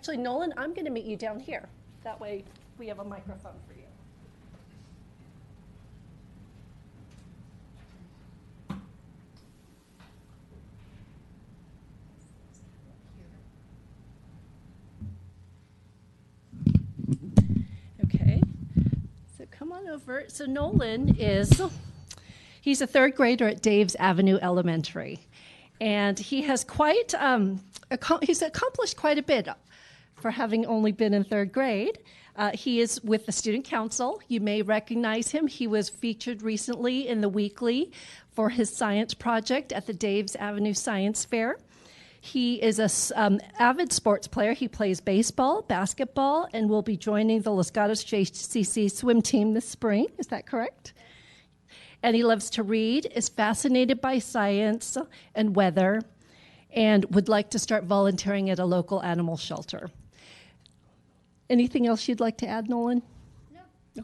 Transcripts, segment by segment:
Actually, Nolan, I'm going to meet you down here. That way we have a microphone for you. Okay, so come on over. So Nolan he's a third grader at Dave's Avenue Elementary. And he has he's accomplished quite a bit for having only been in third grade. He is with the student council. You may recognize him. He was featured recently in the Weekly for his science project at the Dave's Avenue Science Fair. He is an avid sports player. He plays baseball, basketball, and will be joining the Los Gatos JCC swim team this spring. Is that correct? And he loves to read, is fascinated by science and weather, and would like to start volunteering at a local animal shelter. Anything else you'd like to add, Nolan? No.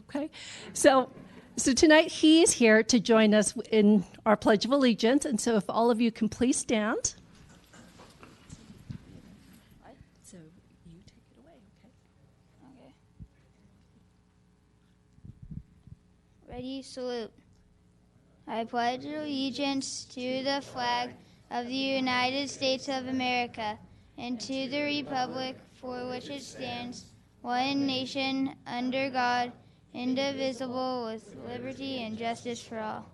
Okay. So tonight he is here to join us in our Pledge of Allegiance, and so if all of you can please stand. So you take it away, okay? Okay. Ready, salute. I pledge allegiance to the flag of the United States of America and to the republic for which it stands, one nation, under God, indivisible, with liberty and justice for all.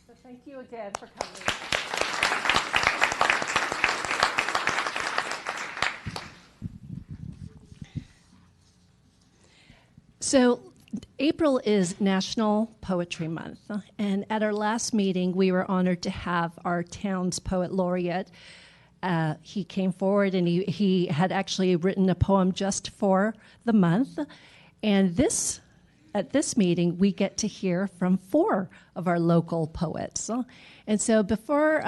So thank you again for coming. So April is National Poetry Month, and at our last meeting, we were honored to have our town's poet laureate. He came forward and he had actually written a poem just for the month, and at this meeting, we get to hear from 4 of our local poets. And so before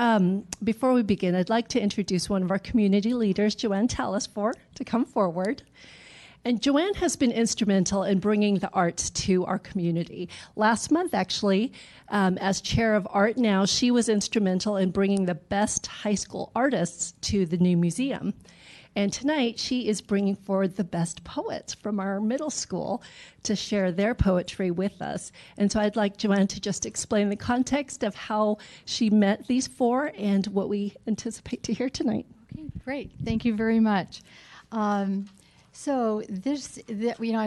we begin, I'd like to introduce one of our community leaders, Joanne Talasfor, to come forward. And Joanne has been instrumental in bringing the arts to our community. Last month, actually, as chair of Art Now, she was instrumental in bringing the best high school artists to the new museum. And tonight, she is bringing forward the best poets from our middle school to share their poetry with us. And so I'd like Joanne to just explain the context of how she met these 4 and what we anticipate to hear tonight. Okay, great. Thank you very much. I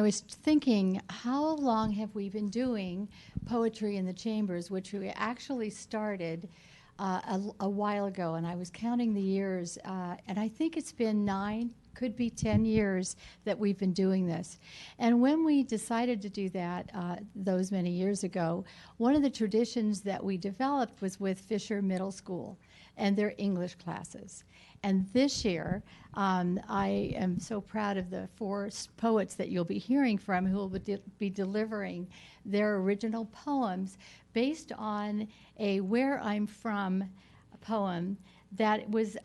was thinking, how long have we been doing poetry in the chambers, which we actually started a while ago, and I was counting the years, and I think it's been 9, could be 10 years that we've been doing this. And when we decided to do that those many years ago, one of the traditions that we developed was with Fisher Middle School and their English classes. And this year, I am so proud of the 4 poets that you'll be hearing from who will be delivering their original poems based on a Where I'm From poem that was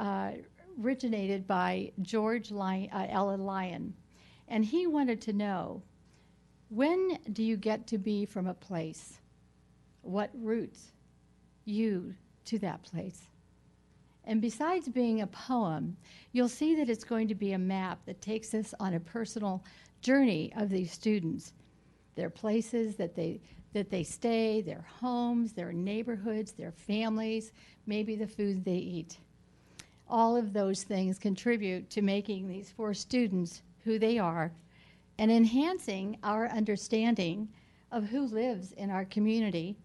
originated by George Ella Lyon. And he wanted to know, when do you get to be from a place? What roots you to that place? And besides being a poem, you'll see that it's going to be a map that takes us on a personal journey of these students, their places that they stay, their homes, their neighborhoods, their families, maybe the food they eat. All of those things contribute to making these 4 students who they are and enhancing our understanding of who lives in our community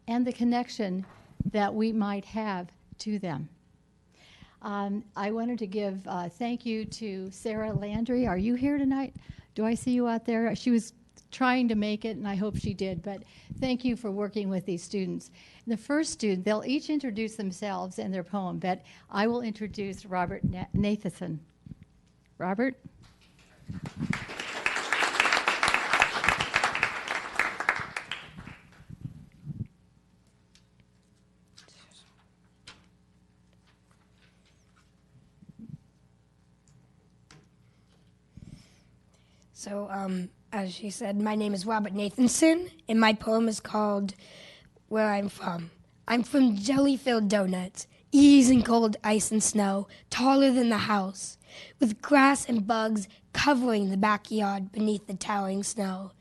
and the connection that we might have to them. I wanted to give thank you to Sarah Landry. Are you here tonight? Do I see you out there? She was trying to make it, and I hope she did, but thank you for working with these students. The first student, they'll each introduce themselves and their poem, but I will introduce Robert Nathanson. Robert? So, as she said, my name is Robert Nathanson, and my poem is called Where I'm From. I'm from jelly-filled donuts, ease and cold ice and snow, taller than the house, with grass and bugs covering the backyard beneath the towering snow.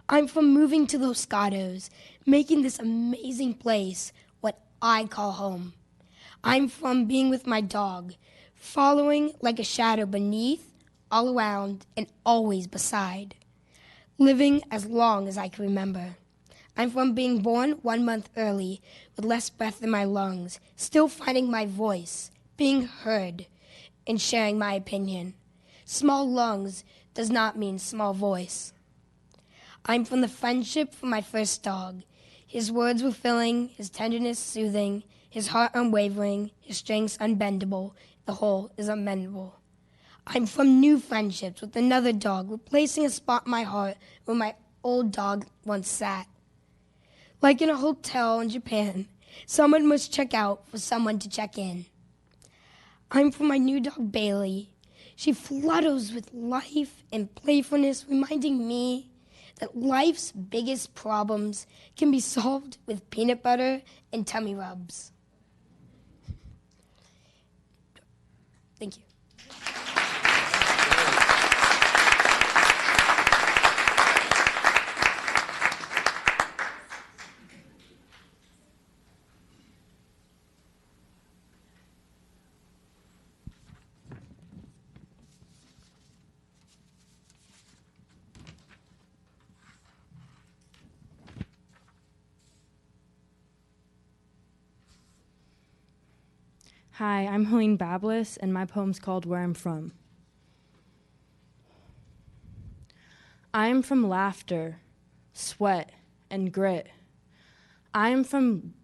I'm from moving to Los Gatos, making this amazing place what I call home. I'm from being with my dog, following like a shadow beneath, all around, and always beside, living as long as I can remember. I'm from being born 1 month early, with less breath in my lungs, still finding my voice, being heard, and sharing my opinion. Small lungs does not mean small voice. I'm from the friendship from my first dog. His words were filling, his tenderness soothing, his heart unwavering, his strengths unbendable, the whole is unmendable. I'm from new friendships with another dog, replacing a spot in my heart where my old dog once sat. Like in a hotel in Japan, someone must check out for someone to check in. I'm from my new dog, Bailey. She flutters with life and playfulness, reminding me that life's biggest problems can be solved with peanut butter and tummy rubs. Thank you. Hi, I'm Helene Bablis, and my poem's called Where I'm From. I am from laughter, sweat, and grit. I am from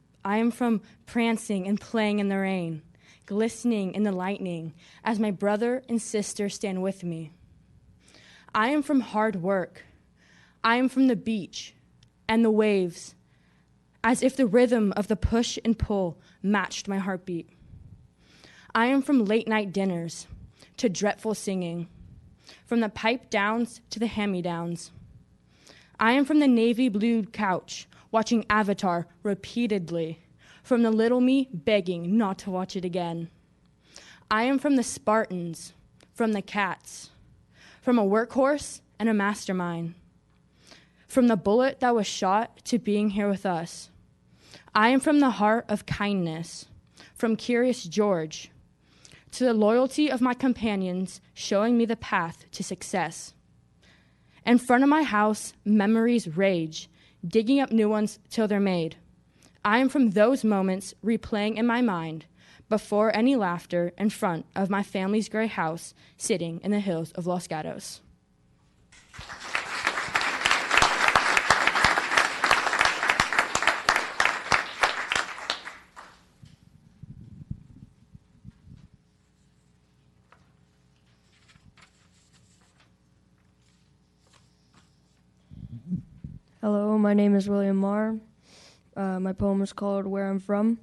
prancing and playing in the rain, glistening in the lightning, as my brother and sister stand with me. I am from hard work. I am from the beach and the waves, as if the rhythm of the push and pull matched my heartbeat. I am from late-night dinners to dreadful singing, from the pipe downs to the hand-me-downs. I am from the navy blue couch, watching Avatar repeatedly, from the little me begging not to watch it again. I am from the Spartans, from the cats, from a workhorse and a mastermind, from the bullet that was shot to being here with us. I am from the heart of kindness, from Curious George, to the loyalty of my companions showing me the path to success. In front of my house, memories rage, digging up new ones till they're made. I am from those moments replaying in my mind before any laughter in front of my family's gray house sitting in the hills of Los Gatos. Hello, my name is William Marr. My poem is called Where I'm From.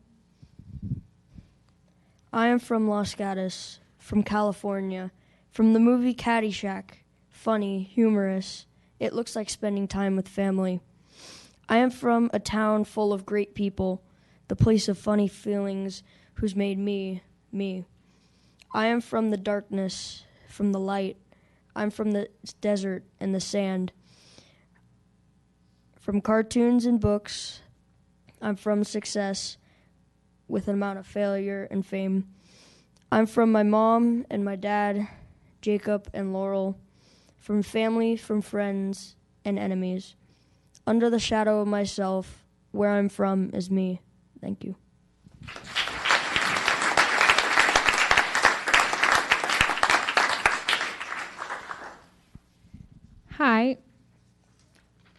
I am from Los Gatos, from California, from the movie Caddyshack. Funny, humorous. It looks like spending time with family. I am from a town full of great people, the place of funny feelings who's made me, me. I am from the darkness, from the light. I'm from the desert and the sand. From cartoons and books, I'm from success with an amount of failure and fame. I'm from my mom and my dad, Jacob and Laurel, from family, from friends and enemies. Under the shadow of myself, where I'm from is me. Thank you.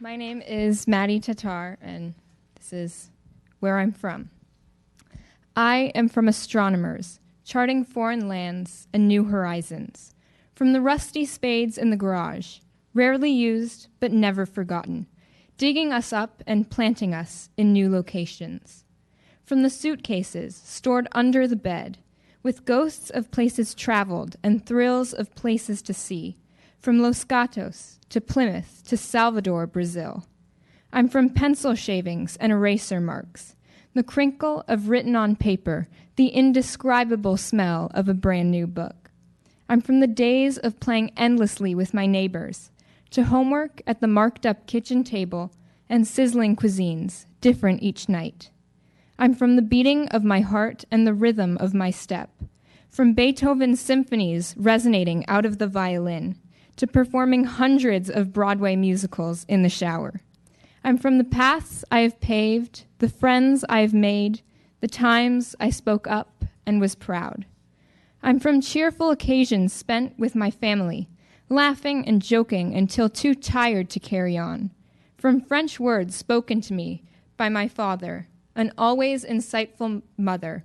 My name is Maddie Tatar, and this is where I'm from. I am from astronomers, charting foreign lands and new horizons. From the rusty spades in the garage, rarely used but never forgotten, digging us up and planting us in new locations. From the suitcases stored under the bed, with ghosts of places traveled and thrills of places to see, from Los Gatos to Plymouth to Salvador, Brazil. I'm from pencil shavings and eraser marks, the crinkle of written on paper, the indescribable smell of a brand new book. I'm from the days of playing endlessly with my neighbors, to homework at the marked up kitchen table and sizzling cuisines, different each night. I'm from the beating of my heart and the rhythm of my step, from Beethoven's symphonies resonating out of the violin, to performing hundreds of Broadway musicals in the shower. I'm from the paths I have paved, the friends I have made, the times I spoke up and was proud. I'm from cheerful occasions spent with my family, laughing and joking until too tired to carry on. From French words spoken to me by my father, an always insightful mother,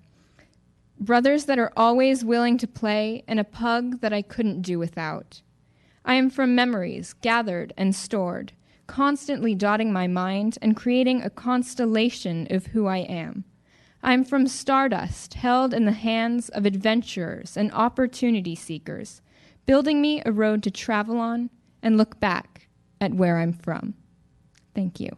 brothers that are always willing to play, and a pug that I couldn't do without. I am from memories gathered and stored, constantly dotting my mind and creating a constellation of who I am. I am from stardust held in the hands of adventurers and opportunity seekers, building me a road to travel on and look back at where I'm from. Thank you.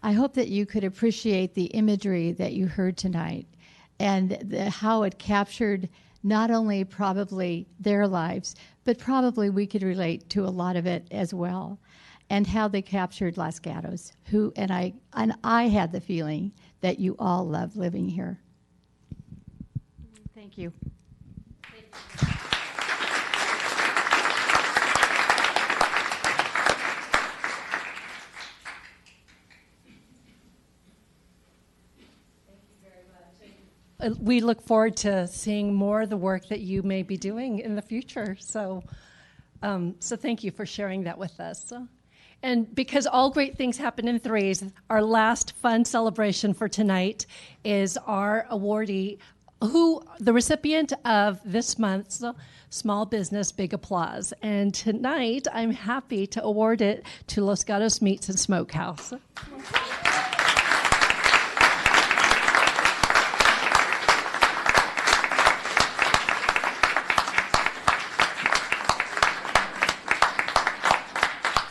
I hope that you could appreciate the imagery that you heard tonight and how it captured not only probably their lives, but probably we could relate to a lot of it as well, and how they captured Los Gatos, and I had the feeling that you all love living here. Thank you. We look forward to seeing more of the work that you may be doing in the future. So thank you for sharing that with us. And because all great things happen in threes, our last fun celebration for tonight is our awardee, who the recipient of this month's Small Business Big Applause. And tonight, I'm happy to award it to Los Gatos Meats and Smokehouse.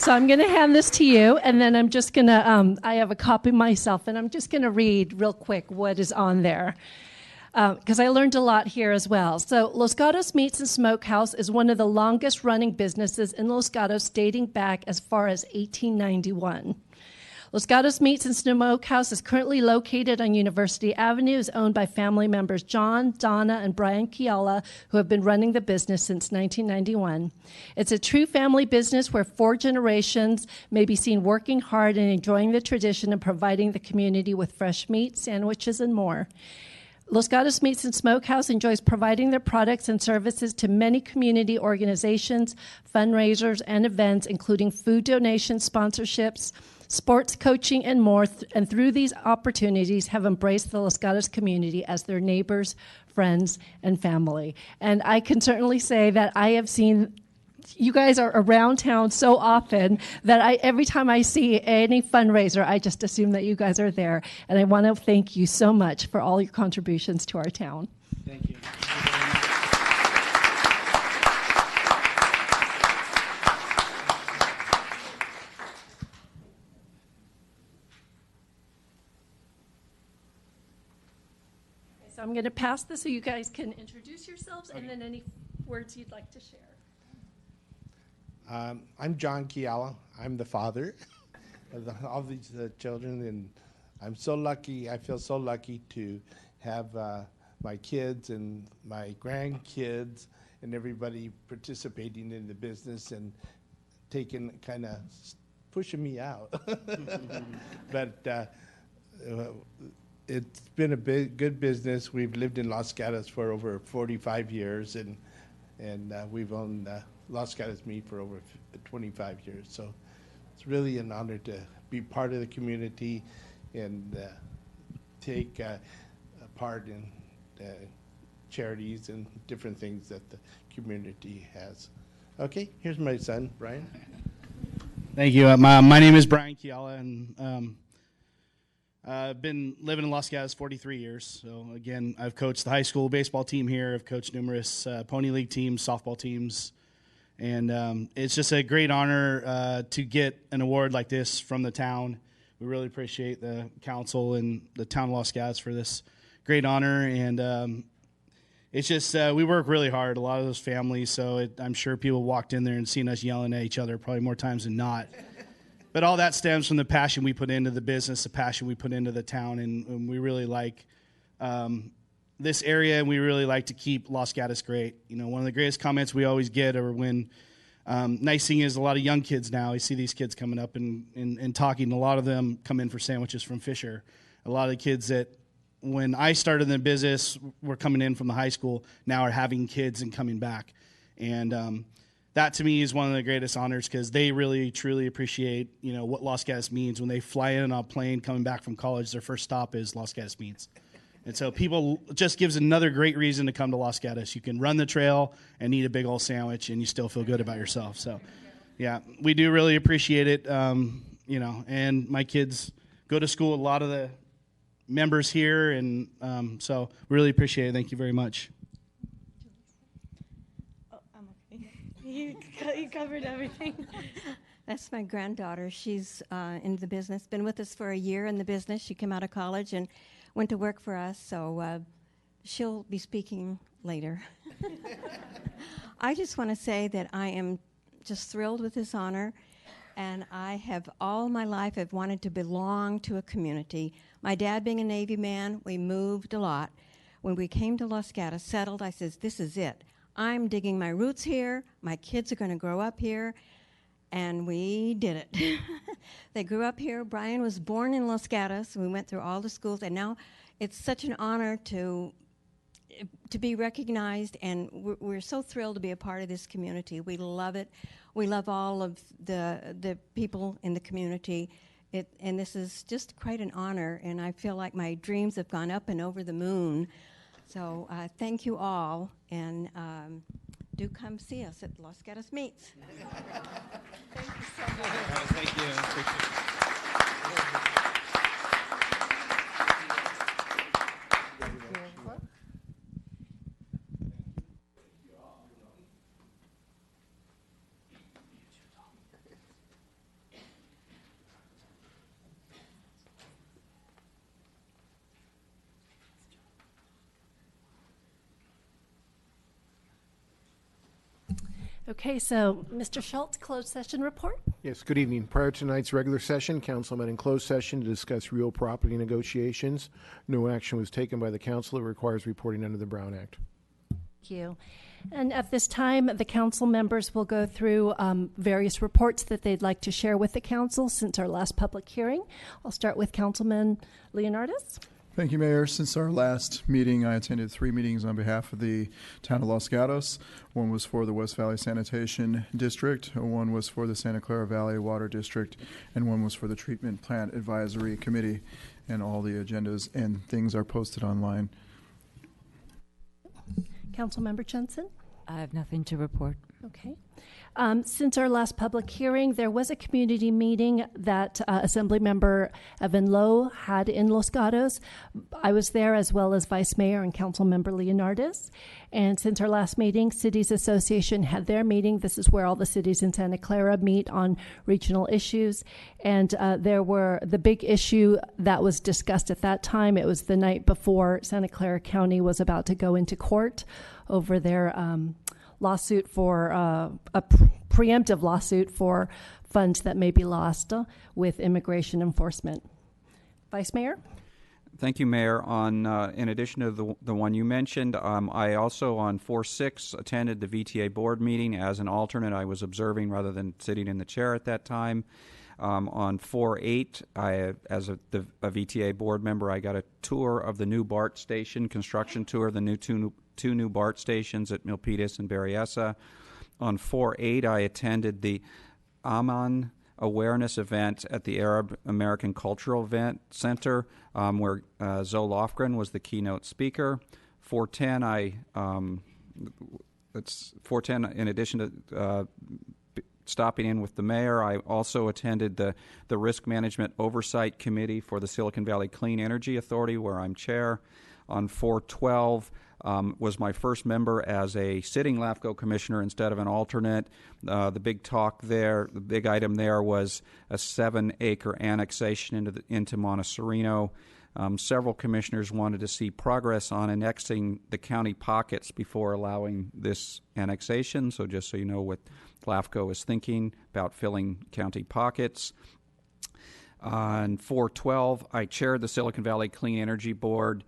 So I'm going to hand this to you, and then I'm just going to, I have a copy myself, and I'm just going to read real quick what is on there, because I learned a lot here as well. So Los Gatos Meats and Smokehouse is one of the longest-running businesses in Los Gatos, dating back as far as 1891. Los Gatos Meats and Smokehouse is currently located on University Avenue, is owned by family members John, Donna, and Brian Kiala, who have been running the business since 1991. It's a true family business where 4 generations may be seen working hard and enjoying the tradition and providing the community with fresh meat, sandwiches, and more. Los Gatos Meats and Smokehouse enjoys providing their products and services to many community organizations, fundraisers, and events, including food donations, sponsorships, sports coaching, and more, and through these opportunities have embraced the Los Gatos community as their neighbors, friends, and family. And I can certainly say that I have seen you guys are around town so often that every time I see any fundraiser, I just assume that you guys are there. And I want to thank you so much for all your contributions to our town. Thank you. So I'm going to pass this so you guys can introduce yourselves and then any words you'd like to share. I'm John Kiala. I'm the father of all these children, and I'm so lucky. I feel so lucky to have my kids and my grandkids and everybody participating in the business and taking kind of pushing me out. But it's been a good business. We've lived in Los Gatos for over 45 years, and we've owned Los Gatos Meat for over 25 years. So it's really an honor to be part of the community and take part in charities and different things that the community has. Okay, here's my son, Brian. Thank you. My name is Brian Kiala, and I've been living in Los Gatos 43 years. So again, I've coached the high school baseball team here. I've coached numerous pony league teams, softball teams, and it's just a great honor to get an award like this from the town. We really appreciate the council and the town of Los Gatos for this great honor, and it's just we work really hard, a lot of those families, so I'm sure people walked in there and seen us yelling at each other probably more times than not. But all that stems from the passion we put into the business, the passion we put into the town, and we really like this area, and we really like to keep Los Gatos great. You know, one of the greatest comments we always get are when nice thing is a lot of young kids now, I see these kids coming up and talking. A lot of them come in for sandwiches from Fisher. A lot of the kids that when I started in the business were coming in from the high school now are having kids and coming back. And that to me is one of the greatest honors because they really, truly appreciate, you know, what Los Gatos means. When they fly in on a plane coming back from college, their first stop is Los Gatos Meats. And so people just gives another great reason to come to Los Gatos. You can run the trail and eat a big old sandwich and you still feel good about yourself. So, yeah, we do really appreciate it, you know, and my kids go to school with a lot of the members here, and so really appreciate it. Thank you very much. Oh, I'm okay. You covered everything. That's my granddaughter. She's in the business, been with us for a year in the business. She came out of college and went to work for us, so she'll be speaking later. I just want to say that I am just thrilled with this honor, and I have all my life have wanted to belong to a community. My dad being a Navy man, we moved a lot. When we came to Los Gatos, settled, I said, this is it. I'm digging my roots here. My kids are going to grow up here. And we did it. They grew up here. Brian was born in Los Gatos. We went through all the schools. And now it's such an honor to be recognized. And we're so thrilled to be a part of this community. We love it. We love all of the people in the community. And this is just quite an honor, and I feel like my dreams have gone up and over the moon. So thank you all, and do come see us at Los Gatos Meats. Thank you so much. Thank you. Okay, so Mr. Schultz, closed session report. Yes, good evening. Prior to tonight's regular session, council met in closed session to discuss real property negotiations. No action was taken by the council. It requires reporting under the Brown Act. Thank you. And at this time, the council members will go through various reports that they'd like to share with the council since our last public hearing. I'll start with Councilman Leonardis. Thank you, Mayor. Since our last meeting, I attended 3 meetings on behalf of the town of Los Gatos. One was for the West Valley Sanitation District, one was for the Santa Clara Valley Water District, and one was for the Treatment Plant Advisory Committee. And all the agendas and things are posted online. Councilmember Jensen? I have nothing to report. Okay. Since our last public hearing, there was a community meeting that Assemblymember Evan Lowe had in Los Gatos. I was there as well as Vice Mayor and Councilmember Leonardis. And since our last meeting, Cities Association had their meeting. This is where all the cities in Santa Clara meet on regional issues. And the big issue that was discussed at that time, it was the night before Santa Clara County was about to go into court over their lawsuit for a preemptive lawsuit for funds that may be lost with immigration enforcement. Vice Mayor? Thank you, Mayor. In addition to the one you mentioned, I also on 4/6 attended the VTA board meeting as an alternate. I was observing rather than sitting in the chair at that time. On 4/8, as a VTA board member, I got a tour of the new BART station, construction tour, the two new BART stations at Milpitas and Berryessa. On 4/8, I attended the Amman awareness event at the Arab American Cultural Event Center, where Zoe Lofgren was the keynote speaker. 4/10, 4/10. In addition to stopping in with the mayor, I also attended the Risk Management Oversight Committee for the Silicon Valley Clean Energy Authority, where I'm chair. On 4/12, was my first member as a sitting LAFCO commissioner instead of an alternate. The big talk there, the big item there was a 7-acre annexation into Montecito. Several commissioners wanted to see progress on annexing the county pockets before allowing this annexation. So just so you know what LAFCO is thinking about filling county pockets. On 4/12, I chaired the Silicon Valley Clean Energy Board.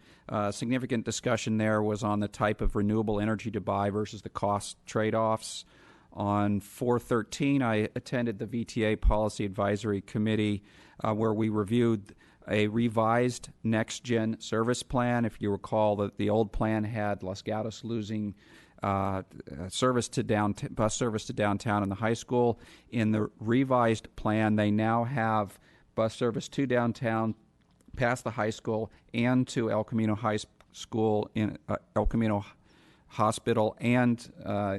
Significant discussion there was on the type of renewable energy to buy versus the cost trade-offs. On 4/13, I attended the VTA Policy Advisory Committee, where we reviewed a revised next-gen service plan. If you recall, the old plan had Los Gatos losing bus service to downtown and the high school. In the revised plan, they now have bus service to downtown, past the high school, and to El Camino High School in El Camino Hospital, and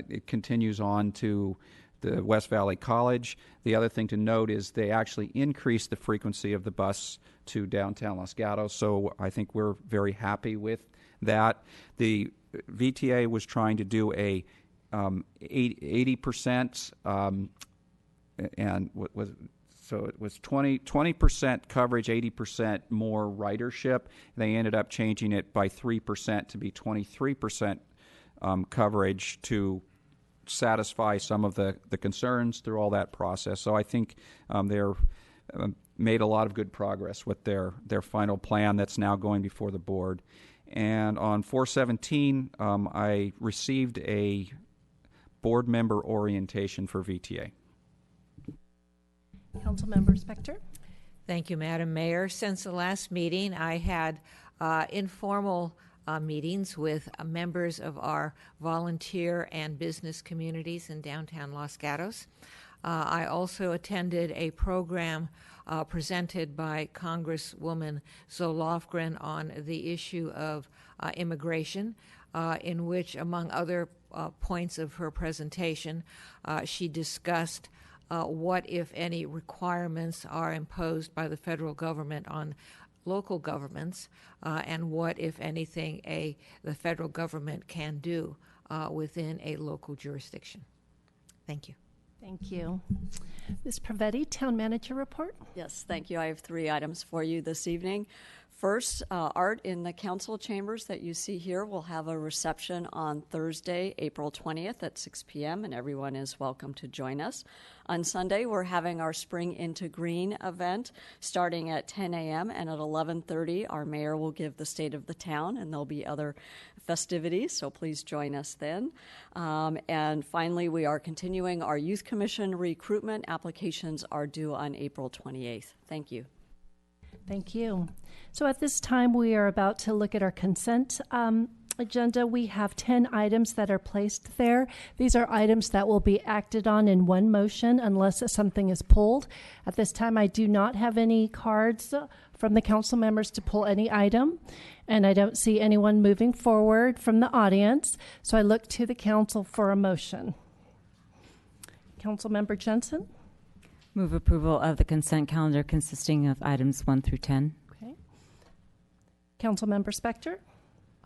it continues on to the West Valley College. The other thing to note is they actually increased the frequency of the bus to downtown Los Gatos, so I think we're very happy with that. The VTA was trying to do a 80%, and what was so it was 20% coverage, 80% more ridership. They ended up changing it by 3% to be 23% coverage to satisfy some of the concerns through all that process. So I think they're made a lot of good progress with their final plan that's now going before the board. And on 4/17, I received a board member orientation for VTA. Councilmember Spector. Thank you, Madam Mayor. Since the last meeting, I had informal meetings with members of our volunteer and business communities in downtown Los Gatos. I also attended a program presented by Congresswoman Zoe Lofgren on the issue of immigration, in which, among other points of her presentation, she discussed what, if any, requirements are imposed by the federal government on local governments, and what, if anything, the federal government can do within a local jurisdiction. Thank you. Thank you. Ms. Pravetti, Town Manager Report. Yes, thank you. I have 3 items for you this evening. First, Art in the council chambers that you see here will have a reception on Thursday, April 20th at 6 p.m., and everyone is welcome to join us. On Sunday, we're having our Spring Into Green event starting at 10 a.m., and at 11:30, our mayor will give the state of the town, and there'll be other festivities, so please join us then. And finally, we are continuing our Youth Commission recruitment. Applications are due on April 28th. Thank you. Thank you. So at this time, we are about to look at our consent agenda. We have 10 items that are placed there. These are items that will be acted on in one motion unless something is pulled. At this time, I do not have any cards from the council members to pull any item, and I don't see anyone moving forward from the audience, so I look to the council for a motion. Councilmember Jensen? Move approval of the consent calendar consisting of items 1 through 10. Okay. Councilmember Spector?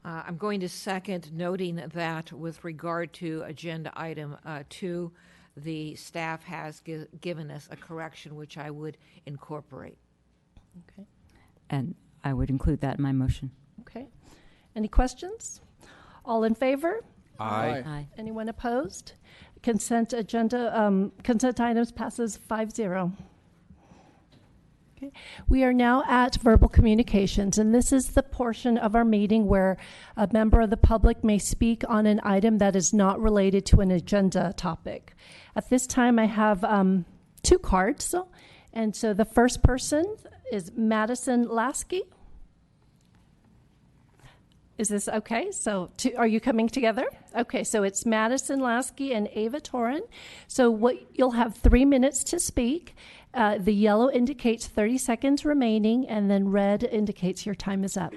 I'm going to second, noting that with regard to agenda item 2, the staff has given us a correction which I would incorporate. Okay. And I would include that in my motion. Okay. Any questions? All in favor? Aye. Aye. Anyone opposed? Consent items passes 5-0. Okay. We are now at verbal communications, and this is the portion of our meeting where a member of the public may speak on an item that is not related to an agenda topic. At this time, I have 2 cards, and so the first person is Madison Lasky. Is this okay? So are you coming together? Okay, so it's Madison Lasky and Ava Torin. So you'll have 3 minutes to speak. The yellow indicates 30 seconds remaining, and then red indicates your time is up.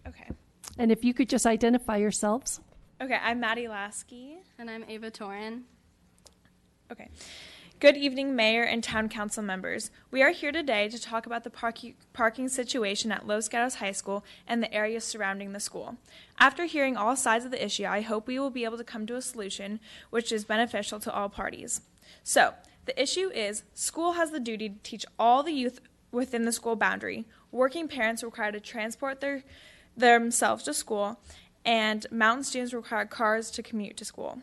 Okay. And if you could just identify yourselves. Okay, I'm Maddie Lasky. And I'm Ava Torin. Okay. Good evening, Mayor and Town Council members. We are here today to talk about the parking situation at Los Gatos High School and the area surrounding the school. After hearing all sides of the issue, I hope we will be able to come to a solution which is beneficial to all parties. So, the issue is, school has the duty to teach all the youth within the school boundary. Working parents are required to transport themselves to school, and mountain students require cars to commute to school.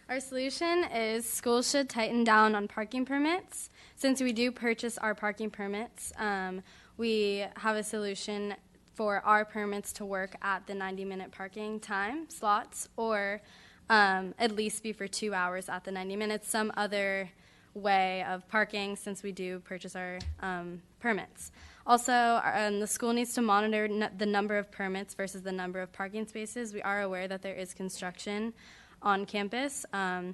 Our solution is schools should tighten down on parking permits. Since we do purchase our parking permits, we have a solution for our permits to work at the 90-minute parking time slots, or at least be for 2 hours at the 90 minutes, some other way of parking since we do purchase our permits. Also, the school needs to monitor the number of permits versus the number of parking spaces. We are aware that there is construction on campus. I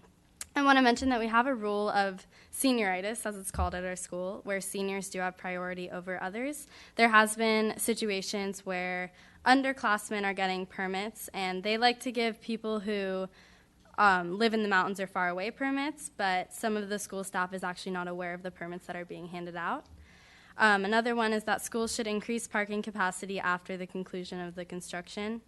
want to mention that we have a rule of senioritis, as it's called at our school, where seniors do have priority over others. There has been situations where underclassmen are getting permits, and they like to give people who live in the mountains or far away permits, but some of the school staff is actually not aware of the permits that are being handed out. Another one is that schools should increase parking capacity after the conclusion of the construction.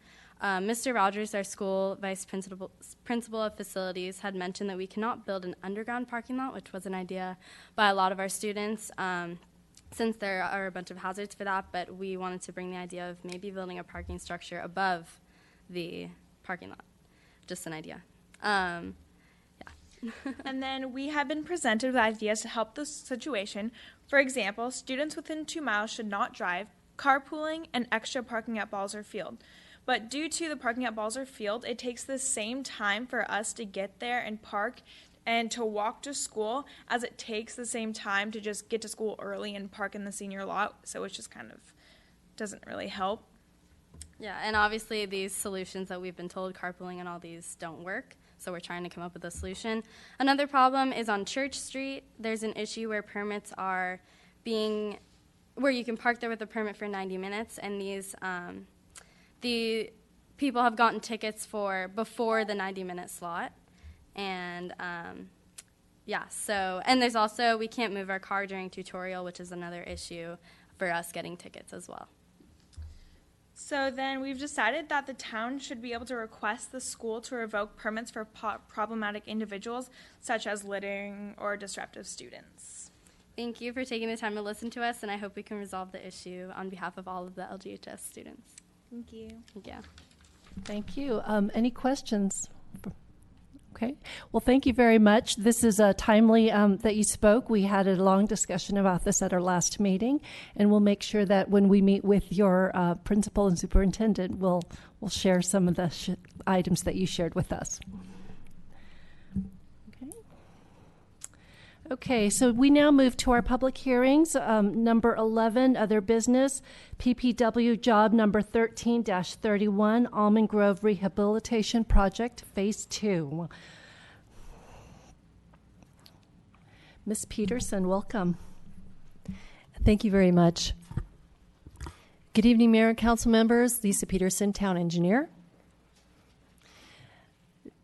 Mr. Rogers, our school vice principal of facilities, had mentioned that we cannot build an underground parking lot, which was an idea by a lot of our students, since there are a bunch of hazards for that, but we wanted to bring the idea of maybe building a parking structure above the parking lot. Just an idea. Yeah. And then we have been presented with ideas to help the situation. For example, students within 2 miles should not drive, carpooling, and extra parking at Balzer Field. But due to the parking at Balzer Field, it takes the same time for us to get there and park and to walk to school as it takes the same time to just get to school early and park in the senior lot. So it just kind of doesn't really help. Yeah, and obviously these solutions that we've been told, carpooling and all these, don't work. So we're trying to come up with a solution. Another problem is on Church Street. There's an issue where permits are where you can park there with a permit for 90 minutes, and the people have gotten tickets for before the 90-minute slot. And and there's also, we can't move our car during tutorial, which is another issue for us getting tickets as well. So then we've decided that the town should be able to request the school to revoke permits for problematic individuals, such as littering or disruptive students. Thank you for taking the time to listen to us, and I hope we can resolve the issue on behalf of all of the LGHS students. Thank you. Yeah. Thank you. Any questions? Okay. Well, thank you very much. This is timely that you spoke. We had a long discussion about this at our last meeting, and we'll make sure that when we meet with your principal and superintendent, we'll share some of the items that you shared with us. Okay, so we now move to our public hearings. Number 11, other business, PPW job number 13-31, Almond Grove Rehabilitation Project, Phase 2. Ms. Peterson, welcome. Thank you very much. Good evening, Mayor and Council members. Lisa Peterson, Town Engineer.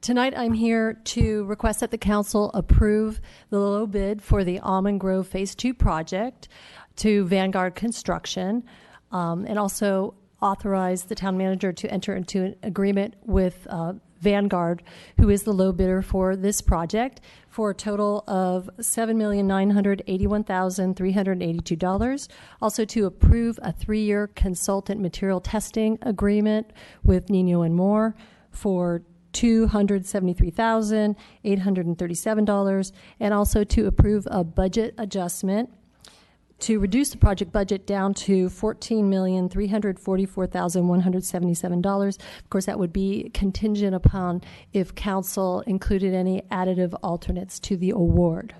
Tonight I'm here to request that the Council approve the low bid for the Almond Grove Phase 2 project to Vanguard Construction, and also authorize the Town Manager to enter into an agreement with Vanguard, who is the low bidder for this project, for a total of $7,981,382. Also to approve a 3-year consultant material testing agreement with Nino and Moore for $273,837, and also to approve a budget adjustment to reduce the project budget down to $14,344,177. Of course, that would be contingent upon if council included any additive alternates to the award.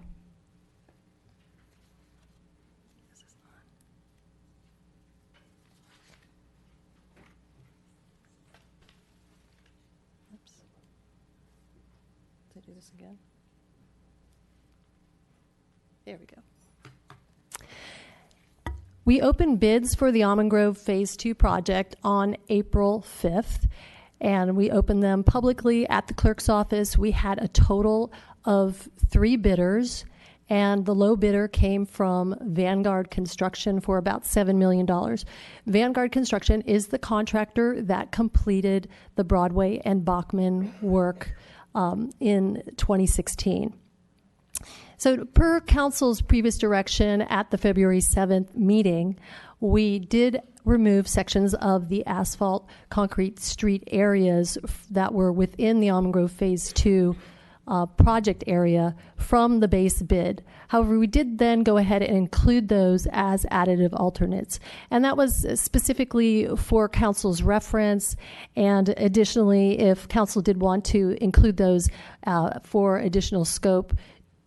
Did I do this again? There we go. We opened bids for the Almond Grove Phase 2 project on April 5th, and we opened them publicly at the clerk's office. We had a total of 3 bidders, and the low bidder came from Vanguard Construction for about $7 million. Vanguard Construction is the contractor that completed the Broadway and Bachman work in 2016. So per council's previous direction at the February 7th meeting, we did remove sections of the asphalt concrete street areas that were within the Almond Grove Phase 2 project area from the base bid. However, we did then go ahead and include those as additive alternates. And that was specifically for council's reference. And additionally, if council did want to include those for additional scope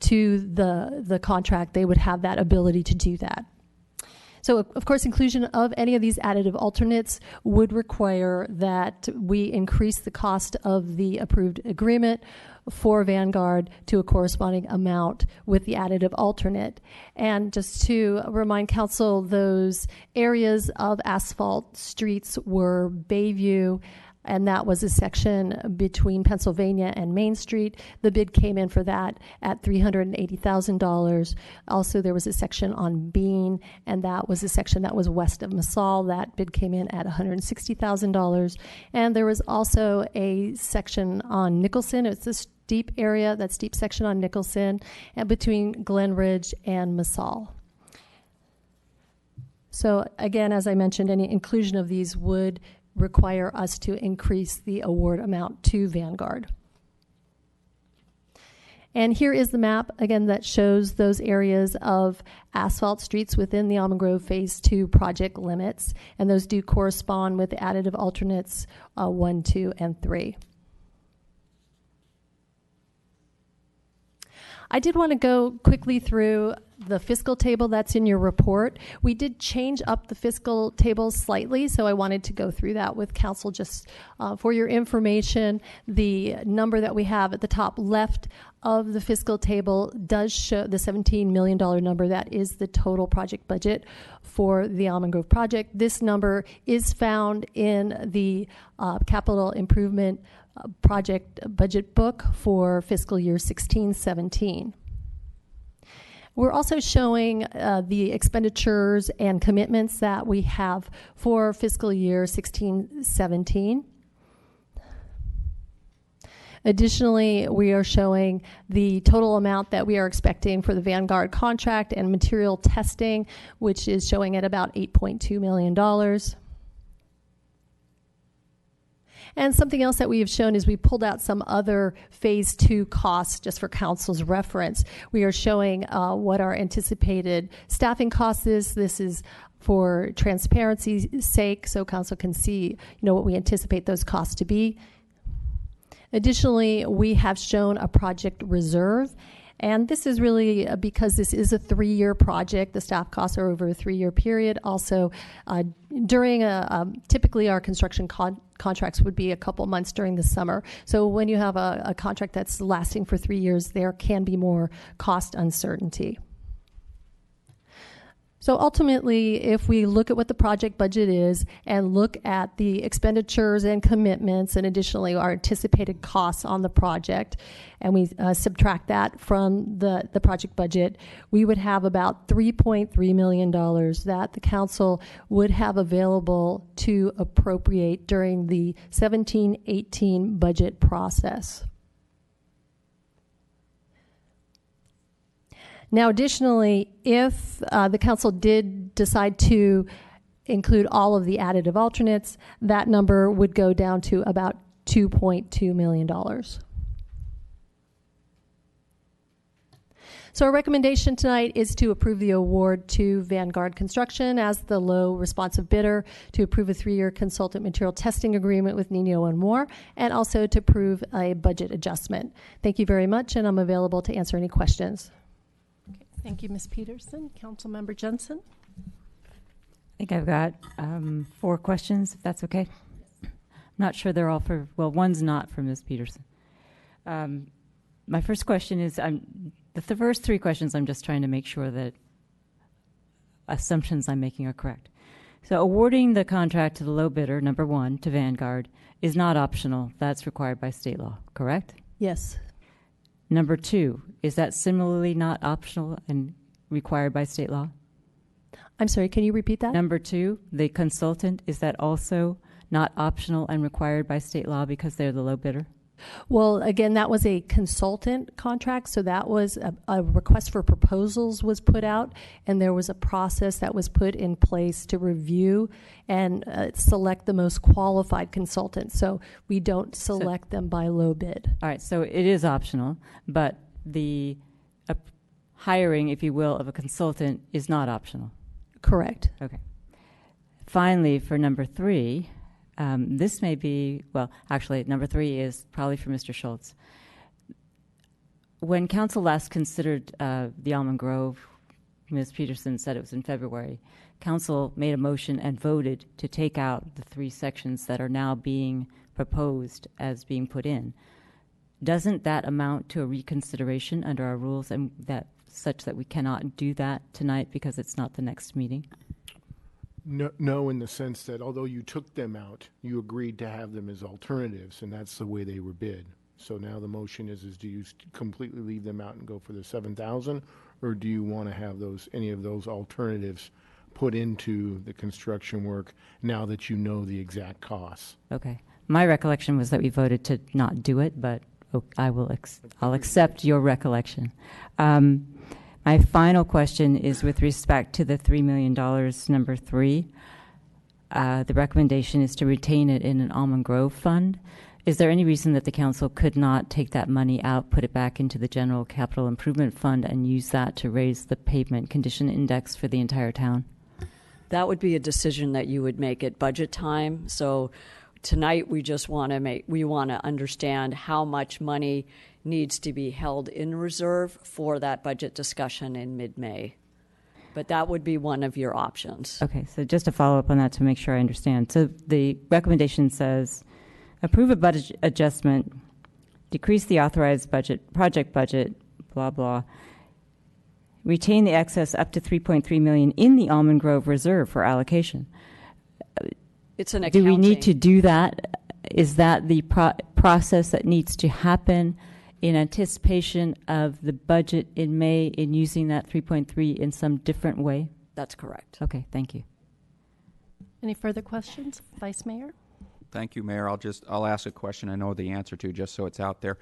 to the contract, they would have that ability to do that. So, of course, inclusion of any of these additive alternates would require that we increase the cost of the approved agreement for Vanguard to a corresponding amount with the additive alternate. And just to remind council, those areas of asphalt streets were Bayview, and that was a section between Pennsylvania and Main Street. The bid came in for that at $380,000. Also, there was a section on Bean, and that was a section that was west of Massal. That bid came in at $160,000. And there was also a section on Nicholson. It's a steep area, that steep section on Nicholson, and between Glen Ridge and Massal. So again, as I mentioned, any inclusion of these would require us to increase the award amount to Vanguard. And here is the map, again, that shows those areas of asphalt streets within the Almond Grove Phase 2 project limits, and those do correspond with the additive alternates 1, 2, and 3. I did want to go quickly through the fiscal table that's in your report. We did change up the fiscal table slightly, so I wanted to go through that with council just for your information. The number that we have at the top left of the fiscal table does show the $17 million number. That is the total project budget for the Almond Grove project. This number is found in the capital improvement project budget book for fiscal year 16-17. We're also showing the expenditures and commitments that we have for fiscal year 16-17. Additionally, we are showing the total amount that we are expecting for the Vanguard contract and material testing, which is showing at about $8.2 million. And something else that we have shown is we pulled out some other Phase 2 costs just for council's reference. We are showing what our anticipated staffing cost is. This is for transparency's sake, so council can see, what we anticipate those costs to be. Additionally, we have shown a project reserve. And this is really because this is a 3-year project. The staff costs are over a 3-year period. Also, during typically our construction contracts would be a couple months during the summer. So when you have a contract that's lasting for 3 years, there can be more cost uncertainty. So ultimately, if we look at what the project budget is and look at the expenditures and commitments and additionally our anticipated costs on the project, and we subtract that from the project budget, we would have about $3.3 million that the council would have available to appropriate during the 17-18 budget process. Now, additionally, if the council did decide to include all of the additive alternates, that number would go down to about $2.2 million. So our recommendation tonight is to approve the award to Vanguard Construction as the low responsive bidder, to approve a 3-year consultant material testing agreement with Nino and Moore, and also to approve a budget adjustment. Thank you very much, and I'm available to answer any questions. Okay, thank you, Ms. Peterson. Councilmember Jensen. I think I've got 4 questions, if that's okay. I'm not sure they're all for, well, one's not for Ms. Peterson. My first question is, the first 3 questions, I'm just trying to make sure that assumptions I'm making are correct. So awarding the contract to the low bidder, number 1, to Vanguard, is not optional. That's required by state law, correct? Yes. Number 2, is that similarly not optional and required by state law? I'm sorry, can you repeat that? Number 2, the consultant, is that also not optional and required by state law because they're the low bidder? Well, again, that was a consultant contract, so that was a request for proposals was put out, and there was a process that was put in place to review and select the most qualified consultant. So we don't select them by low bid. All right, so it is optional, but the hiring, if you will, of a consultant is not optional. Correct. Okay. Finally, for number 3, this may be, well, actually, number 3 is probably for Mr. Schultz. When council last considered the Almond Grove, Ms. Peterson said it was in February, council made a motion and voted to take out the 3 sections that are now being proposed as being put in. Doesn't that amount to a reconsideration under our rules, and that such that we cannot do that tonight because it's not the next meeting? No, in the sense that although you took them out, you agreed to have them as alternatives, and that's the way they were bid. So now the motion is do you completely leave them out and go for the 7,000, or do you want to have any of those alternatives put into the construction work now that you know the exact costs? Okay. My recollection was that we voted to not do it, but I'll accept your recollection. My final question is with respect to the $3 million, number 3. The recommendation is to retain it in an Almond Grove fund. Is there any reason that the council could not take that money out, put it back into the general capital improvement fund, and use that to raise the pavement condition index for the entire town? That would be a decision that you would make at budget time. So tonight we just want to understand how much money needs to be held in reserve for that budget discussion in mid-May. But that would be one of your options. Okay, so just to follow up on that to make sure I understand. So the recommendation says approve a budget adjustment, decrease the authorized project budget, blah, blah, retain the excess up to $3.3 million in the Almond Grove reserve for allocation. It's an accounting. Do we need to do that? Is that the process that needs to happen in anticipation of the budget in May in using that 3.3 in some different way? That's correct. Okay, thank you. Any further questions, Vice Mayor? Thank you, Mayor. I'll ask a question I know the answer to, just so it's out there.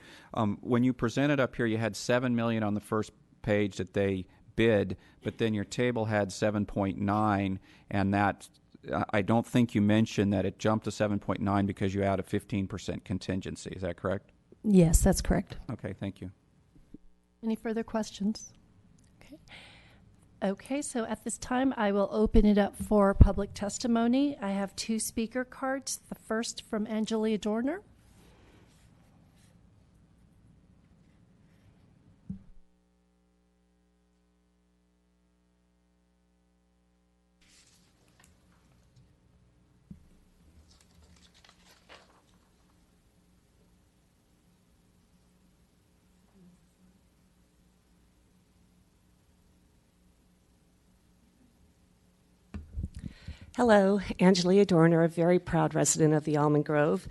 When you presented up here, you had $7 million on the first page that they bid, but then your table had 7.9, and that I don't think you mentioned that it jumped to 7.9 because you had a 15% contingency. Is that correct? Yes, that's correct. Okay, thank you. Any further questions? Okay, so at this time, I will open it up for public testimony. I have 2 speaker cards. The first from Angelia Dorner. Hello, Angelia Dorner, a very proud resident of the Almond Grove.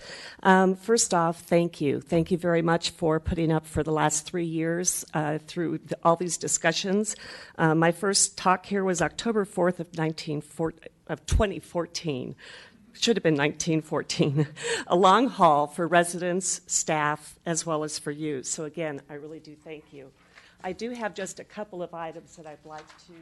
First off, thank you. Thank you very much for putting up for the last 3 years through all these discussions. My first talk here was October 4th of 2014. Should have been 1914. A long haul for residents, staff, as well as for you. So again, I really do thank you. I do have just a couple of items that I'd like to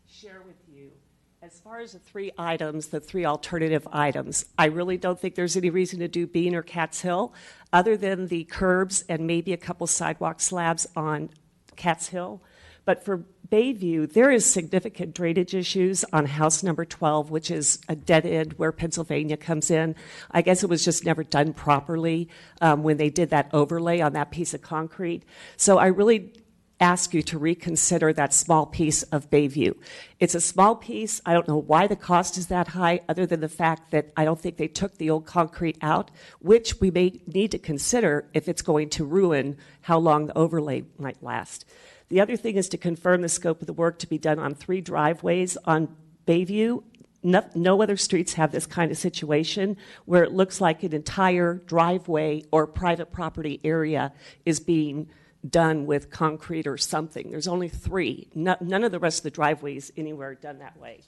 share with you. As far as the 3 items, the 3 alternative items, I really don't think there's any reason to do Bean or Cat's Hill other than the curbs and maybe a couple sidewalk slabs on Cat's Hill. But for Bayview, there is significant drainage issues on house number 12, which is a dead end where Pennsylvania comes in. I guess it was just never done properly when they did that overlay on that piece of concrete. So I really ask you to reconsider that small piece of Bayview. It's a small piece. I don't know why the cost is that high, other than the fact that I don't think they took the old concrete out, which we may need to consider if it's going to ruin how long the overlay might last. The other thing is to confirm the scope of the work to be done on 3 driveways on Bayview. No other streets have this kind of situation where it looks like an entire driveway or private property area is being done with concrete or something. There's only 3. None of the rest of the driveways anywhere are done that way.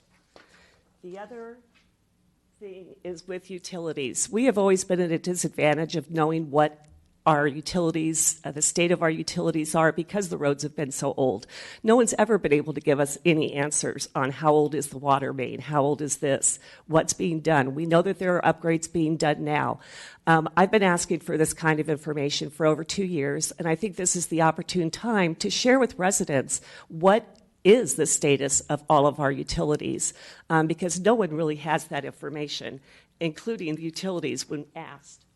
The other thing is with utilities. We have always been at a disadvantage of knowing what our utilities, the state of our utilities are, because the roads have been so old. No one's ever been able to give us any answers on how old is the water main, how old is this, what's being done. We know that there are upgrades being done now. I've been asking for this kind of information for over 2 years, and I think this is the opportune time to share with residents what is the status of all of our utilities, because no one really has that information, including the utilities when asked.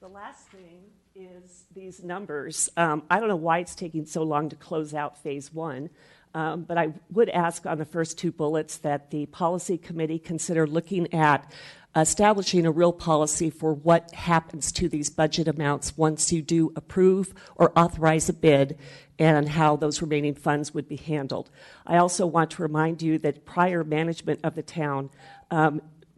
The last thing is these numbers. I don't know why it's taking so long to close out phase 1, but I would ask on the first 2 bullets that the policy committee consider looking at establishing a real policy for what happens to these budget amounts once you do approve or authorize a bid, and how those remaining funds would be handled. I also want to remind you that prior management of the town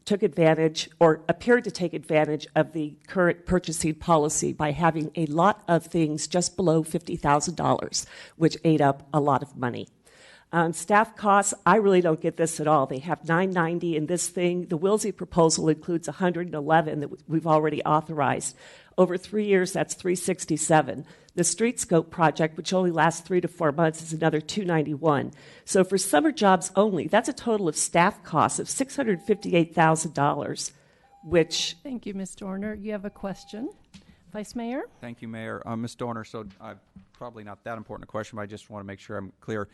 took advantage or appeared to take advantage of the current purchasing policy by having a lot of things just below $50,000, which ate up a lot of money. Staff costs, I really don't get this at all. They have $990 in this thing. The Wilsey proposal includes $111 that we've already authorized. Over 3 years, that's $367. The Streetscope project, which only lasts 3 to 4 months, is another $291. So for summer jobs only, that's a total of staff costs of $658,000, which... Thank you, Ms. Dorner. You have a question? Vice Mayor? Thank you, Mayor. Ms. Dorner, so probably not that important a question, but I just want to make sure I'm clear.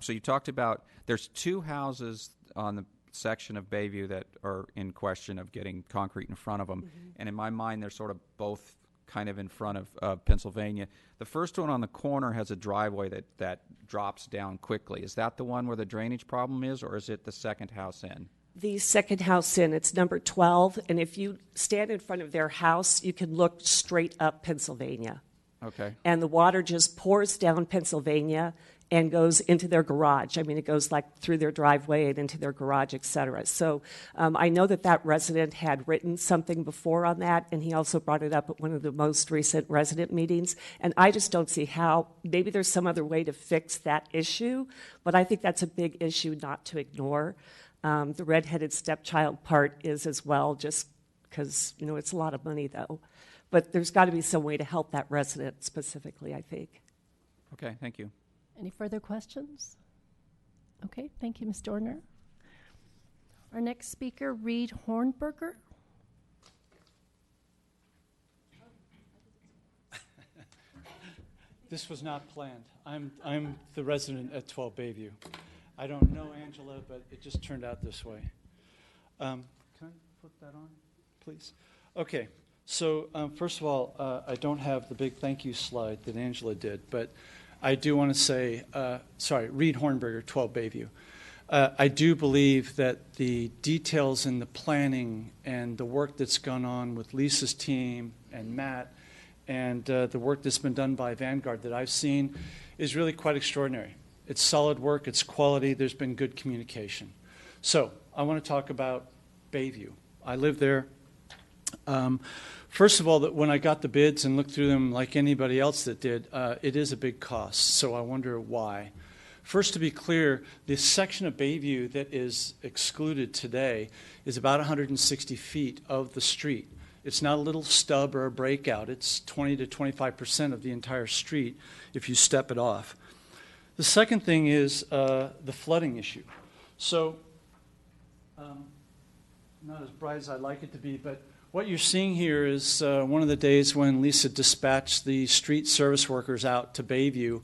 So you talked about there's 2 houses on the section of Bayview that are in question of getting concrete in front of them. Mm-hmm. And in my mind, they're sort of both kind of in front of Pennsylvania. The first one on the corner has a driveway that drops down quickly. Is that the one where the drainage problem is, or is it the second house in? The second house in, it's number 12, and if you stand in front of their house, you can look straight up Pennsylvania. Okay. And the water just pours down Pennsylvania and goes into their garage. I mean, it goes like through their driveway and into their garage, et cetera. So I know that resident had written something before on that, and he also brought it up at one of the most recent resident meetings. And I just don't see how, maybe there's some other way to fix that issue, but I think that's a big issue not to ignore. The redheaded stepchild part is as well, just because, it's a lot of money, though. But there's got to be some way to help that resident specifically, I think. Okay, thank you. Any further questions? Okay, thank you, Ms. Dorner. Our next speaker, Reed Hornberger. This was not planned. I'm the resident at 12 Bayview. I don't know Angela, but it just turned out this way. Can I flip that on, please? Okay, so first of all, I don't have the big thank you slide that Angela did, but I do want to say, Reed Hornberger, 12 Bayview. I do believe that the details in the planning and the work that's gone on with Lisa's team and Matt and the work that's been done by Vanguard that I've seen is really quite extraordinary. It's solid work, it's quality, there's been good communication. So I want to talk about Bayview. I live there. First of all, that when I got the bids and looked through them like anybody else that did, it is a big cost, so I wonder why. First, to be clear, this section of Bayview that is excluded today is about 160 feet of the street. It's not a little stub or a breakout. It's 20 to 25% of the entire street if you step it off. The second thing is the flooding issue. So, not as bright as I'd like it to be, but what you're seeing here is one of the days when Lisa dispatched the street service workers out to Bayview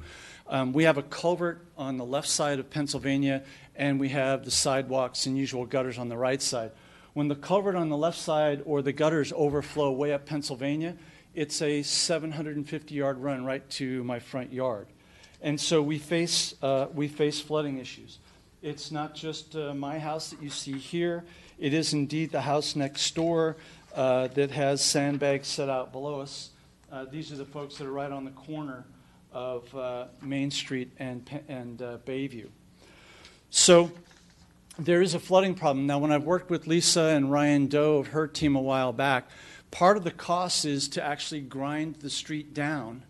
We have a culvert on the left side of Pennsylvania, and we have the sidewalks and usual gutters on the right side. When the culvert on the left side or the gutters overflow way up Pennsylvania, it's a 750-yard run right to my front yard. And so we face flooding issues. It's not just my house that you see here. It is indeed the house next door that has sandbags set out below us. These are the folks that are right on the corner of Main Street and Bayview. So there is a flooding problem. Now, when I've worked with Lisa and Ryan Doe of her team a while back, part of the cost is to actually grind the street down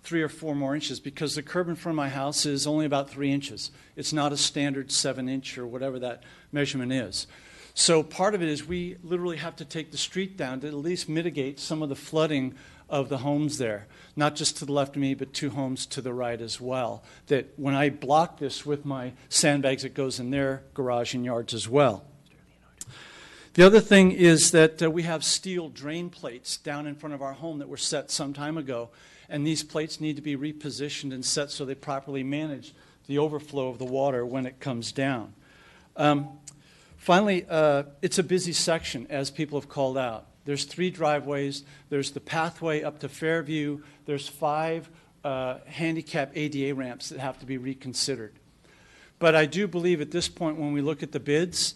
3 or 4 more inches, because the curb in front of my house is only about 3 inches. It's not a standard 7-inch or whatever that measurement is. So part of it is we literally have to take the street down to at least mitigate some of the flooding of the homes there, not just to the left of me, but 2 homes to the right as well. That when I block this with my sandbags, it goes in their garage and yards as well. The other thing is that we have steel drain plates down in front of our home that were set some time ago, and these plates need to be repositioned and set so they properly manage the overflow of the water when it comes down. Finally, it's a busy section, as people have called out. There's 3 driveways. There's the pathway up to Fairview. There's 5 handicap ADA ramps that have to be reconsidered. But I do believe at this point, when we look at the bids,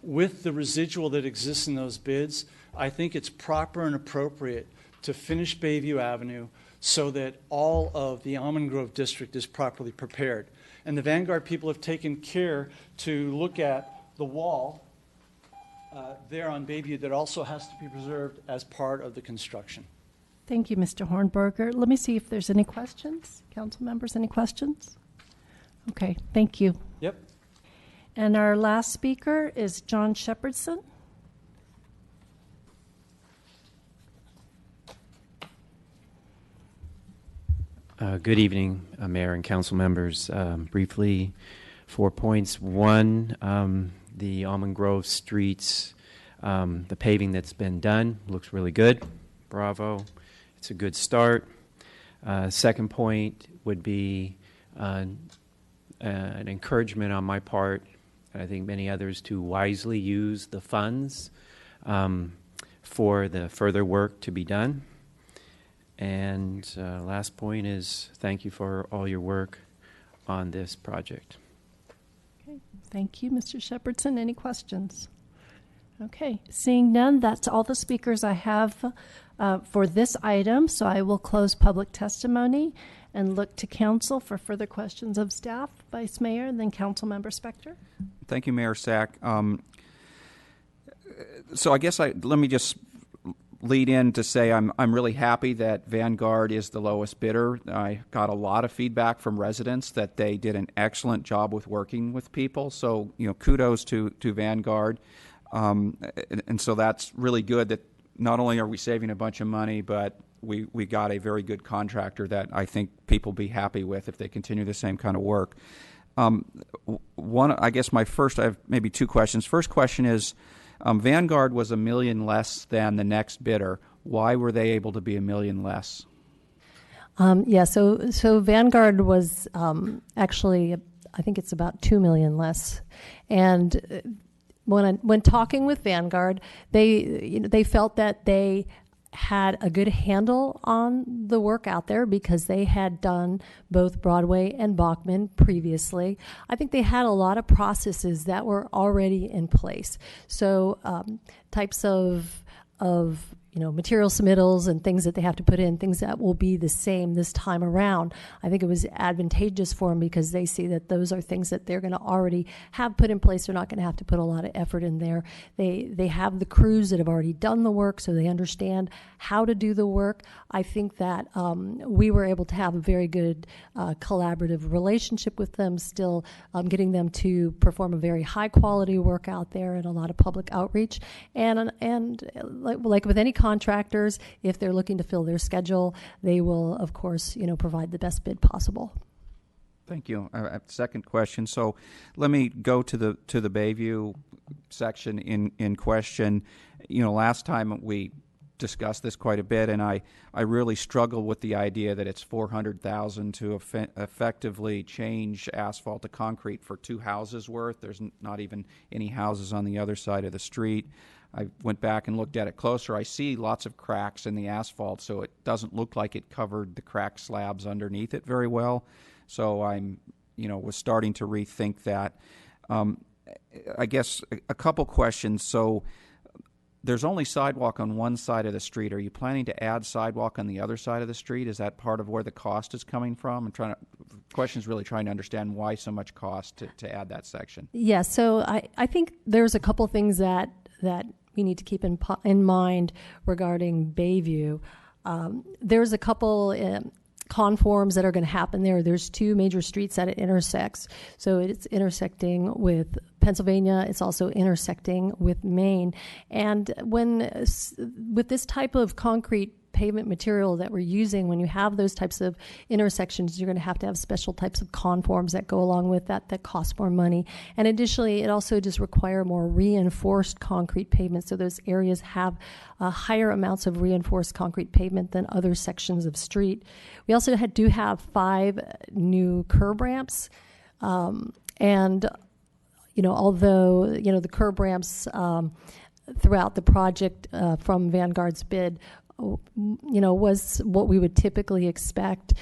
with the residual that exists in those bids, I think it's proper and appropriate to finish Bayview Avenue so that all of the Almond Grove district is properly prepared. And the Vanguard people have taken care to look at the wall there on Bayview that also has to be preserved as part of the construction. Thank you, Mr. Hornberger. Let me see if there's any questions. Council members, any questions? Okay, thank you. Yep. And our last speaker is John Shepherdson. Good evening, Mayor and council members. Briefly, 4 points. 1, the Almond Grove streets, the paving that's been done looks really good. Bravo. It's a good start. Second point would be an encouragement on my part, and I think many others, to wisely use the funds for the further work to be done. And last point is thank you for all your work on this project. Okay, thank you, Mr. Shepherdson. Any questions? Okay, seeing none, that's all the speakers I have for this item, so I will close public testimony and look to council for further questions of staff. Vice Mayor, and then Council Member Spector. Thank you, Mayor Sack. So I guess let me just lead in to say I'm really happy that Vanguard is the lowest bidder. I got a lot of feedback from residents that they did an excellent job with working with people. So, kudos to Vanguard. And so that's really good that not only are we saving a bunch of money, but we got a very good contractor that I think people be happy with if they continue the same kind of work. I have maybe 2 questions. First question is, Vanguard was $1 million less than the next bidder. Why were they able to be $1 million less? So Vanguard was actually, I think it's about $2 million less. And when talking with Vanguard, they felt that they had a good handle on the work out there because they had done both Broadway and Bachman previously. I think they had a lot of processes that were already in place. So types of material submittals and things that they have to put in, things that will be the same this time around. I think it was advantageous for them because they see that those are things that they're going to already have put in place. They're not going to have to put a lot of effort in there. They have the crews that have already done the work, so they understand how to do the work. I think that we were able to have a very good collaborative relationship with them, still getting them to perform a very high quality work out there and a lot of public outreach. And like with any contractors, if they're looking to fill their schedule, they will, of course, provide the best bid possible. Thank you. Second question. So let me go to the Bayview section in question. Last time we discussed this quite a bit, and I really struggle with the idea that it's $400,000 to effectively change asphalt to concrete for 2 houses worth. There's not even any houses on the other side of the street. I went back and looked at it closer. I see lots of cracks in the asphalt, so it doesn't look like it covered the crack slabs underneath it very well. So I'm, was starting to rethink that. I guess a couple questions. So there's only sidewalk on one side of the street. Are you planning to add sidewalk on the other side of the street? Is that part of where the cost is coming from? The question is really trying to understand why so much cost to add that section. Yeah, so I think there's a couple things that we need to keep in mind regarding Bayview. There's a couple conforms that are going to happen there. There's 2 major streets that it intersects. So it's intersecting with Pennsylvania. It's also intersecting with Maine. And with this type of concrete pavement material that we're using, when you have those types of intersections, you're going to have special types of conforms that go along with that cost more money. And additionally, it also just require more reinforced concrete pavement, so those areas have higher amounts of reinforced concrete pavement than other sections of street. We also do have 5 new curb ramps, and although the curb ramps throughout the project from Vanguard's bid was what we would typically expect.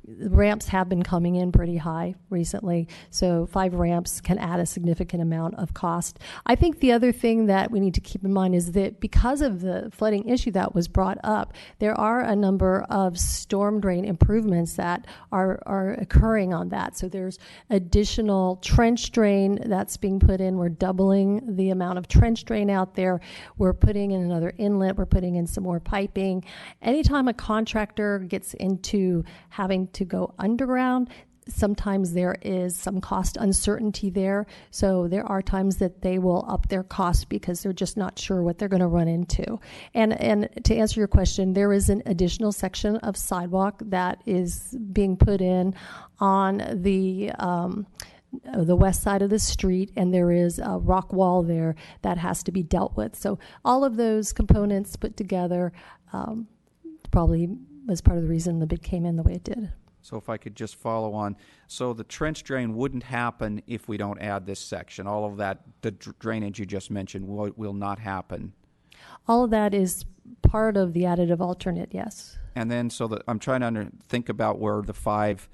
Ramps have been coming in pretty high recently, so 5 ramps can add a significant amount of cost. I think the other thing that we need to keep in mind is that because of the flooding issue that was brought up, there are a number of storm drain improvements that are occurring on that. So there's additional trench drain that's being put in. We're doubling the amount of trench drain out there. We're putting in another inlet. We're putting in some more piping. Anytime a contractor gets into having to go underground, sometimes there is some cost uncertainty there. So there are times that they will up their costs because they're just not sure what they're going to run into. And to answer your question, there is an additional section of sidewalk that is being put in on the west side of the street, and there is a rock wall there that has to be dealt with. So all of those components put together probably was part of the reason the bid came in the way it did. So if I could just follow on. So the trench drain wouldn't happen if we don't add this section. All of that, the drainage you just mentioned, will not happen. All of that is part of the additive alternate, yes. And then I'm trying to think about where the 5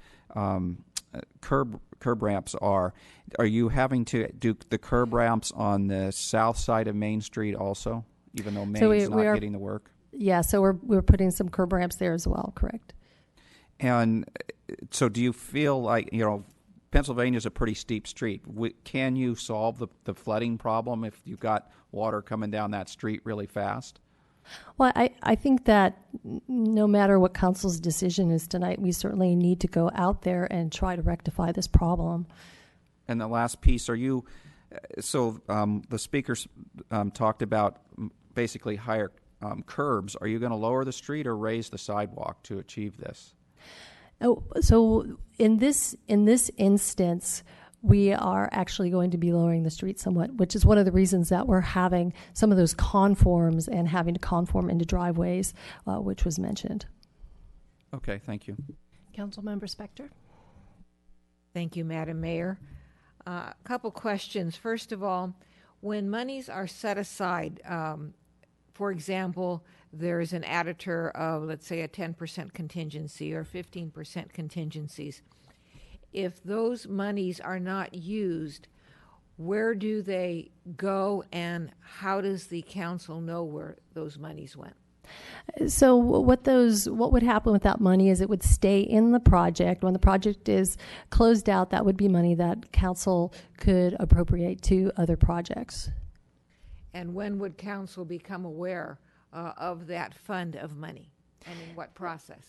curb ramps are. Are you having to do the curb ramps on the south side of Main Street also, even though Main's not getting the work? Yeah, so we're putting some curb ramps there as well, correct. And so do you feel like, Pennsylvania's a pretty steep street. Can you solve the flooding problem if you've got water coming down that street really fast? Well, I think that no matter what council's decision is tonight, we certainly need to go out there and try to rectify this problem. And the last piece, the speakers talked about basically higher curbs. Are you going to lower the street or raise the sidewalk to achieve this? Oh, so in this instance, we are actually going to be lowering the street somewhat, which is one of the reasons that we're having some of those conforms and having to conform into driveways, which was mentioned. Okay, thank you. Councilmember Spector. Thank you, Madam Mayor. A couple questions. First of all, when monies are set aside, for example, there's an additor of, let's say, a 10% contingency or 15% contingencies. If those monies are not used, where do they go, and how does the council know where those monies went? So what would happen with that money is it would stay in the project. When the project is closed out, that would be money that council could appropriate to other projects. And when would council become aware of that fund of money, and in what process?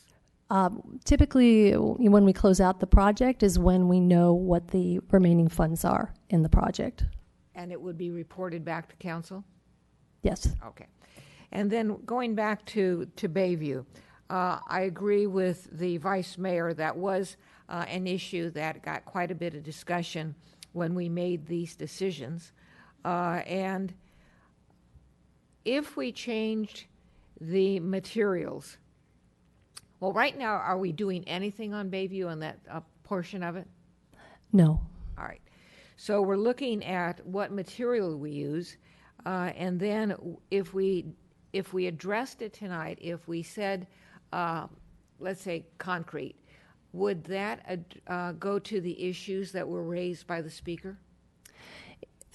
Typically, when we close out the project is when we know what the remaining funds are in the project. And it would be reported back to council? Yes. Okay. And then going back to Bayview, I agree with the vice mayor. That was an issue that got quite a bit of discussion when we made these decisions. And if we changed the materials. Well, right now, are we doing anything on Bayview on that portion of it? No. All right. So we're looking at what material we use, and then if we addressed it tonight, if we said, let's say concrete, would that go to the issues that were raised by the speaker?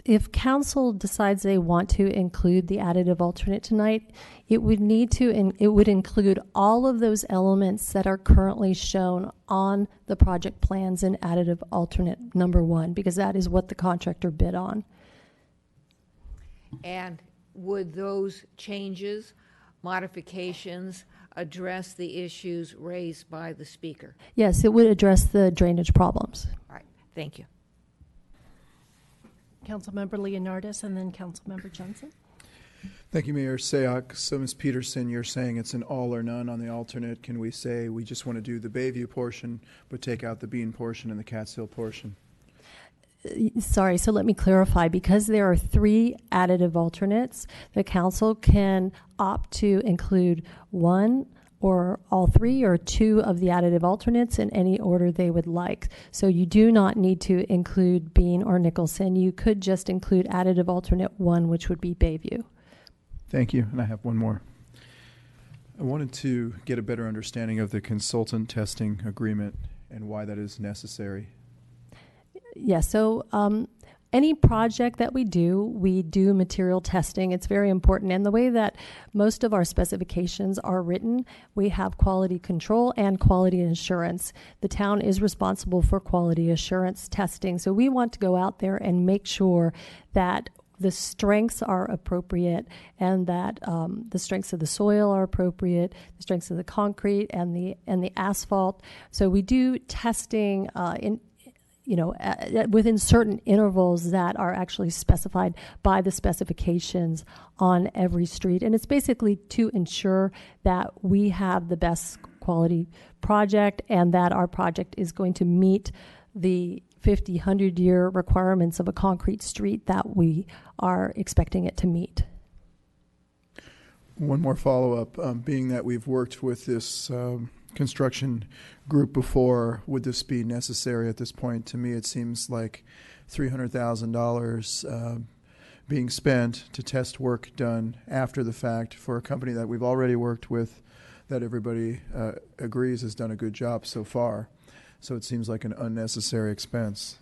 If council decides they want to include the additive alternate tonight, it would include all of those elements that are currently shown on the project plans in additive alternate number 1, because that is what the contractor bid on. And would those changes, modifications, address the issues raised by the speaker? Yes, it would address the drainage problems. All right, thank you. Councilmember Leonardis and then Councilmember Johnson. Thank you, Mayor Sayoc. So, Ms. Peterson, you're saying it's an all or none on the alternate. Can we say we just want to do the Bayview portion, but take out the Bean portion and the Cat's Hill portion? Sorry, so let me clarify. Because there are 3 additive alternates, the council can opt to include 1 or all 3 or 2 of the additive alternates in any order they would like. So you do not need to include Bean or Nicholson. You could just include additive alternate 1, which would be Bayview. Thank you. And I have one more. I wanted to get a better understanding of the consultant testing agreement and why that is necessary. Yes, so any project that we do material testing. It's very important. And the way that most of our specifications are written, we have quality control and quality assurance. The town is responsible for quality assurance testing. So we want to go out there and make sure that the strengths are appropriate and that the strengths of the soil are appropriate, the strengths of the concrete and the asphalt. So we do testing within certain intervals that are actually specified by the specifications on every street. And it's basically to ensure that we have the best quality project and that our project is going to meet the 50, 100-year requirements of a concrete street that we are expecting it to meet. One more follow-up. Being that we've worked with this construction group before, would this be necessary at this point? To me, it seems like $300,000 being spent to test work done after the fact for a company that we've already worked with, that everybody agrees has done a good job so far. So it seems like an unnecessary expense.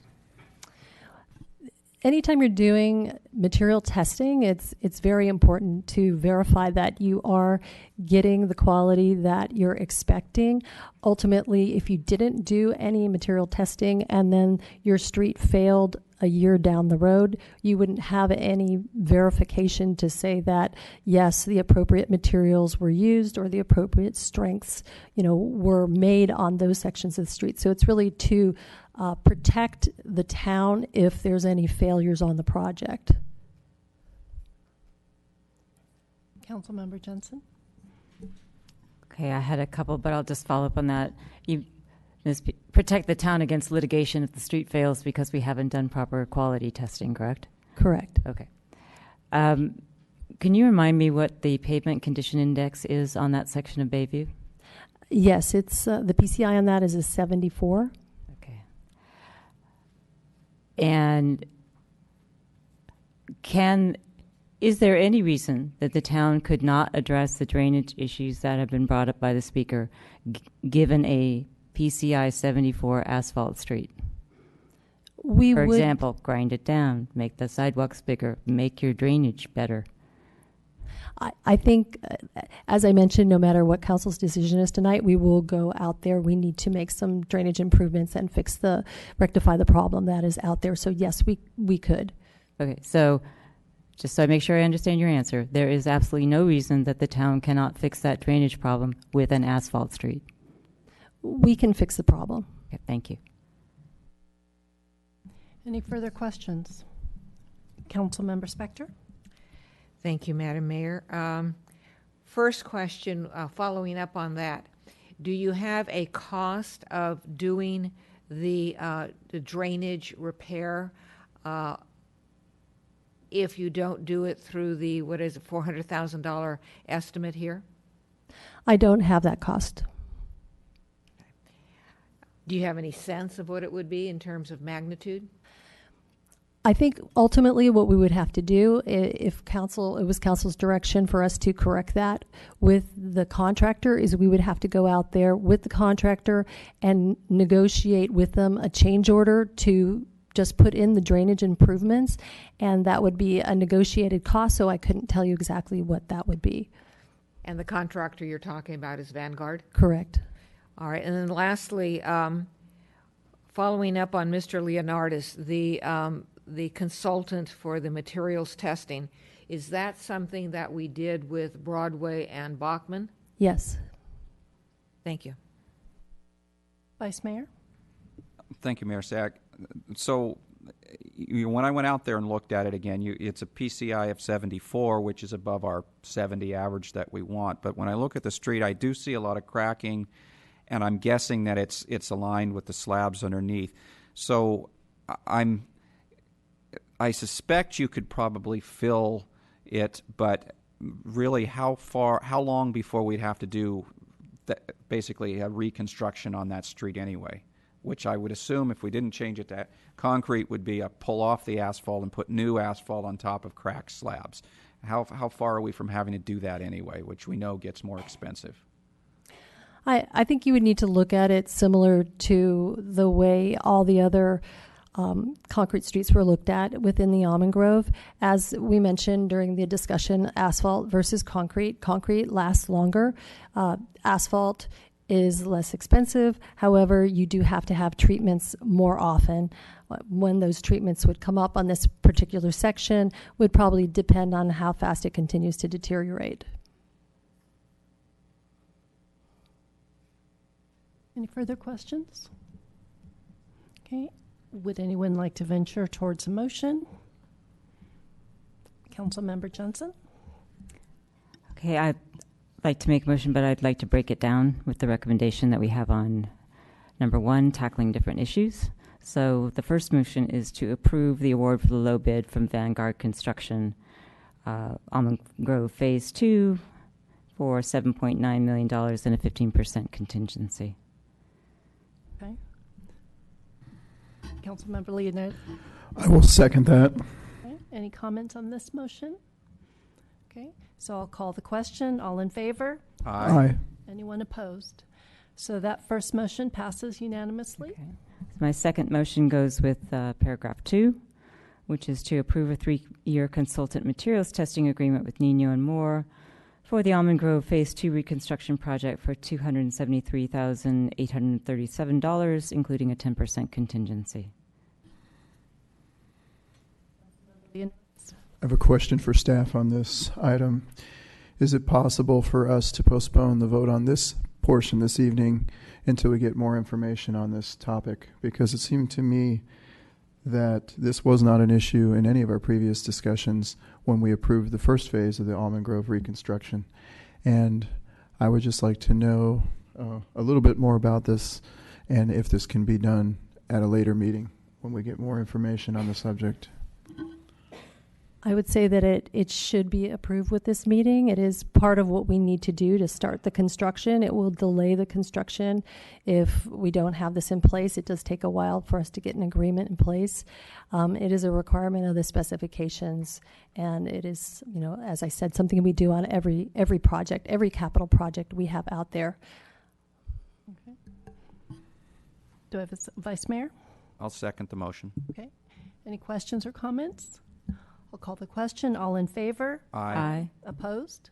Anytime you're doing material testing, it's very important to verify that you are getting the quality that you're expecting. Ultimately, if you didn't do any material testing and then your street failed a year down the road, you wouldn't have any verification to say that, yes, the appropriate materials were used or the appropriate strengths, were made on those sections of the street. So it's really to protect the town if there's any failures on the project. Councilmember Jensen. Okay, I had a couple, but I'll just follow up on that. Protect the town against litigation if the street fails because we haven't done proper quality testing, correct? Correct. Okay. Can you remind me what the pavement condition index is on that section of Bayview? Yes, it's the PCI on that is a 74. Okay. And is there any reason that the town could not address the drainage issues that have been brought up by the speaker, given a PCI 74 asphalt street? For example, grind it down, make the sidewalks bigger, make your drainage better. I think, as I mentioned, no matter what council's decision is tonight, we will go out there. We need to make some drainage improvements and rectify the problem that is out there. So yes, we could. Okay, so just so I make sure I understand your answer, there is absolutely no reason that the town cannot fix that drainage problem with an asphalt street. We can fix the problem. Okay, thank you. Any further questions? Councilmember Spector. Thank you, Madam Mayor. First question, following up on that, do you have a cost of doing the drainage repair if you don't do it through the $400,000 estimate here? I don't have that cost. Do you have any sense of what it would be in terms of magnitude? I think ultimately what we would have to do, if it was council's direction for us to correct that with the contractor, is we would have to go out there with the contractor and negotiate with them a change order to just put in the drainage improvements, and that would be a negotiated cost, so I couldn't tell you exactly what that would be. And the contractor you're talking about is Vanguard? Correct. All right, and then lastly, following up on Mr. Leonardis, the consultant for the materials testing, is that something that we did with Broadway and Bachman? Yes. Thank you. Vice Mayor? Thank you, Mayor Sack. So when I went out there and looked at it again, it's a PCI of 74, which is above our 70 average that we want. But when I look at the street, I do see a lot of cracking, and I'm guessing that it's aligned with the slabs underneath. So I suspect you could probably fill it, but really how long before we'd have to do basically a reconstruction on that street anyway? Which I would assume if we didn't change it to concrete would be a pull off the asphalt and put new asphalt on top of cracked slabs. How far are we from having to do that anyway, which we know gets more expensive? I think you would need to look at it similar to the way all the other concrete streets were looked at within the Almond Grove. As we mentioned during the discussion, asphalt versus concrete. Concrete lasts longer. Asphalt is less expensive. However, you do have to have treatments more often. When those treatments would come up on this particular section would probably depend on how fast it continues to deteriorate. Any further questions? Okay. Would anyone like to venture towards a motion? Councilmember Johnson? Okay, I'd like to make a motion, but I'd like to break it down with the recommendation that we have on number 1, tackling different issues. So the first motion is to approve the award for the low bid from Vanguard Construction, Almond Grove Phase 2 for $7.9 million and a 15% contingency. Okay. Councilmember Leonard. I will second that. Okay. Any comments on this motion? Okay, so I'll call the question. All in favor? Aye. Aye. Anyone opposed? So that first motion passes unanimously. Okay. So my second motion goes with paragraph 2, which is to approve a 3-year consultant materials testing agreement with Nino and Moore for the Almond Grove Phase 2 reconstruction project for $273,837, including a 10% contingency. I have a question for staff on this item. Is it possible for us to postpone the vote on this portion this evening until we get more information on this topic? Because it seemed to me that this was not an issue in any of our previous discussions when we approved the first phase of the Almond Grove reconstruction. And I would just like to know a little bit more about this and if this can be done at a later meeting when we get more information on the subject. I would say that it should be approved with this meeting. It is part of what we need to do to start the construction. It will delay the construction if we don't have this in place. It does take a while for us to get an agreement in place. It is a requirement of the specifications, and it is, you know, as I said, something we do on every project, every capital project we have out there. Okay. Do I have a Vice Mayor? I'll second the motion. Okay. Any questions or comments? I'll call the question. All in favor? Aye. Aye. Opposed?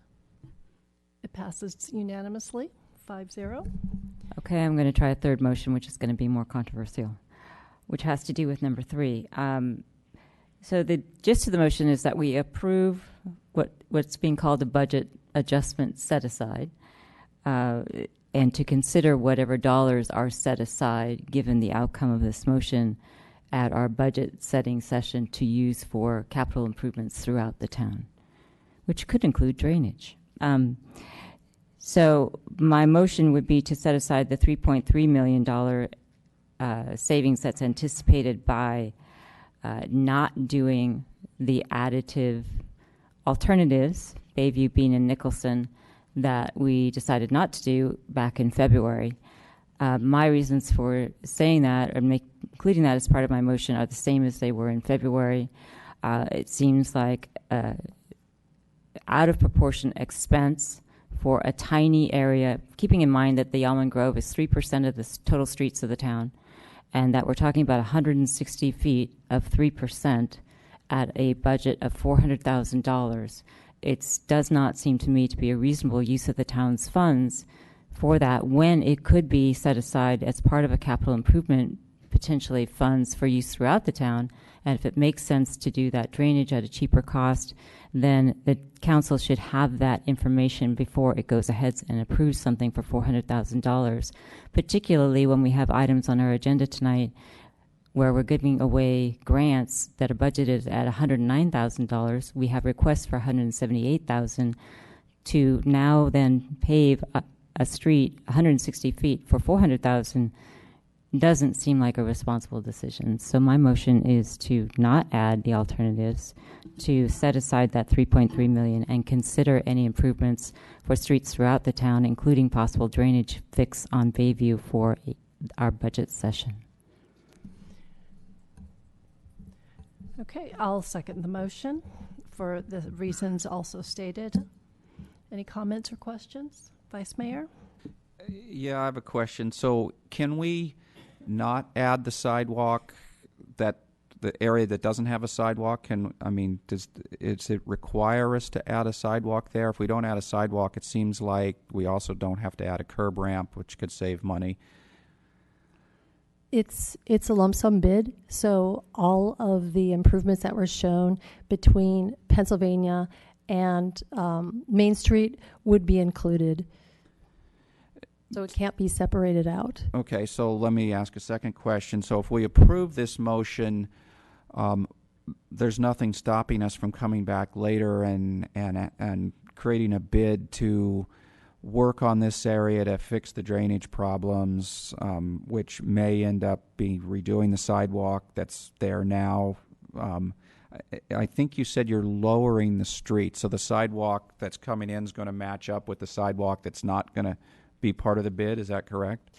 It passes unanimously, 5-0. Okay, I'm going to try a third motion, which is going to be more controversial, which has to do with number 3. So the gist of the motion is that we approve what's being called a budget adjustment set aside, and to consider whatever dollars are set aside, given the outcome of this motion, at our budget setting session to use for capital improvements throughout the town, which could include drainage. So my motion would be to set aside the $3.3 million savings that's anticipated by not doing the additive alternatives, Bayview, Bean, and Nicholson, that we decided not to do back in February. My reasons for saying that or including that as part of my motion are the same as they were in February. It seems like out of proportion expense for a tiny area, keeping in mind that the Almond Grove is 3% of the total streets of the town, and that we're talking about 160 feet of 3% at a budget of $400,000. It does not seem to me to be a reasonable use of the town's funds for that when it could be set aside as part of a capital improvement, potentially funds for use throughout the town. And if it makes sense to do that drainage at a cheaper cost, then the council should have that information before it goes ahead and approves something for $400,000, particularly when we have items on our agenda tonight where we're giving away grants that are budgeted at $109,000. We have requests for $178,000 to now then pave a street 160 feet for $400,000 doesn't seem like a responsible decision. So my motion is to not add the alternatives, to set aside that $3.3 million and consider any improvements for streets throughout the town, including possible drainage fix on Bayview for our budget session. Okay, I'll second the motion for the reasons also stated. Any comments or questions, Vice Mayor? Yeah, I have a question. So can we not add the sidewalk, that the area that doesn't have a sidewalk? Does it require us to add a sidewalk there? If we don't add a sidewalk, it seems like we also don't have to add a curb ramp, which could save money. It's a lump sum bid, so all of the improvements that were shown between Pennsylvania and Main Street would be included. So it can't be separated out. Okay, so let me ask a second question. So if we approve this motion, there's nothing stopping us from coming back later and creating a bid to work on this area to fix the drainage problems, which may end up being redoing the sidewalk that's there now. I think you said you're lowering the street, so the sidewalk that's coming in is going to match up with the sidewalk that's not going to be part of the bid. Is that correct?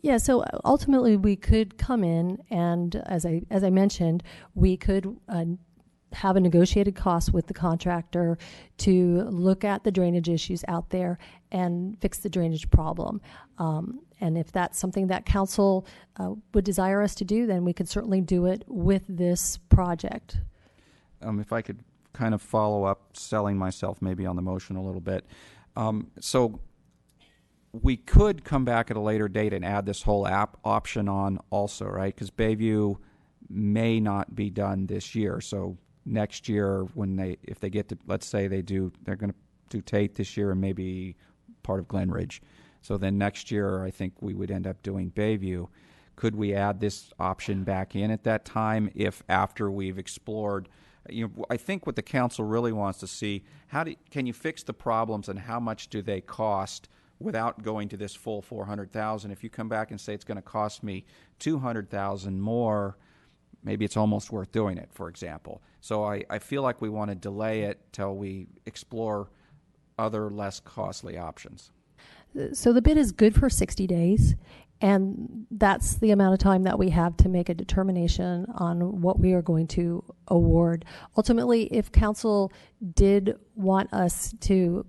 Yeah, so ultimately we could come in and, as I mentioned, we could have a negotiated cost with the contractor to look at the drainage issues out there and fix the drainage problem. And if that's something that council would desire us to do, then we could certainly do it with this project. If I could kind of follow up, selling myself maybe on the motion a little bit. So we could come back at a later date and add this whole option on also, right? Because Bayview may not be done this year. So next year, if they get to, let's say they're going to do Tate this year and maybe part of Glen Ridge. So then next year, I think we would end up doing Bayview. Could we add this option back in at that time if after we've explored? I think what the council really wants to see, can you fix the problems and how much do they cost without going to this full $400,000? If you come back and say it's going to cost me $200,000 more, maybe it's almost worth doing it, for example. So I feel like we want to delay it till we explore other less costly options. So the bid is good for 60 days, and that's the amount of time that we have to make a determination on what we are going to award. Ultimately, if council did want us to,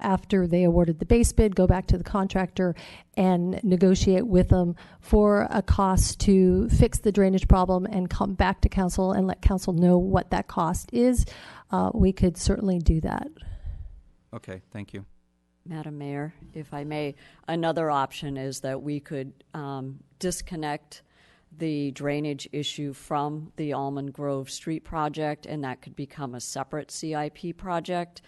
after they awarded the base bid, go back to the contractor and negotiate with them for a cost to fix the drainage problem and come back to council and let council know what that cost is, we could certainly do that. Okay, thank you. Madam Mayor, if I may, another option is that we could disconnect the drainage issue from the Almond Grove Street project, and that could become a separate CIP project.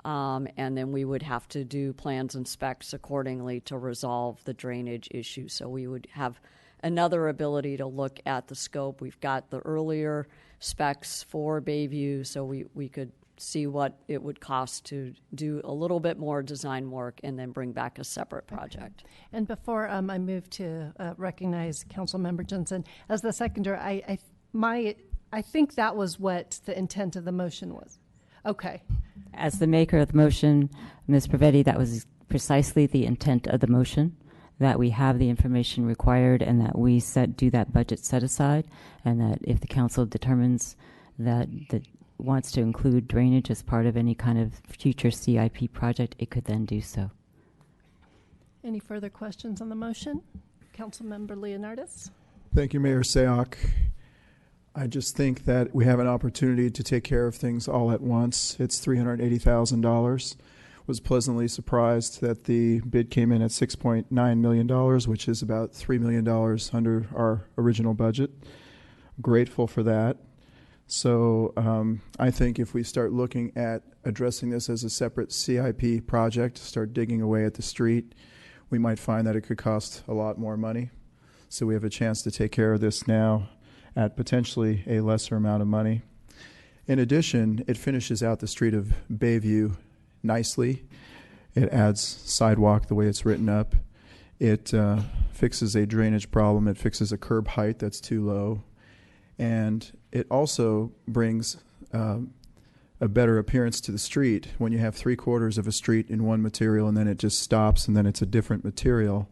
And then we would have to do plans and specs accordingly to resolve the drainage issue. So we would have another ability to look at the scope. We've got the earlier specs for Bayview, so we could see what it would cost to do a little bit more design work and then bring back a separate project. Okay. And before I move to recognize Councilmember Jensen as the seconder, I think that was what the intent of the motion was. Okay. As the maker of the motion, Ms. Pravetti, that was precisely the intent of the motion, that we have the information required and that we do that budget set aside, and that if the council determines that wants to include drainage as part of any kind of future CIP project, it could then do so. Any further questions on the motion? Councilmember Leonardis? Thank you, Mayor Sayoc. I just think that we have an opportunity to take care of things all at once. It's $380,000. Was pleasantly surprised that the bid came in at $6.9 million, which is about $3 million under our original budget. Grateful for that. So I think if we start looking at addressing this as a separate CIP project, start digging away at the street, we might find that it could cost a lot more money. So we have a chance to take care of this now at potentially a lesser amount of money. In addition, it finishes out the street of Bayview nicely. It adds sidewalk the way it's written up. It fixes a drainage problem. It fixes a curb height that's too low. And it also brings a better appearance to the street. When you have 3/4 of a street in one material and then it just stops and then it's a different material,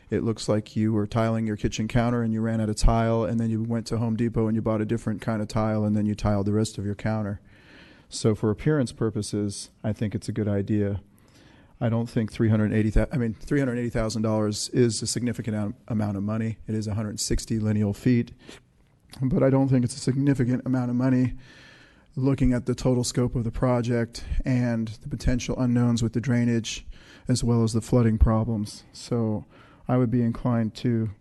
it looks like you were tiling your kitchen counter and you ran out of tile, and then you went to Home Depot and you bought a different kind of tile, and then you tiled the rest of your counter. So for appearance purposes, I think it's a good idea. I don't think $380,000 is a significant amount of money. It is 160 lineal feet, but I don't think it's a significant amount of money looking at the total scope of the project and the potential unknowns with the drainage as well as the flooding problems. So I would be inclined to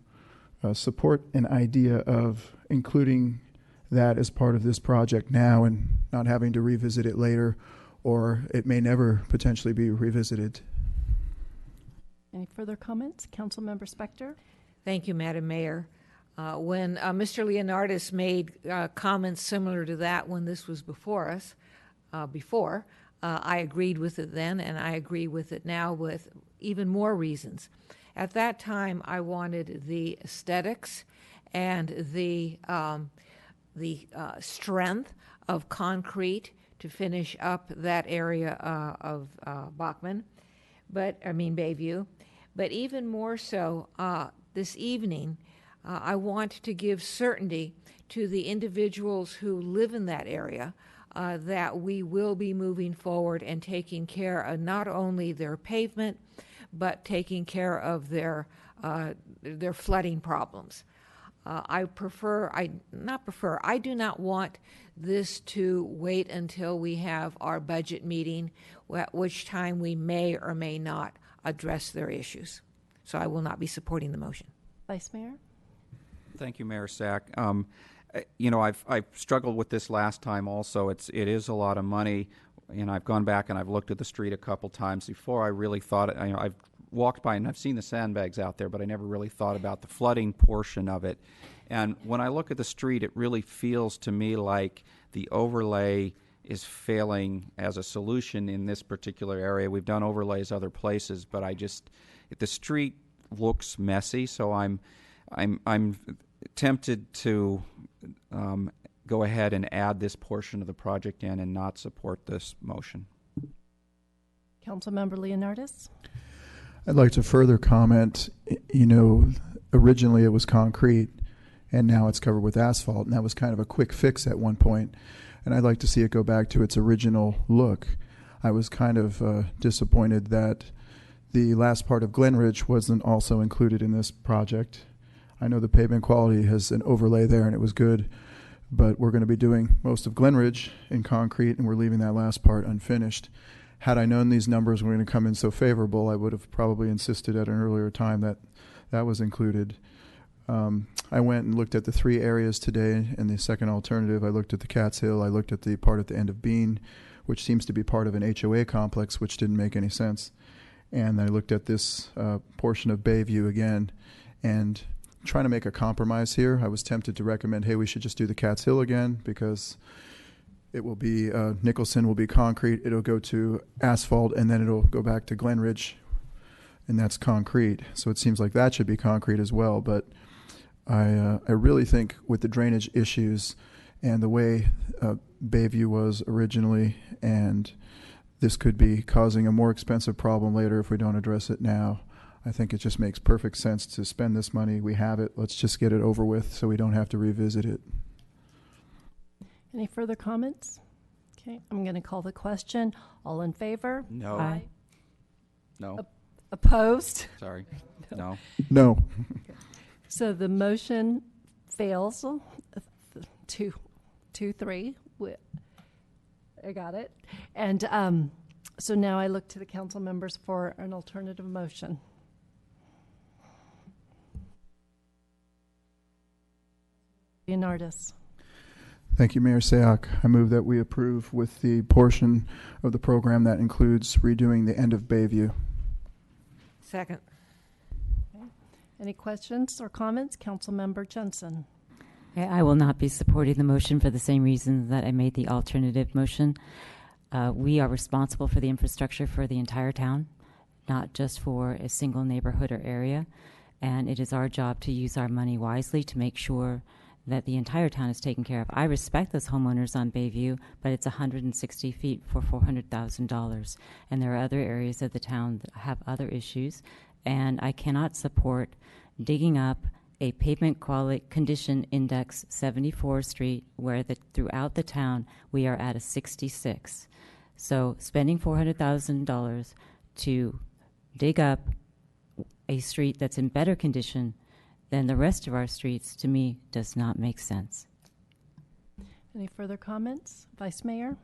support an idea of including that as part of this project now and not having to revisit it later, or it may never potentially be revisited. Any further comments? Councilmember Spector? Thank you, Madam Mayor. When Mr. Leonardis made comments similar to that when this was before us, I agreed with it then, and I agree with it now with even more reasons. At that time, I wanted the aesthetics and the strength of concrete to finish up that area of Bayview. But even more so, this evening, I want to give certainty to the individuals who live in that area that we will be moving forward and taking care of not only their pavement, but taking care of their flooding problems. I do not want this to wait until we have our budget meeting, at which time we may or may not address their issues. So I will not be supporting the motion. Vice Mayor? Thank you, Mayor Sack. I've struggled with this last time also. It is a lot of money, and I've gone back and I've looked at the street a couple times before I really thought, I've walked by and I've seen the sandbags out there, but I never really thought about the flooding portion of it. And when I look at the street, it really feels to me like the overlay is failing as a solution in this particular area. We've done overlays other places, but the street looks messy, so I'm tempted to go ahead and add this portion of the project in and not support this motion. Councilmember Leonardis? I'd like to further comment. Originally it was concrete, and now it's covered with asphalt, and that was kind of a quick fix at one point. And I'd like to see it go back to its original look. I was kind of disappointed that the last part of Glenridge wasn't also included in this project. I know the pavement quality has an overlay there, and it was good, but we're going to be doing most of Glenridge in concrete, and we're leaving that last part unfinished. Had I known these numbers were going to come in so favorable, I would have probably insisted at an earlier time that that was included. I went and looked at the 3 areas today, and the second alternative, I looked at the Cat's Hill, I looked at the part at the end of Bean, which seems to be part of an HOA complex, which didn't make any sense. And I looked at this portion of Bayview again, and trying to make a compromise here. I was tempted to recommend, hey, we should just do the Cat's Hill again, because it will be, Nicholson will be concrete, it'll go to asphalt, and then it'll go back to Glenridge, and that's concrete. So it seems like that should be concrete as well. But I really think with the drainage issues and the way Bayview was originally, and this could be causing a more expensive problem later if we don't address it now. I think it just makes perfect sense to spend this money. We have it. Let's just get it over with so we don't have to revisit it. Any further comments? Okay, I'm going to call the question. All in favor? No. Aye. No. Opposed? Sorry. No. No. So the motion fails. 2-3. I got it. And so now I look to the council members for an alternative motion. Leonardis. Thank you, Mayor Sayoc. I move that we approve with the portion of the program that includes redoing the end of Bayview. Second. Okay. Any questions or comments? Councilmember Jensen. I will not be supporting the motion for the same reason that I made the alternative motion. We are responsible for the infrastructure for the entire town, not just for a single neighborhood or area. And it is our job to use our money wisely to make sure that the entire town is taken care of. I respect those homeowners on Bayview, but it's 160 feet for $400,000. And there are other areas of the town that have other issues. And I cannot support digging up a pavement quality condition index 74th Street where throughout the town we are at a 66. So spending $400,000 to dig up a street that's in better condition than the rest of our streets, to me, does not make sense. Any further comments? Vice Mayor?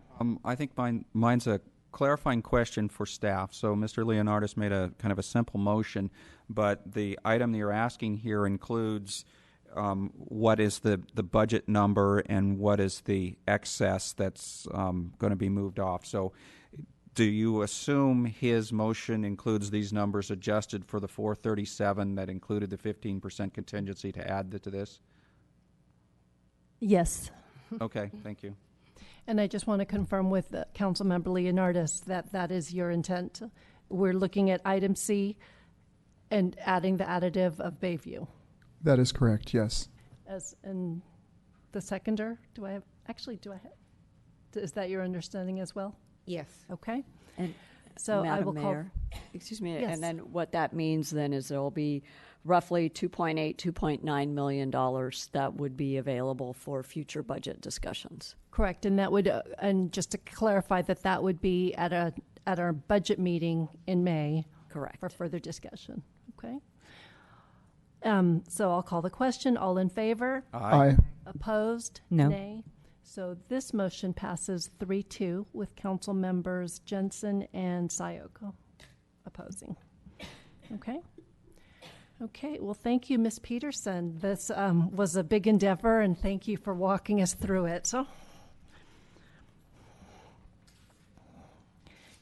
I think mine's a clarifying question for staff. So Mr. Leonardis made a kind of a simple motion, but the item that you're asking here includes what is the budget number and what is the excess that's going to be moved off. So do you assume his motion includes these numbers adjusted for the 437 that included the 15% contingency to add to this? Yes. Okay, thank you. And I just want to confirm with Councilmember Leonardis that that is your intent. We're looking at item C and adding the additive of Bayview. That is correct, yes. And the seconder, is that your understanding as well? Yes. Okay. And so I will Mayor, excuse me, Yes. and then what that means then is there will be roughly $2.9 million that would be available for future budget discussions. Correct, and that would, and just to clarify, that would be at our budget meeting in May. Correct. For further discussion. Okay. So I'll call the question. All in favor? Aye. Opposed? No. Nay. So this motion passes 3-2 with council members Jensen and Sayoko opposing. Okay. Okay. Well, thank you, Ms. Peterson. This was a big endeavor, and thank you for walking us through it. So,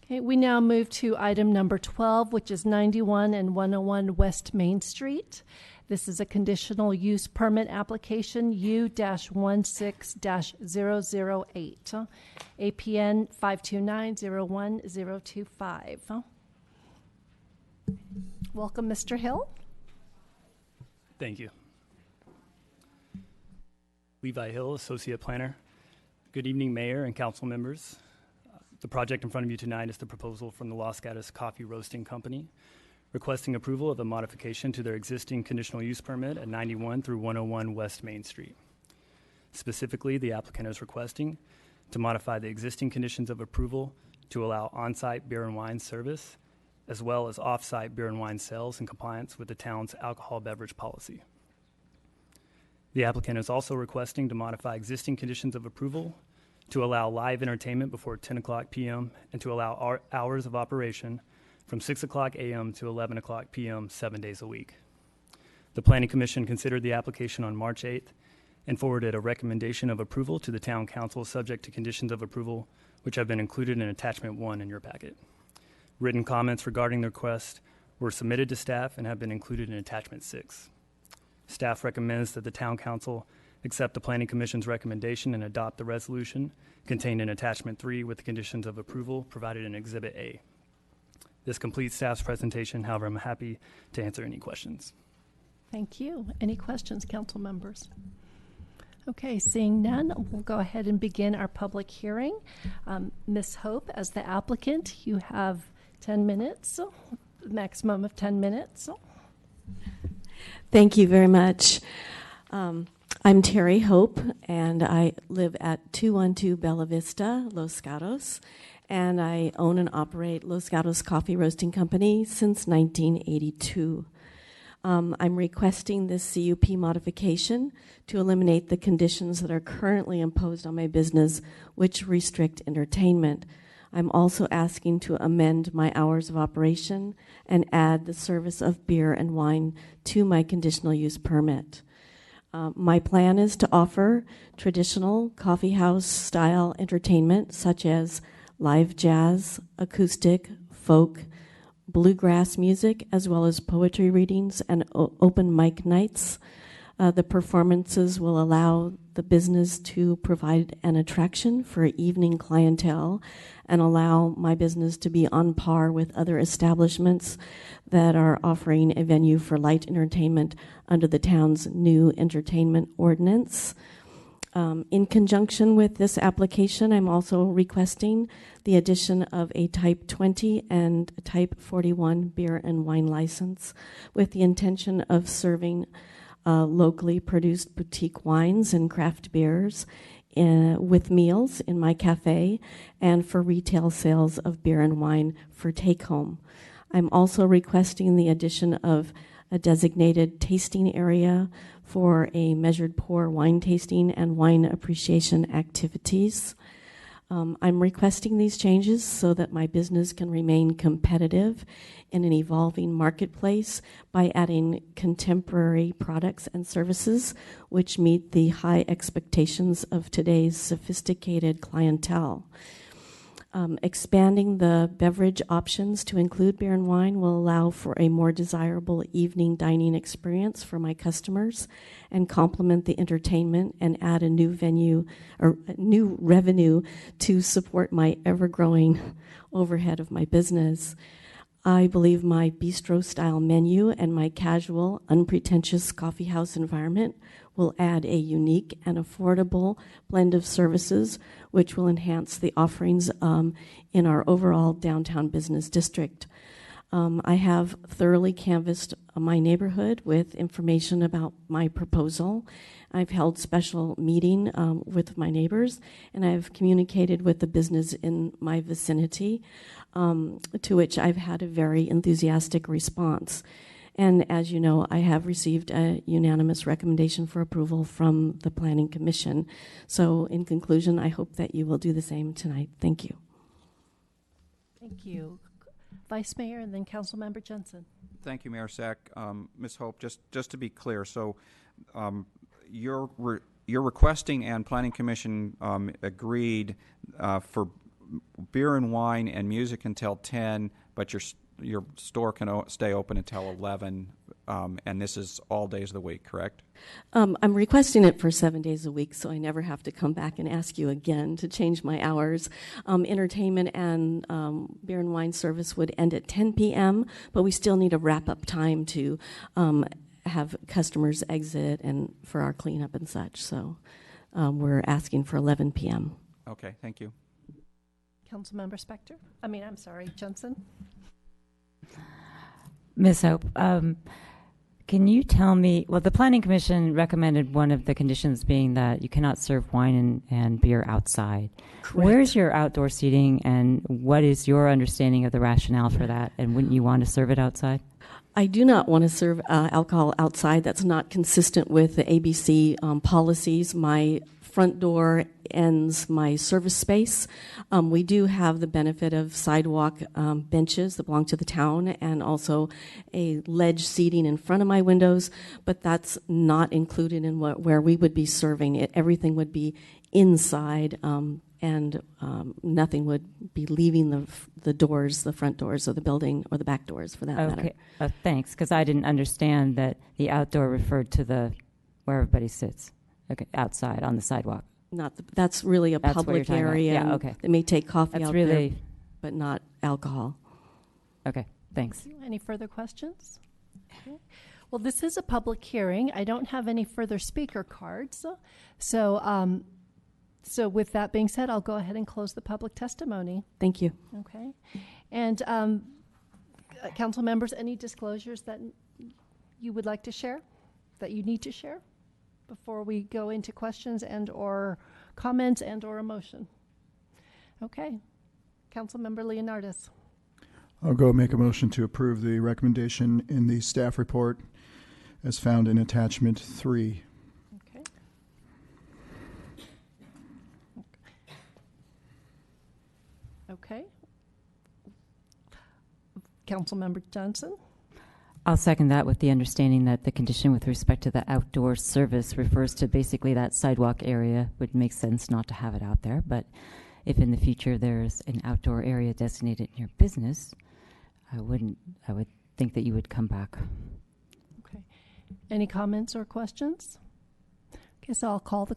okay, we now move to item number 12, which is 91 and 101 West Main Street. This is a conditional use permit application U-16-008, APN 529-01025. Welcome, Mr. Hill. Thank you. Levi Hill, Associate Planner. Good evening, Mayor and council members. The project in front of you tonight is the proposal from the Los Gatos Coffee Roasting Company, requesting approval of a modification to their existing conditional use permit at 91 through 101 West Main Street. Specifically, the applicant is requesting to modify the existing conditions of approval to allow on-site beer and wine service, as well as off-site beer and wine sales in compliance with the town's alcohol beverage policy. The applicant is also requesting to modify existing conditions of approval to allow live entertainment before 10 o'clock p.m. and to allow our hours of operation from 6 o'clock a.m. to 11 o'clock p.m. 7 days a week. The Planning Commission considered the application on March 8th and forwarded a recommendation of approval to the Town Council subject to conditions of approval, which have been included in Attachment 1 in your packet. Written comments regarding the request were submitted to staff and have been included in Attachment 6. Staff recommends that the Town Council accept the Planning Commission's recommendation and adopt the resolution contained in Attachment 3 with the conditions of approval provided in Exhibit A. This completes staff's presentation. However, I'm happy to answer any questions. Thank you. Any questions, council members? Okay, seeing none, we'll go ahead and begin our public hearing. Ms. Hope, as the applicant, you have 10 minutes, maximum of 10 minutes. Thank you very much. I'm Terry Hope, and I live at 212 Bella Vista, Los Gatos, and I own and operate Los Gatos Coffee Roasting Company since 1982. I'm requesting this CUP modification to eliminate the conditions that are currently imposed on my business, which restrict entertainment. I'm also asking to amend my hours of operation and add the service of beer and wine to my conditional use permit. My plan is to offer traditional coffeehouse style entertainment such as live jazz, acoustic, folk, bluegrass music, as well as poetry readings and open mic nights. The performances will allow the business to provide an attraction for evening clientele and allow my business to be on par with other establishments that are offering a venue for light entertainment under the town's new entertainment ordinance. In conjunction with this application, I'm also requesting the addition of a Type 20 and Type 41 beer and wine license with the intention of serving locally produced boutique wines and craft beers with meals in my cafe and for retail sales of beer and wine for take-home. I'm also requesting the addition of a designated tasting area for a measured pour wine tasting and wine appreciation activities. I'm requesting these changes so that my business can remain competitive in an evolving marketplace by adding contemporary products and services which meet the high expectations of today's sophisticated clientele. Expanding the beverage options to include beer and wine will allow for a more desirable evening dining experience for my customers and complement the entertainment and add a new venue or new revenue to support my ever-growing overhead of my business. I believe my bistro-style menu and my casual, unpretentious coffeehouse environment will add a unique and affordable blend of services which will enhance the offerings in our overall downtown business district. I have thoroughly canvassed my neighborhood with information about my proposal. I've held special meeting with my neighbors, and I've communicated with the business in my vicinity, to which I've had a very enthusiastic response. And as you know, I have received a unanimous recommendation for approval from the Planning Commission. So in conclusion, I hope that you will do the same tonight. Thank you. Thank you. Vice Mayor and then Councilmember Jensen. Thank you, Mayor Sack. Ms. Hope, just to be clear, so you're requesting and Planning Commission agreed for beer and wine and music until 10, but your store can stay open until 11, and this is all days of the week, correct? I'm requesting it for 7 days a week, so I never have to come back and ask you again to change my hours. Entertainment and beer and wine service would end at 10 p.m., but we still need a wrap-up time to have customers exit and for our cleanup and such. So we're asking for 11 p.m. Okay, thank you. Councilmember Spector. I'm sorry, Jensen. Ms. Hope, can you tell me, well, the Planning Commission recommended one of the conditions being that you cannot serve wine and beer outside. Correct. Where's your outdoor seating, and what is your understanding of the rationale for that, and wouldn't you want to serve it outside? I do not want to serve alcohol outside. That's not consistent with the ABC policies. My front door ends my service space. We do have the benefit of sidewalk benches that belong to the town and also a ledge seating in front of my windows, but that's not included in where we would be serving it. Everything would be inside, and nothing would be leaving the doors, the front doors of the building or the back doors for that matter. Okay, thanks, because I didn't understand that the outdoor referred to where everybody sits. Okay, outside on the sidewalk. That's really a public area. Yeah, okay. They may take coffee That's out really there, but not alcohol. Okay, thanks. Any further questions? Okay. Well, this is a public hearing. I don't have any further speaker cards. So with that being said, I'll go ahead and close the public testimony. Thank you. Okay. And council members, any disclosures that you would like to share, that you need to share before we go into questions and or comments and or a motion? Okay. Councilmember Leonardis. I'll go make a motion to approve the recommendation in the staff report as found in attachment 3. Okay. Okay. Councilmember Johnson. I'll second that with the understanding that the condition with respect to the outdoor service refers to basically that sidewalk area. Would make sense not to have it out there, but if in the future there's an outdoor area designated in your business, I would think that you would come back. Okay. Any comments or questions? Okay, so I'll call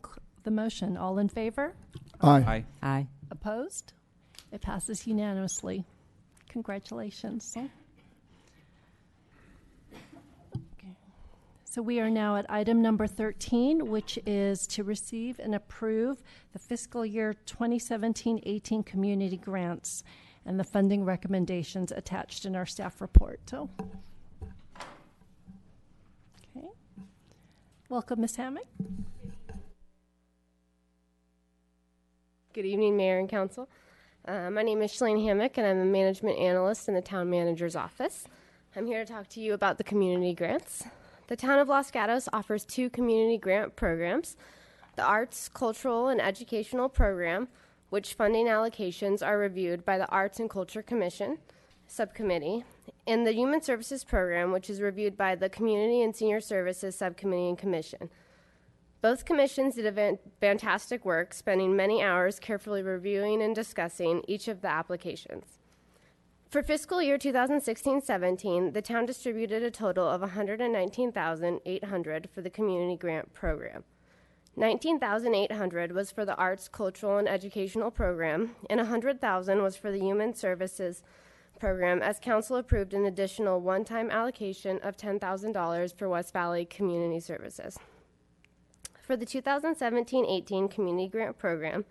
the motion. All in favor? Aye. Aye. Aye. Opposed? It passes unanimously. Congratulations. Okay. So we are now at item number 13, which is to receive and approve the fiscal year 2017-18 community grants and the funding recommendations attached in our staff report. So, okay. Welcome, Ms. Hammock. Good evening, Mayor and Council. My name is Shalane Hammock, and I'm a management analyst in the Town Manager's Office. I'm here to talk to you about the community grants. The Town of Los Gatos offers 2 community grant programs, the Arts, Cultural, and Educational Program, which funding allocations are reviewed by the Arts and Culture Commission Subcommittee, and the Human Services Program, which is reviewed by the Community and Senior Services Subcommittee and Commission. Both commissions did fantastic work, spending many hours carefully reviewing and discussing each of the applications. For fiscal year 2016-17, the town distributed a total of $119,800 for the community grant program. $19,800 was for the Arts, Cultural, and Educational Program, and $100,000 was for the Human Services Program, as Council approved an additional one-time allocation of $10,000 for West Valley Community Services. For the 2017-18 Community Grant Program,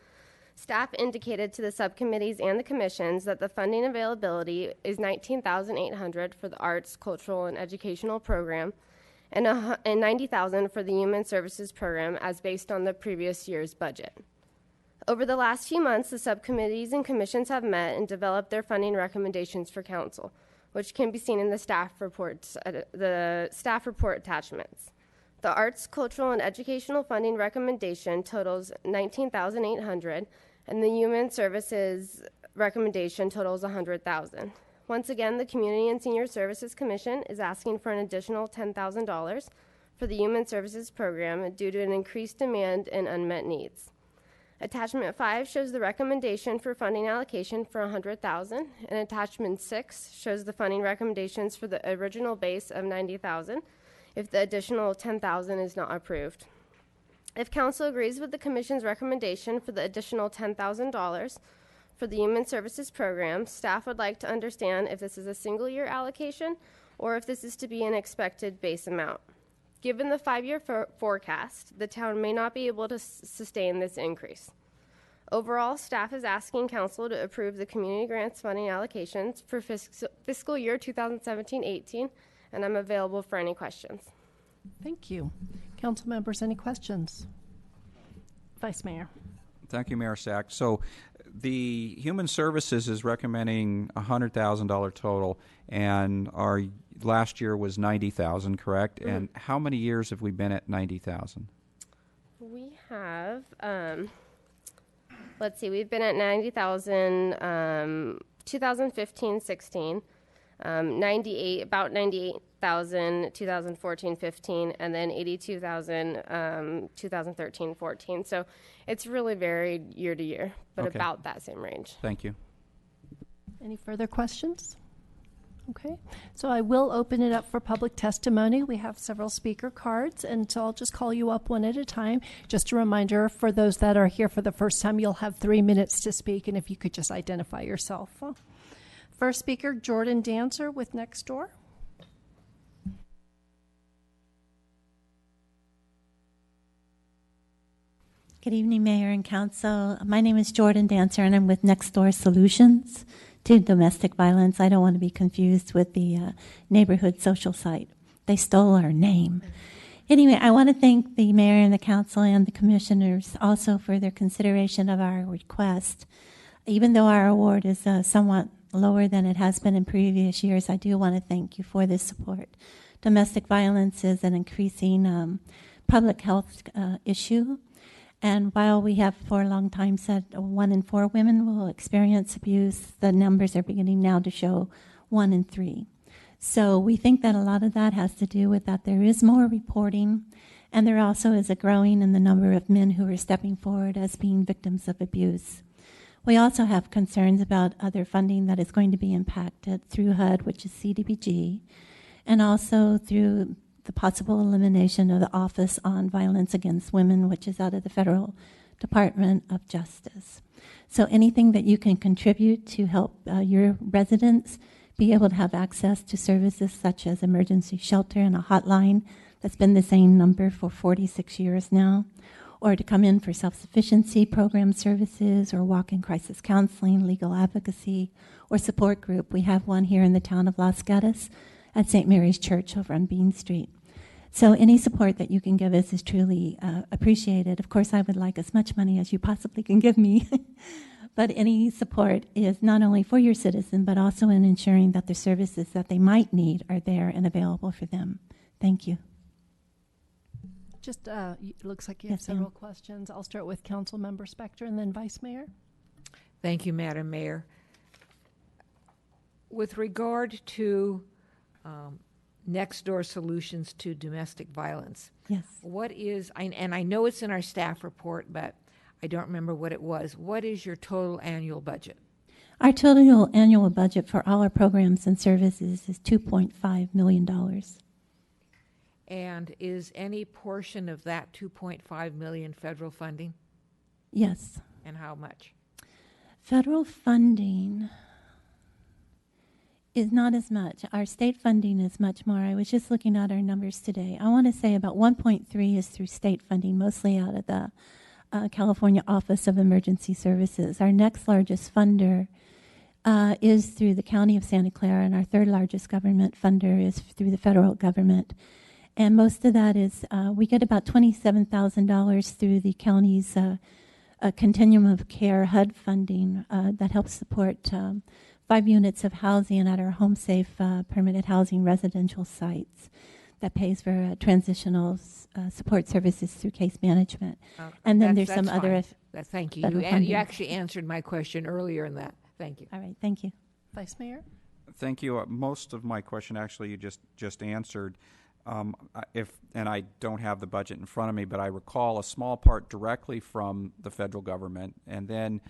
staff indicated to the subcommittees and the commissions that the funding availability is $19,800 for the Arts, Cultural, and Educational Program and $90,000 for the Human Services Program as based on the previous year's budget. Over the last few months, the subcommittees and commissions have met and developed their funding recommendations for Council, which can be seen in the staff report attachments. The Arts, Cultural, and Educational funding recommendation totals $19,800, and the Human Services recommendation totals $100,000. Once again, the Community and Senior Services Commission is asking for an additional $10,000 for the Human Services Program due to an increased demand and unmet needs. Attachment 5 shows the recommendation for funding allocation for $100,000, and Attachment 6 shows the funding recommendations for the original base of $90,000 if the additional $10,000 is not approved. If Council agrees with the Commission's recommendation for the additional $10,000 for the Human Services Program, staff would like to understand if this is a single-year allocation or if this is to be an expected base amount. Given the 5-year forecast, the town may not be able to sustain this increase. Overall, staff is asking Council to approve the community grants funding allocations for fiscal year 2017-18, and I'm available for any questions. Thank you. Council members, any questions? Vice Mayor. Thank you, Mayor Sack. So the Human Services is recommending $100,000 total, and our last year was $90,000, correct? Mm-hmm. And how many years have we been at $90,000? We have, let's see, we've been at $90,000 2015-16. About 98,000 2014-15, and then 82,000 2013-14. So it's really varied year to year, but Okay. about that same range. Thank you. Any further questions? Okay, so I will open it up for public testimony. We have several speaker cards, and so I'll just call you up one at a time. Just a reminder for those that are here for the first time, you'll have 3 minutes to speak, and if you could just identify yourself. First speaker, Jordan Dancer with Nextdoor. Good evening, Mayor and Council. My name is Jordan Dancer, and I'm with Next Door Solutions to Domestic Violence. I don't want to be confused with the neighborhood social site. They stole our name. Anyway, I want to thank the Mayor and the Council and the Commissioners also for their consideration of our request. Even though our award is somewhat lower than it has been in previous years, I do want to thank you for this support. Domestic violence is an increasing public health issue. And while we have for a long time said 1 in 4 women will experience abuse, the numbers are beginning now to show 1 in 3. So we think that a lot of that has to do with that there is more reporting, and there also is a growing in the number of men who are stepping forward as being victims of abuse. We also have concerns about other funding that is going to be impacted through HUD, which is CDBG, and also through the possible elimination of the Office on Violence Against Women, which is out of the Federal Department of Justice. So anything that you can contribute to help your residents be able to have access to services such as emergency shelter and a hotline that's been the same number for 46 years now, or to come in for self-sufficiency program services or walk-in crisis counseling, legal advocacy, or support group. We have one here in the town of Los Gatos at St. Mary's Church over on Bean Street. So any support that you can give us is truly appreciated. Of course, I would like as much money as you possibly can give me. But any support is not only for your citizen, but also in ensuring that the services that they might need are there and available for them. Thank you. Just it looks like you have several questions. I'll start with Council Member Spector and then Vice Mayor. Thank you, Madam Mayor. With regard to Next Door Solutions to Domestic Violence, yes. What is, and I know it's in our staff report, but I don't remember what it was. What is your total annual budget? Our total annual budget for all our programs and services is $2.5 million. And is any portion of that $2.5 million federal funding? Yes. And how much? Federal funding is not as much. Our state funding is much more. I was just looking at our numbers today. I want to say about 1.3 is through state funding, mostly out of the California Office of Emergency Services. Our next largest funder is through the County of Santa Clara, and our third largest government funder is through the federal government. And most of that is, we get about $27,000 through the county's Continuum of Care HUD funding that helps support 5 units of housing at our Home Safe permitted housing residential sites that pays for transitional support services through case management. And then there's some other. Thank you. You actually answered my question earlier in that. Thank you. All right. Thank you. Vice Mayor? Thank you. Most of my question actually you just answered. And I don't have the budget in front of me, but I recall a small part directly from the federal government, and then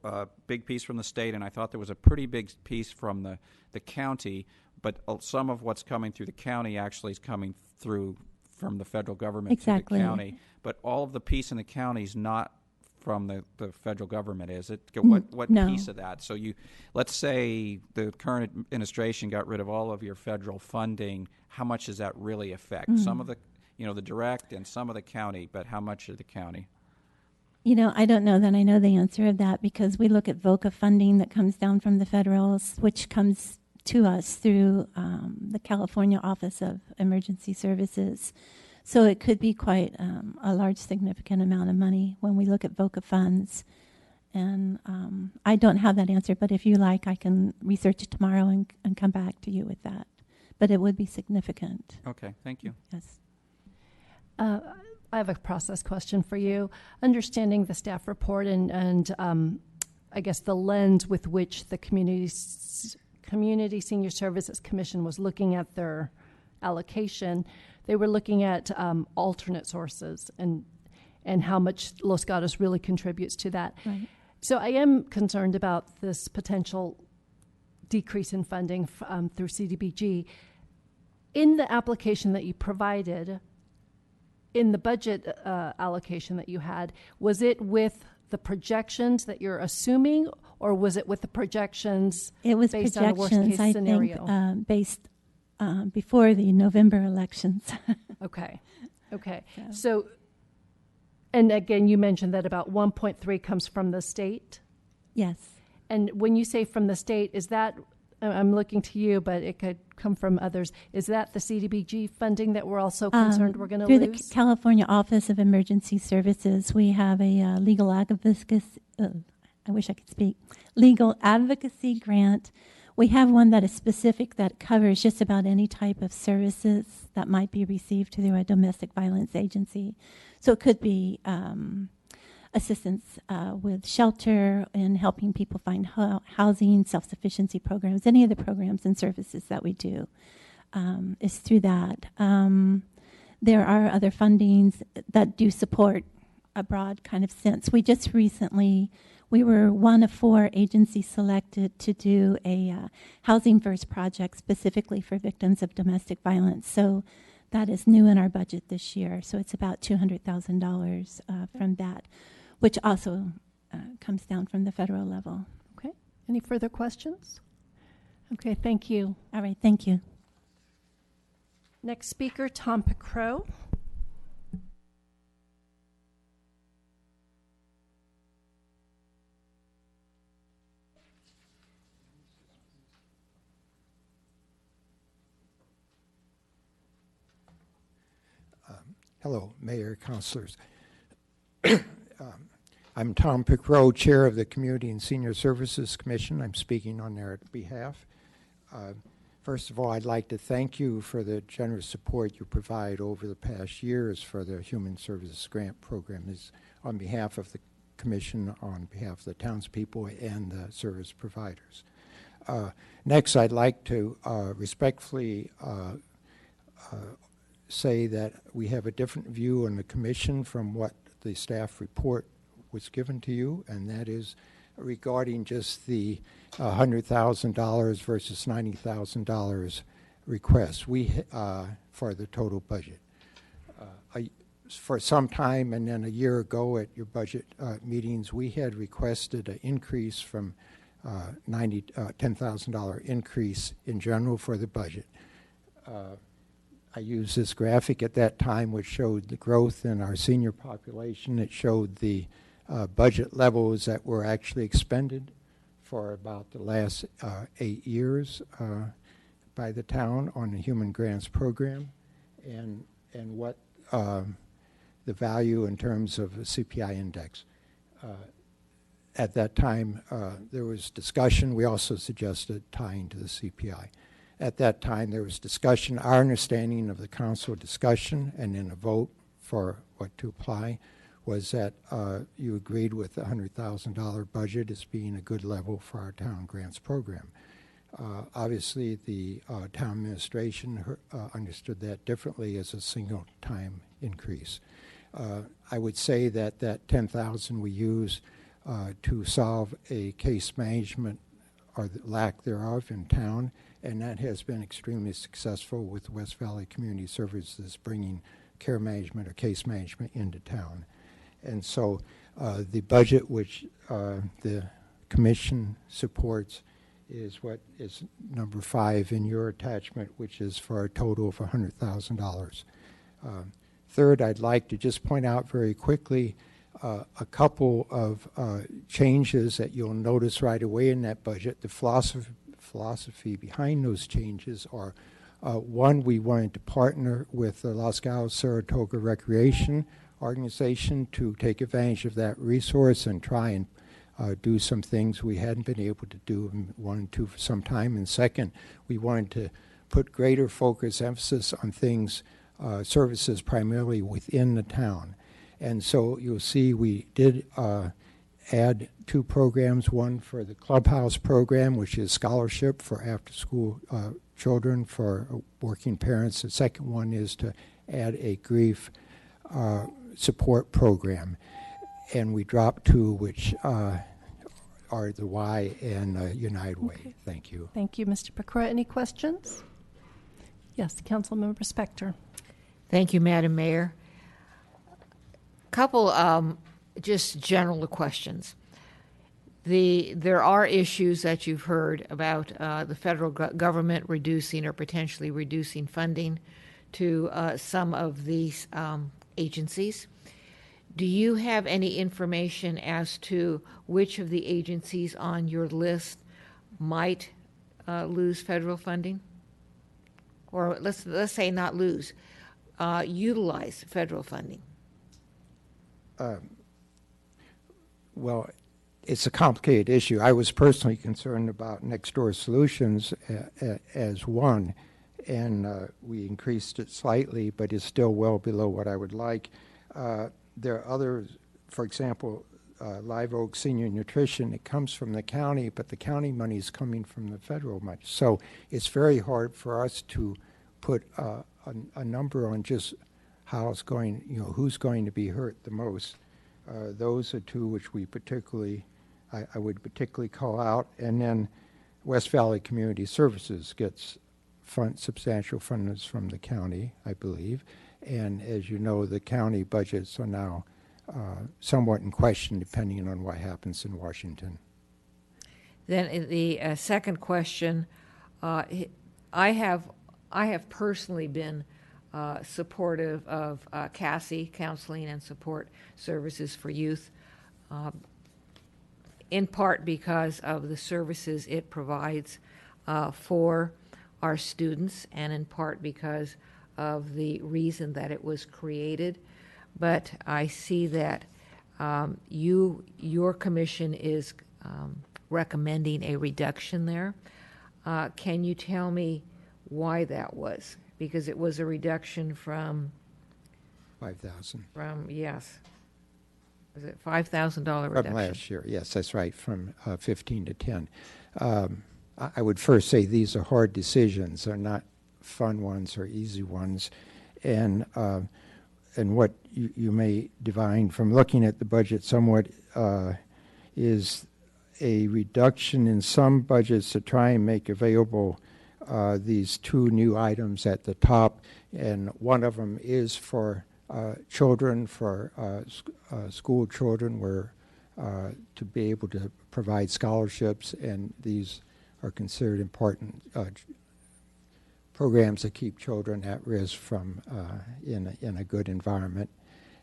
a big piece from the state, and I thought there was a pretty big piece from the county, but some of what's coming through the county actually is coming through from the federal government to the county. But all of the piece in the county is not from the federal government, is it? What no. piece of that? So let's say the current administration got rid of all of your federal funding. How much does that really affect? Some of the, the direct and some of the county, but how much of the county? I don't know that I know the answer of that, because we look at VOCA funding that comes down from the federals, which comes to us through the California Office of Emergency Services. So it could be quite a large, significant amount of money when we look at VOCA funds. And I don't have that answer, but if you like, I can research it tomorrow and come back to you with that. But it would be significant. Okay, thank you. Yes. I have a process question for you. Understanding the staff report and I guess the lens with which the Community Senior Services Commission was looking at their allocation, they were looking at alternate sources and how much Los Gatos really contributes to that. Right. So I am concerned about this potential decrease in funding through CDBG. In the application that you provided, in the budget allocation that you had, was it with the projections that you're assuming, or was it with the projections it was based projections, on a worst case scenario? I think, based before the November elections. Okay. Yeah. So And again, you mentioned that about 1.3 comes from the state? Yes. And when you say from the state, is that, I'm looking to you, but it could come from others, is that the CDBG funding that we're also concerned we're going to through lose? the California Office of Emergency Services, we have a legal advocacy, I wish I could speak, legal advocacy grant. We have one that is specific that covers just about any type of services that might be received through a domestic violence agency. So it could be assistance with shelter and helping people find housing, self-sufficiency programs, any of the programs and services that we do is through that. There are other fundings that do support a broad kind of sense. We just recently, we were one of 4 agencies selected to do a Housing First project specifically for victims of domestic violence. So that is new in our budget this year. So it's about $200,000 from that, which also comes down from the federal level. Okay. Any further questions? Okay, thank you. All right, thank you. Next speaker, Tom Picrow. Hello, Mayor, councilors. I'm Tom Picrow, Chair of the Community and Senior Services Commission. I'm speaking on their behalf. First of all, I'd like to thank you for the generous support you provide over the past years for the Human Services Grant Program. This is on behalf of the Commission, on behalf of the townspeople and the service providers. Next, I'd like to respectfully say that we have a different view on the Commission from what the staff report was given to you, and that is regarding just the $100,000 versus $90,000 request for the total budget. For some time, and then a year ago at your budget meetings, we had requested an increase from $10,000 increase in general for the budget. I used this graphic at that time, which showed the growth in our senior population. It showed the budget levels that were actually expended for about the last 8 years by the town on the Human Grants Program, and what the value in terms of a CPI index. At that time, there was discussion. We also suggested tying to the CPI. At that time, there was discussion. Our understanding of the council discussion and then a vote for what to apply was that you agreed with the $100,000 budget as being a good level for our town grants program. Obviously, the town administration understood that differently as a single time increase. I would say that that $10,000 we use to solve a case management or the lack thereof in town, and that has been extremely successful with West Valley Community Services bringing care management or case management into town. And so the budget which the commission supports is what is number 5 in your attachment, which is for a total of $100,000. Third, I'd like to just point out very quickly a couple of changes that you'll notice right away in that budget. The philosophy behind those changes are, one, we wanted to partner with the Los Gatos Saratoga Recreation Organization to take advantage of that resource and try and do some things we hadn't been able to do and wanted to for some time. And second, we wanted to put greater focus, emphasis on things, services primarily within the town. And so you'll see we did add 2 programs, one for the Clubhouse program, which is scholarship for after-school children for working parents. The second one is to add a grief support program. And we dropped 2, which are the Y and United Way. Okay. Thank you. Thank you, Mr. Picrow. Any questions? Yes, Councilmember Spector. Thank you, Madam Mayor. Couple just general questions. There are issues that you've heard about the federal government reducing or potentially reducing funding to some of these agencies. Do you have any information as to which of the agencies on your list might lose federal funding? Or let's say not lose, utilize federal funding? Well, it's a complicated issue. I was personally concerned about Next Door Solutions as one, and we increased it slightly, but it's still well below what I would like. There are others, for example, Live Oak Senior Nutrition. It comes from the county, but the county money is coming from the federal money. So it's very hard for us to put a number on just how it's going, who's going to be hurt the most. Those are two which we particularly, I would particularly call out. And then West Valley Community Services gets substantial funds from the county, I believe. And as you know, the county budgets are now somewhat in question depending on what happens in Washington. Then the second question, I have personally been supportive of CASI, Counseling and Support Services for Youth, in part because of the services it provides for our students, and in part because of the reason that it was created. But I see that your commission is recommending a reduction there. Can you tell me why that was? Because it was a reduction from 5,000. From, yes. Was it $5,000 reduction? From last year, yes, that's right, from 15 to 10. I would first say these are hard decisions. They're not fun ones or easy ones. And what you may divine from looking at the budget somewhat is a reduction in some budgets to try and make available these two new items at the top, and one of them is for children, for school children, where to be able to provide scholarships, and these are considered important programs that keep children at risk from in a good environment.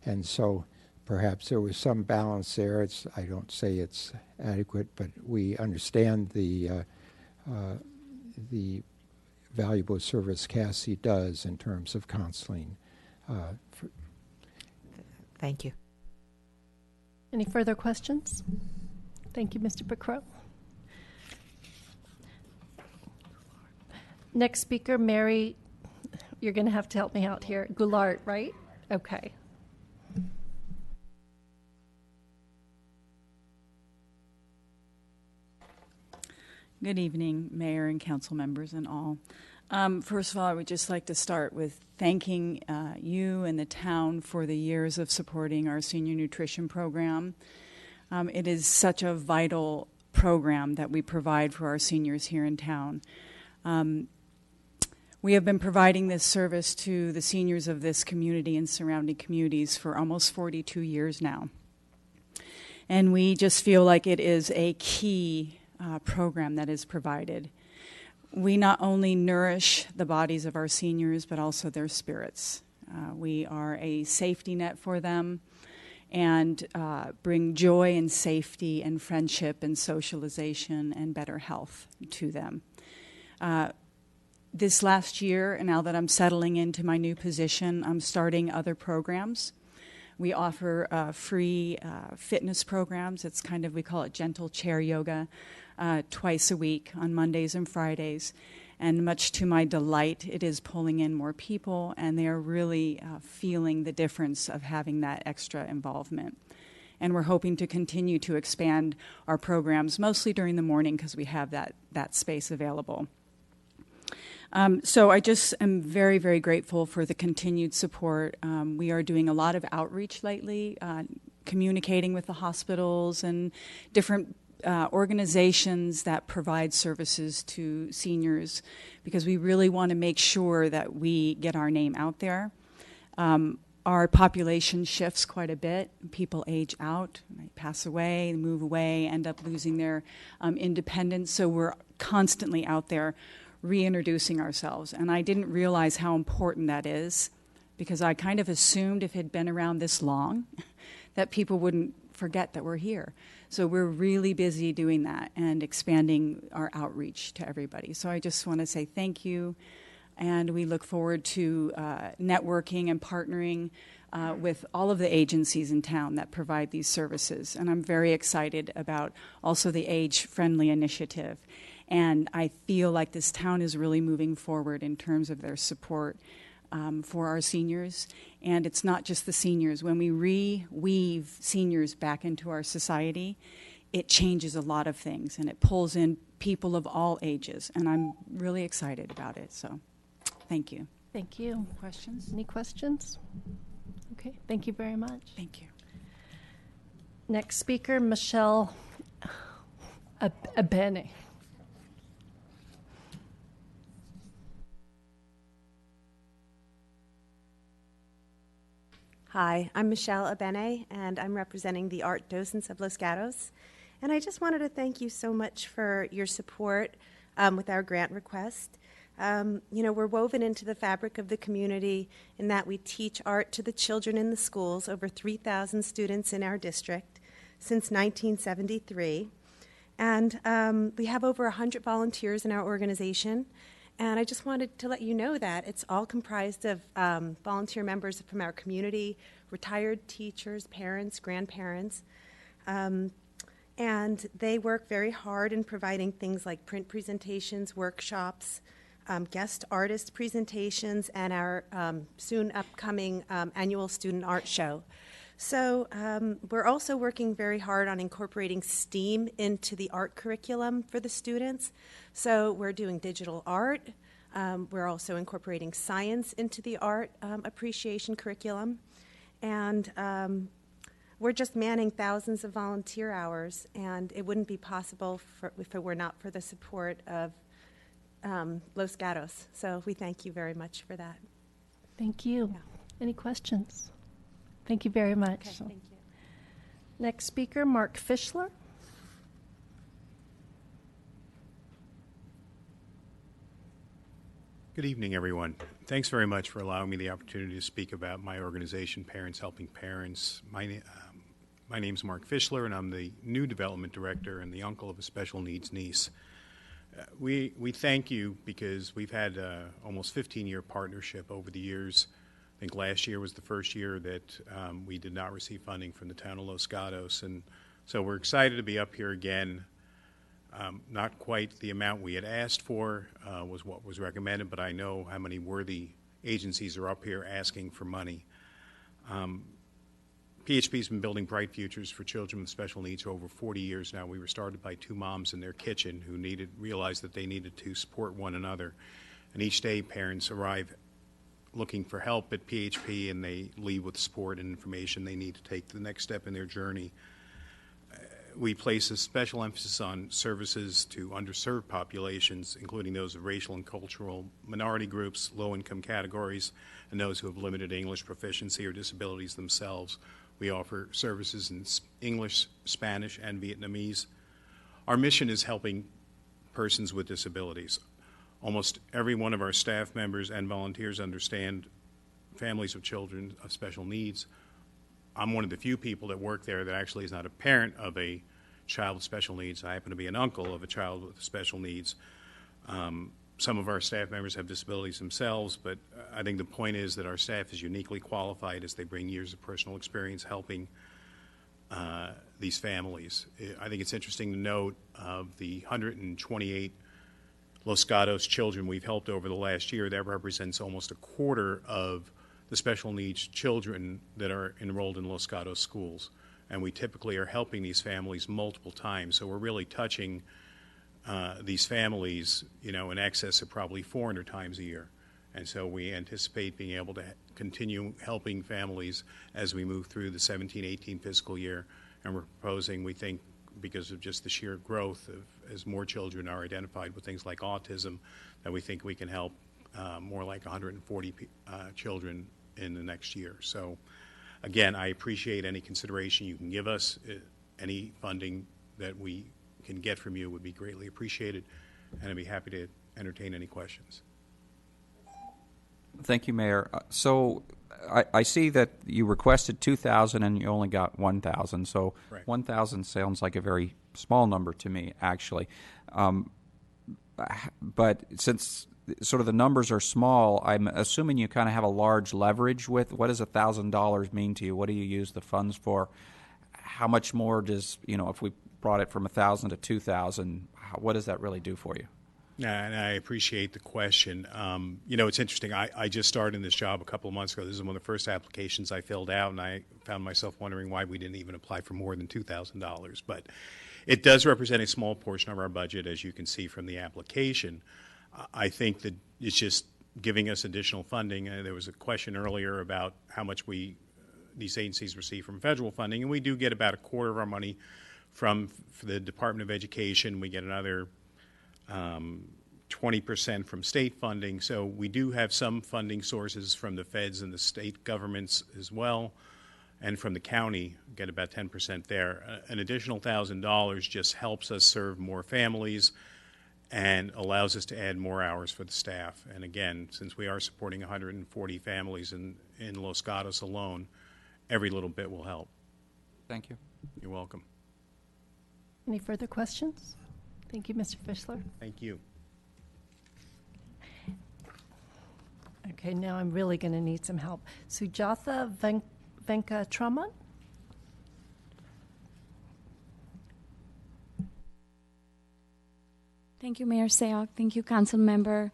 And so perhaps there was some balance there. I don't say it's adequate, but we understand the valuable service CASI does in terms of counseling. Thank you. Any further questions? Thank you, Mr. Becrow. Next speaker, Mary, you're going to have to help me out here. Goulart, right? Okay. Good evening, Mayor and council members and all. First of all, I would just like to start with thanking you and the town for the years of supporting our senior nutrition program. It is such a vital program that we provide for our seniors here in town. We have been providing this service to the seniors of this community and surrounding communities for almost 42 years now. And we just feel like it is a key program that is provided. We not only nourish the bodies of our seniors, but also their spirits. We are a safety net for them and bring joy and safety and friendship and socialization and better health to them. This last year, and now that I'm settling into my new position, I'm starting other programs. We offer free fitness programs. It's kind of, we call it gentle chair yoga, twice a week on Mondays and Fridays. And much to my delight, it is pulling in more people, and they are really feeling the difference of having that extra involvement. And we're hoping to continue to expand our programs, mostly during the morning because we have that space available. So I just am very, very grateful for the continued support. We are doing a lot of outreach lately, communicating with the hospitals and different organizations that provide services to seniors, because we really want to make sure that we get our name out there. Our population shifts quite a bit. People age out, they pass away, move away, end up losing their independence. So we're constantly out there reintroducing ourselves. And I didn't realize how important that is, because I kind of assumed if it had been around this long that people wouldn't forget that we're here. So we're really busy doing that and expanding our outreach to everybody. So I just want to say thank you, and we look forward to networking and partnering with all of the agencies in town that provide these services. And I'm very excited about also the age-friendly initiative. And I feel like this town is really moving forward in terms of their support for our seniors. And it's not just the seniors. When we re-weave seniors back into our society, it changes a lot of things, and it pulls in people of all ages. And I'm really excited about it. So thank you. Thank you. Questions? Any questions? Okay, thank you very much. Thank you. Next speaker, Michelle Abene. Hi, I'm Michelle Abene, and I'm representing the art docents of Los Gatos. And I just wanted to thank you so much for your support with our grant request. We're woven into the fabric of the community in that we teach art to the children in the schools, over 3,000 students in our district since 1973. And we have over 100 volunteers in our organization. And I just wanted to let you know that it's all comprised of volunteer members from our community, retired teachers, parents, grandparents. And they work very hard in providing things like print presentations, workshops, guest artist presentations, and our soon upcoming annual student art show. So we're also working very hard on incorporating STEAM into the art curriculum for the students. So we're doing digital art. We're also incorporating science into the art appreciation curriculum. And we're just manning thousands of volunteer hours, and it wouldn't be possible if it were not for the support of Los Gatos. So we thank you very much for that. Thank you. Yeah. Any questions? Thank you very much. Okay, thank you. Next speaker, Mark Fischler. Good evening, everyone. Thanks very much for allowing me the opportunity to speak about my organization, Parents Helping Parents. My name is Mark Fischler, and I'm the new development director and the uncle of a special needs niece. We thank you because we've had almost 15-year partnership over the years. I think last year was the first year that we did not receive funding from the town of Los Gatos, and so we're excited to be up here again. Not quite the amount we had asked for was what was recommended, but I know how many worthy agencies are up here asking for money. PHP's been building bright futures for children with special needs for over 40 years now. We were started by two moms in their kitchen who realized that they needed to support one another. And each day parents arrive looking for help at PHP, and they leave with support and information they need to take the next step in their journey. We place a special emphasis on services to underserved populations, including those of racial and cultural minority groups, low-income categories, and those who have limited English proficiency or disabilities themselves. We offer services in English, Spanish, and Vietnamese. Our mission is helping persons with disabilities. Almost every one of our staff members and volunteers understand families of children of special needs. I'm one of the few people that work there that actually is not a parent of a child with special needs. I happen to be an uncle of a child with special needs. Some of our staff members have disabilities themselves, but I think the point is that our staff is uniquely qualified as they bring years of personal experience helping these families. I think it's interesting to note of the 128 Los Gatos children we've helped over the last year, that represents almost a quarter of the special needs children that are enrolled in Los Gatos schools. And we typically are helping these families multiple times. So we're really touching these families, in excess of probably 400 times a year. And so we anticipate being able to continue helping families as we move through the 17-18 fiscal year. And we're proposing, we think, because of just the sheer growth as more children are identified with things like autism, that we think we can help more like 140 children in the next year. So again, I appreciate any consideration you can give us. Any funding that we can get from you would be greatly appreciated, and I'd be happy to entertain any questions. Thank you, Mayor. So I see that you requested 2,000 and you only got 1,000. So Right. 1,000 sounds like a very small number to me, actually. But since sort of the numbers are small, I'm assuming you kind of have a large leverage with what does $1,000 mean to you? What do you use the funds for? How much more does, if we brought it from 1,000 to 2,000, what does that really do for you? And I appreciate the question. It's interesting. I just started in this job a couple of months ago. This is one of the first applications I filled out, and I found myself wondering why we didn't even apply for more than $2,000. But it does represent a small portion of our budget, as you can see from the application. I think that it's just giving us additional funding. There was a question earlier about how much these agencies receive from federal funding, and we do get about a quarter of our money from the Department of Education. We get another 20% from state funding. So we do have some funding sources from the feds and the state governments as well, and from the county, get about 10% there. An additional $1,000 just helps us serve more families and allows us to add more hours for the staff. And again, since we are supporting 140 families in Los Gatos alone, every little bit will help. Thank you. You're welcome. Any further questions? Thank you, Mr. Fischler. Thank you. Okay, now I'm really going to need some help. Sujatha Venkatraman? Thank you, Mayor Sayok. Thank you, Council Member.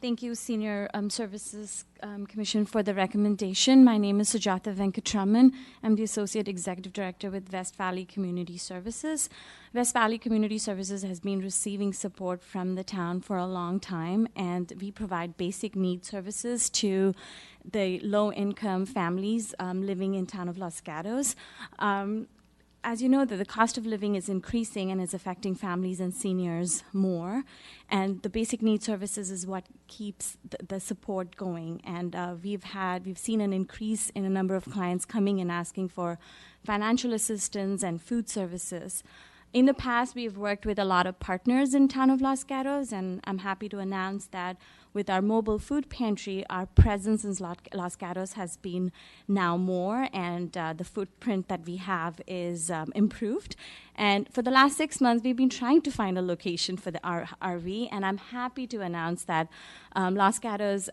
Thank you, Senior Services Commission, for the recommendation. My name is Sujatha Venkatraman. I'm the Associate Executive Director with West Valley Community Services. West Valley Community Services has been receiving support from the town for a long time, and we provide basic need services to the low-income families living in town of Los Gatos. As you know, the cost of living is increasing and is affecting families and seniors more. And the basic needs services is what keeps the support going. And we've seen an increase in a number of clients coming and asking for financial assistance and food services. In the past, we've worked with a lot of partners in town of Los Gatos, and I'm happy to announce that with our mobile food pantry, our presence in Los Gatos has been now more, and the footprint that we have is improved. And for the last 6 months, we've been trying to find a location for the RV, and I'm happy to announce that Los Gatos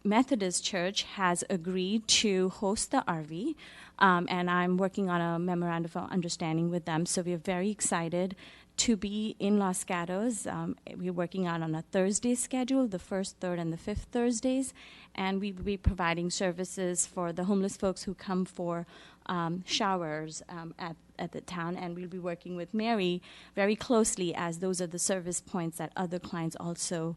Methodist Church has agreed to host the RV, and I'm working on a memorandum of understanding with them, so we're very excited to be in Los Gatos. We're working out on a Thursday schedule, the first, third, and the fifth Thursdays, and we will be providing services for the homeless folks who come for showers at the town, and we'll be working with Mary very closely, as those are the service points that other clients also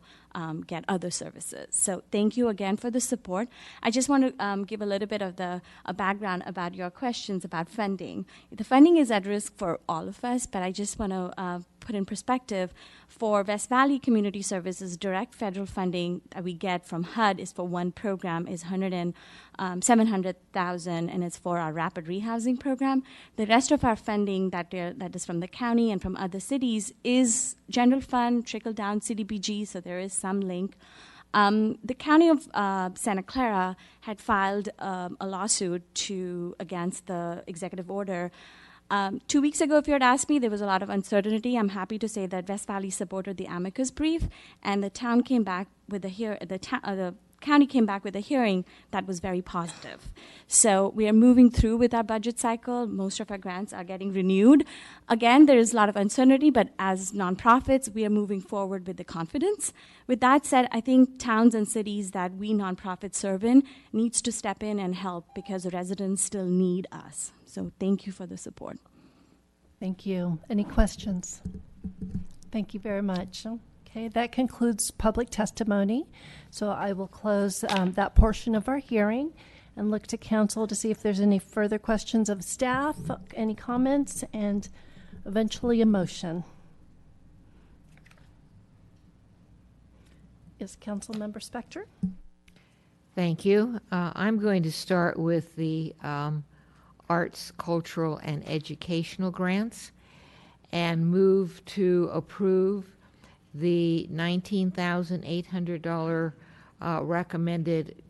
get other services. So thank you again for the support. I just want to give a little bit of a background about your questions about funding. The funding is at risk for all of us, but I just want to put in perspective, for West Valley Community Services, direct federal funding that we get from HUD is for one program is $700,000, and it's for our rapid rehousing program. The rest of our funding that is from the county and from other cities is general fund, trickle down CDBG, so there is some link. The county of Santa Clara had filed a lawsuit against the executive order. 2 weeks ago, if you had asked me, there was a lot of uncertainty. I'm happy to say that West Valley supported the amicus brief, and the town came back with the county came back with a hearing that was very positive. So we are moving through with our budget cycle. Most of our grants are getting renewed. Again, there is a lot of uncertainty, but as nonprofits, we are moving forward with the confidence. With that said, I think towns and cities that we nonprofits serve in needs to step in and help, because the residents still need us. So thank you for the support. Thank you. Any questions? Thank you very much. Okay, that concludes public testimony. So I will close that portion of our hearing and look to council to see if there's any further questions of staff, any comments, and eventually a motion. Is Council Member Spector? Thank you. I'm going to start with the arts, cultural, and educational grants and move to approve the $19,800 recommended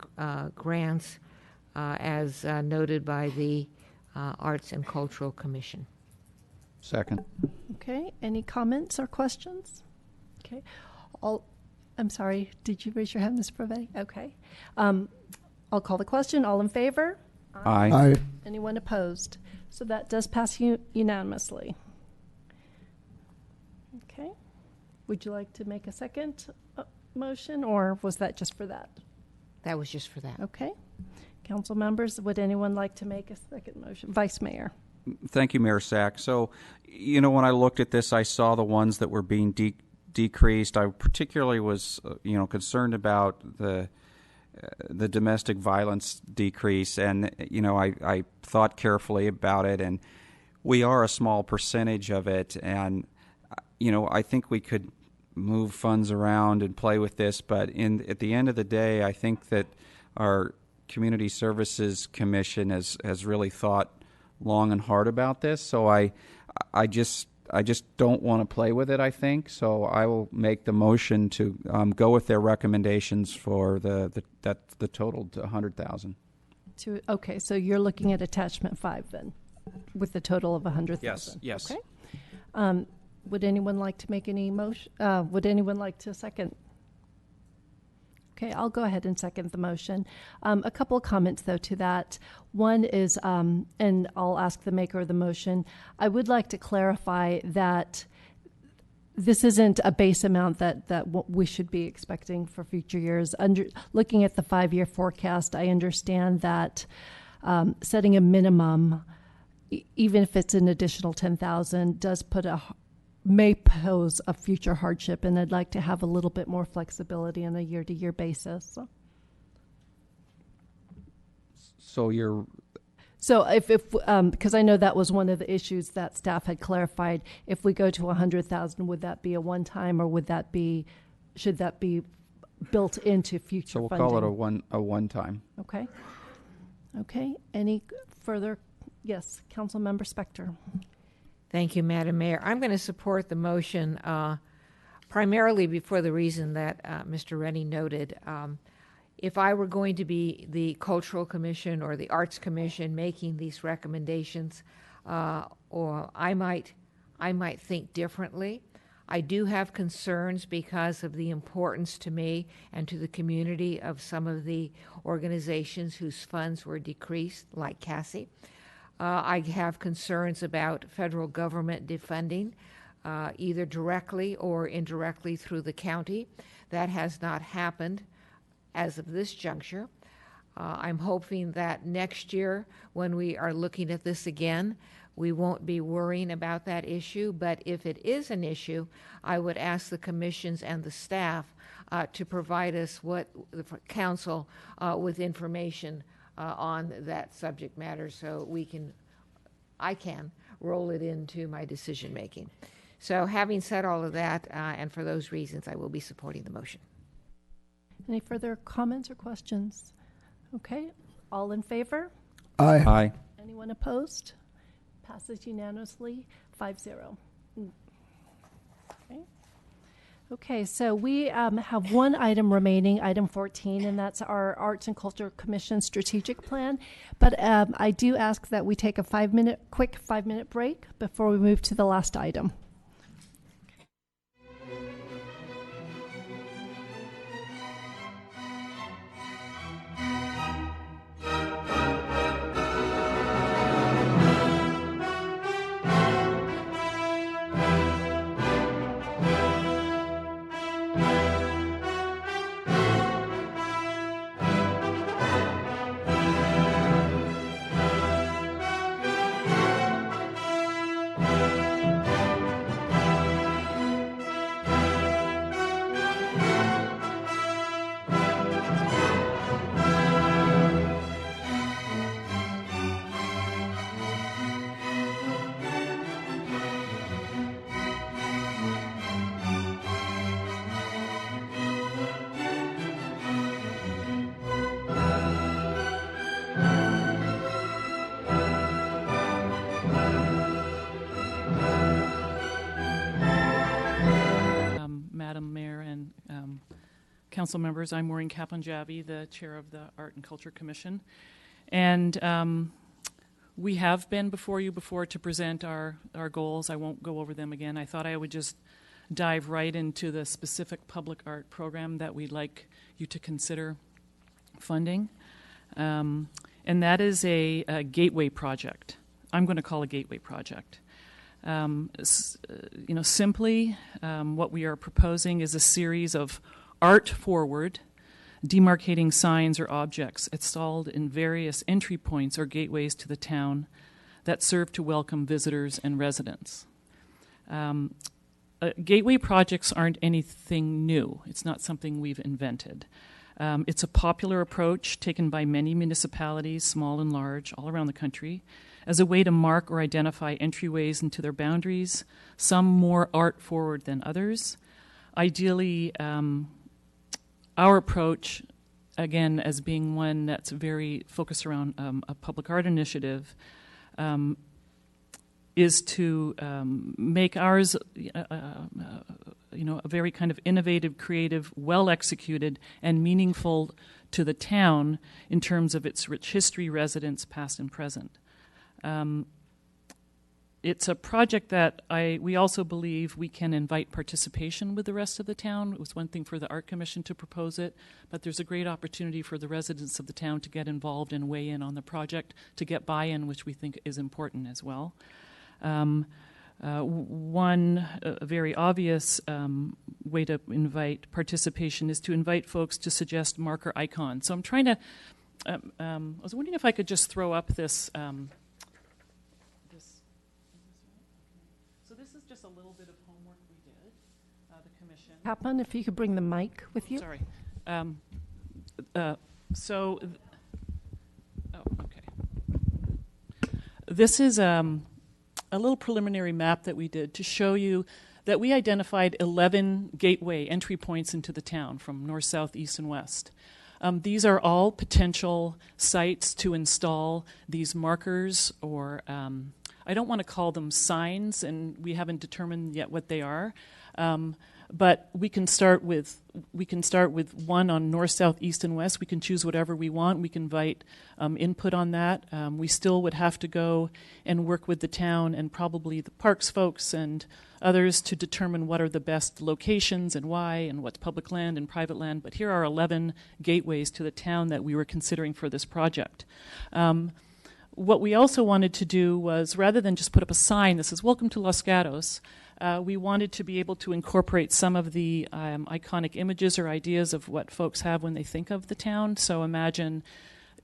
grants as noted by the Arts and Cultural Commission. Second. Okay, any comments or questions? Okay, I'm sorry, did you raise your hand, Ms. Provetti? Okay. I'll call the question. All in favor? Aye. Aye. Anyone opposed? So that does pass unanimously. Okay. Would you like to make a second motion, or was that just for that? That was just for that. Okay. Council members, would anyone like to make a second motion? Vice Mayor. Thank you, Mayor Sack. So, when I looked at this, I saw the ones that were being decreased. I particularly was, concerned about the domestic violence decrease, and I thought carefully about it, and we are a small percentage of it, and I think we could move funds around and play with this, but at the end of the day, I think that our Community Services Commission has really thought long and hard about this. So I just don't want to play with it, I think. So I will make the motion to go with their recommendations for the total to 100,000. Okay, so you're looking at attachment 5 then, with the total of 100,000. Yes. Okay. Would anyone like to make any motion? Would anyone like to second? Okay, I'll go ahead and second the motion. A couple of comments, though, to that. One is, and I'll ask the maker of the motion, I would like to clarify that this isn't a base amount that we should be expecting for future years. Looking at the 5-year forecast, I understand that setting a minimum, even if it's an additional 10,000, may pose a future hardship, and I'd like to have a little bit more flexibility on a year-to-year basis. So you're... So if because I know that was one of the issues that staff had clarified, if we go to 100,000, would that be a one-time, or should that be built into future funding? So we'll call it a one-time. Okay. Okay. Any further? Yes, Councilmember Spector. Thank you, Madam Mayor. I'm going to support the motion primarily for the reason that Mr. Rennie noted. If I were going to be the Cultural Commission or the Arts Commission making these recommendations, or I might think differently. I do have concerns because of the importance to me and to the community of some of the organizations whose funds were decreased, like Cassie. I have concerns about federal government defunding, either directly or indirectly through the county. That has not happened as of this juncture. I'm hoping that next year, when we are looking at this again, we won't be worrying about that issue. But if it is an issue, I would ask the commissions and the staff to provide us the council with information on that subject matter, so I can roll it into my decision making. So having said all of that, and for those reasons, I will be supporting the motion. Any further comments or questions? Okay, all in favor? Aye. Aye. Anyone opposed? Passes unanimously, 5-0. Okay. Okay, so we have one item remaining, item 14, and that's our Arts and Culture Commission strategic plan. But I do ask that we take a quick 5-minute break before we move to the last item. council members. I'm Maureen Kapanjabi, the chair of the Art and Culture Commission. And we have been before you before to present our goals. I won't go over them again. I thought I would just dive right into the specific public art program that we'd like you to consider funding. And that is a gateway project. I'm going to call a gateway project. Simply, what we are proposing is a series of art-forward, demarcating signs or objects installed in various entry points or gateways to the town that serve to welcome visitors and residents. Gateway projects aren't anything new. It's not something we've invented. It's a popular approach taken by many municipalities, small and large, all around the country, as a way to mark or identify entryways into their boundaries, some more art-forward than others. Ideally, our approach, again, as being one that's very focused around a public art initiative, is to make ours a very kind of innovative, creative, well-executed, and meaningful to the town in terms of its rich history, residents, past and present. It's a project that we also believe we can invite participation with the rest of the town. It was one thing for the Art Commission to propose it, but there's a great opportunity for the residents of the town to get involved and weigh in on the project, to get buy-in, which we think is important as well. One very obvious way to invite participation is to invite folks to suggest marker icons. So I'm trying to, I was wondering if I could just throw up this. So this is just a little bit of homework we did, the commission. Kaplan, if you could bring the mic with you. Sorry. This is a little preliminary map that we did to show you that we identified 11 gateway entry points into the town from north, south, east, and west. These are all potential sites to install these markers, or I don't want to call them signs, and we haven't determined yet what they are. But we can start with one on north, south, east, and west. We can choose whatever we want. We can invite input on that. We still would have to go and work with the town and probably the parks folks and others to determine what are the best locations and why and what's public land and private land. But here are 11 gateways to the town that we were considering for this project. What we also wanted to do was, rather than just put up a sign that says, "Welcome to Los Gatos," we wanted to be able to incorporate some of the iconic images or ideas of what folks have when they think of the town. So imagine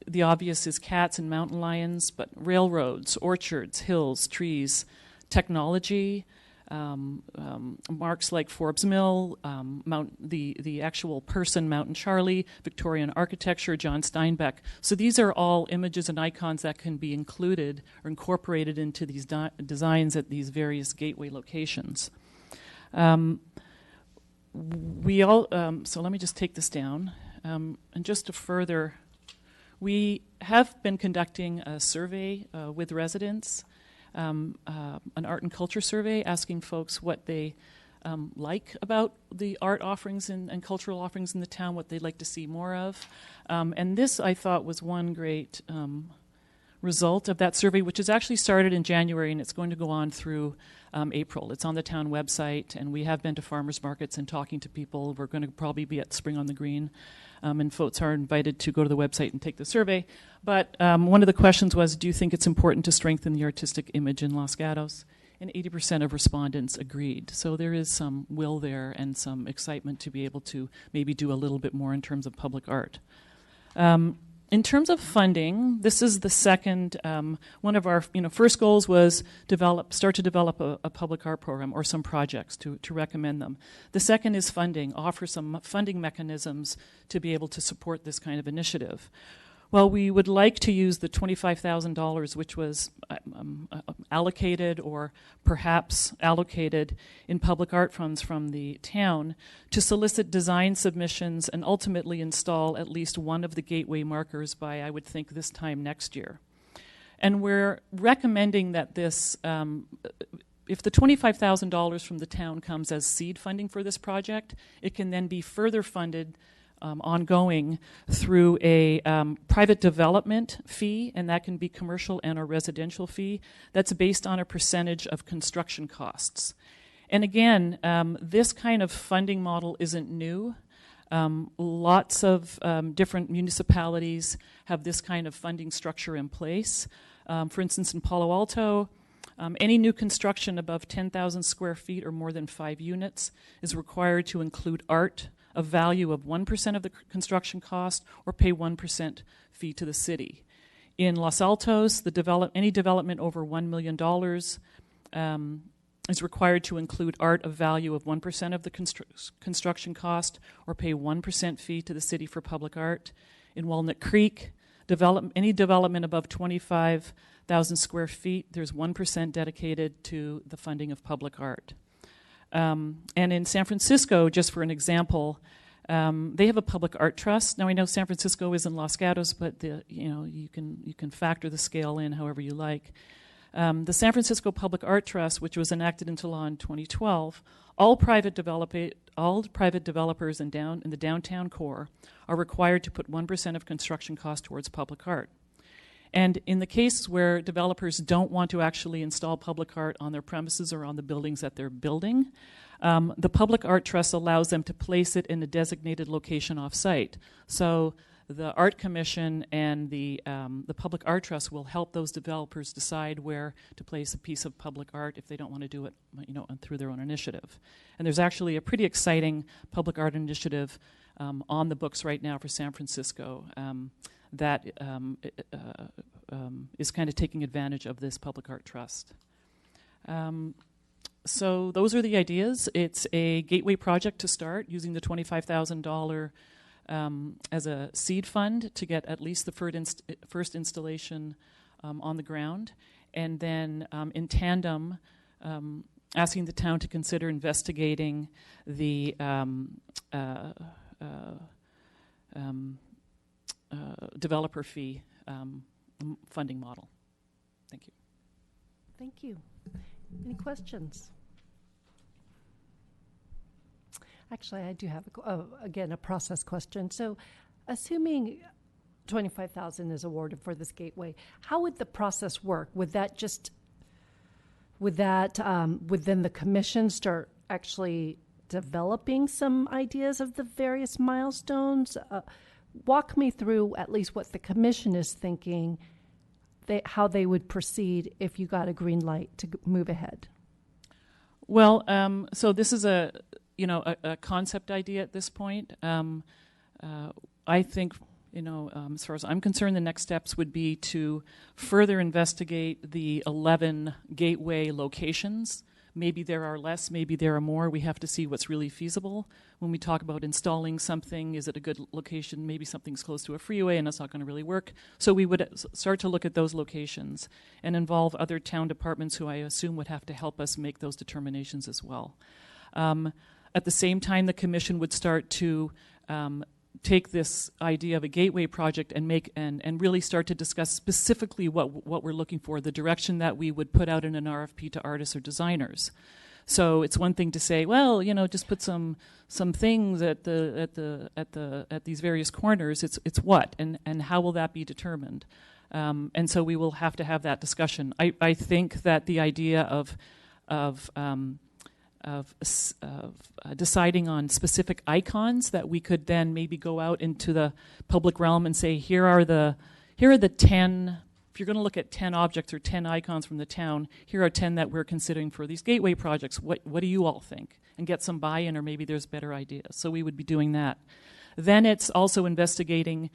the obvious is cats and mountain lions, but railroads, orchards, hills, trees, technology, marks like Forbes Mill, the actual person, Mountain Charlie, Victorian architecture, John Steinbeck. So these are all images and icons that can be included or incorporated into these designs at these various gateway locations. So let me just take this down. And just to further, we have been conducting a survey with residents, an art and culture survey, asking folks what they like about the art offerings and cultural offerings in the town, what they'd like to see more of. And this, I thought, was one great result of that survey, which is actually started in January, and it's going to go on through April. It's on the town website, and we have been to farmers markets and talking to people. We're going to probably be at Spring on the Green, and folks are invited to go to the website and take the survey. But one of the questions was, do you think it's important to strengthen the artistic image in Los Gatos? And 80% of respondents agreed. So there is some will there and some excitement to be able to maybe do a little bit more in terms of public art. In terms of funding, this is the second, one of our first goals was start to develop a public art program or some projects to recommend them. The second is funding, offer some funding mechanisms to be able to support this kind of initiative. Well, we would like to use the $25,000, which was allocated or perhaps allocated in public art funds from the town, to solicit design submissions and ultimately install at least one of the gateway markers by, I would think, this time next year. And we're recommending that this, if the $25,000 from the town comes as seed funding for this project, it can then be further funded ongoing through a private development fee, and that can be commercial and a residential fee that's based on a percentage of construction costs. And again, this kind of funding model isn't new. Lots of different municipalities have this kind of funding structure in place. For instance, in Palo Alto, any new construction above 10,000 square feet or more than 5 units is required to include art, a value of 1% of the construction cost, or pay 1% fee to the city. In Los Altos, any development over $1 million is required to include art of value of 1% of the construction cost, or pay 1% fee to the city for public art. In Walnut Creek, any development above 25,000 square feet, there's 1% dedicated to the funding of public art. And in San Francisco, just for an example, they have a public art trust. Now I know San Francisco is in Los Gatos, but you can factor the scale in however you like. The San Francisco Public Art Trust, which was enacted into law in 2012, all private developers in the downtown core are required to put 1% of construction cost towards public art. And in the cases where developers don't want to actually install public art on their premises or on the buildings that they're building, the Public Art Trust allows them to place it in a designated location off-site. So the Art Commission and the Public Art Trust will help those developers decide where to place a piece of public art if they don't want to do it, through their own initiative. And there's actually a pretty exciting public art initiative on the books right now for San Francisco that is kind of taking advantage of this Public Art Trust. So those are the ideas. It's a gateway project to start, using the $25,000 as a seed fund to get at least the first installation on the ground, and then in tandem asking the town to consider investigating the developer fee funding model. Thank you. Thank you. Any questions? Actually, I do have, again, a process question. So assuming $25,000 is awarded for this gateway, how would the process work? Would that within the commission start actually developing some ideas of the various milestones? Walk me through at least what the commission is thinking, how they would proceed if you got a green light to move ahead. Well, so this is a concept idea at this point. I think, as far as I'm concerned, the next steps would be to further investigate the 11 gateway locations. Maybe there are less, maybe there are more. We have to see what's really feasible. When we talk about installing something, is it a good location? Maybe something's close to a freeway and that's not going to really work. So we would start to look at those locations and involve other town departments who I assume would have to help us make those determinations as well. At the same time, the commission would start to take this idea of a gateway project and really start to discuss specifically what we're looking for, the direction that we would put out in an RFP to artists or designers. So it's one thing to say, well, just put some things at these various corners. It's what and how will that be determined? And so we will have to have that discussion. I think that the idea of deciding on specific icons that we could then maybe go out into the public realm and say, here are the 10, if you're going to look at 10 objects or 10 icons from the town, here are 10 that we're considering for these gateway projects. What do you all think? And get some buy-in, or maybe there's better ideas. So we would be doing that. Then it's also investigating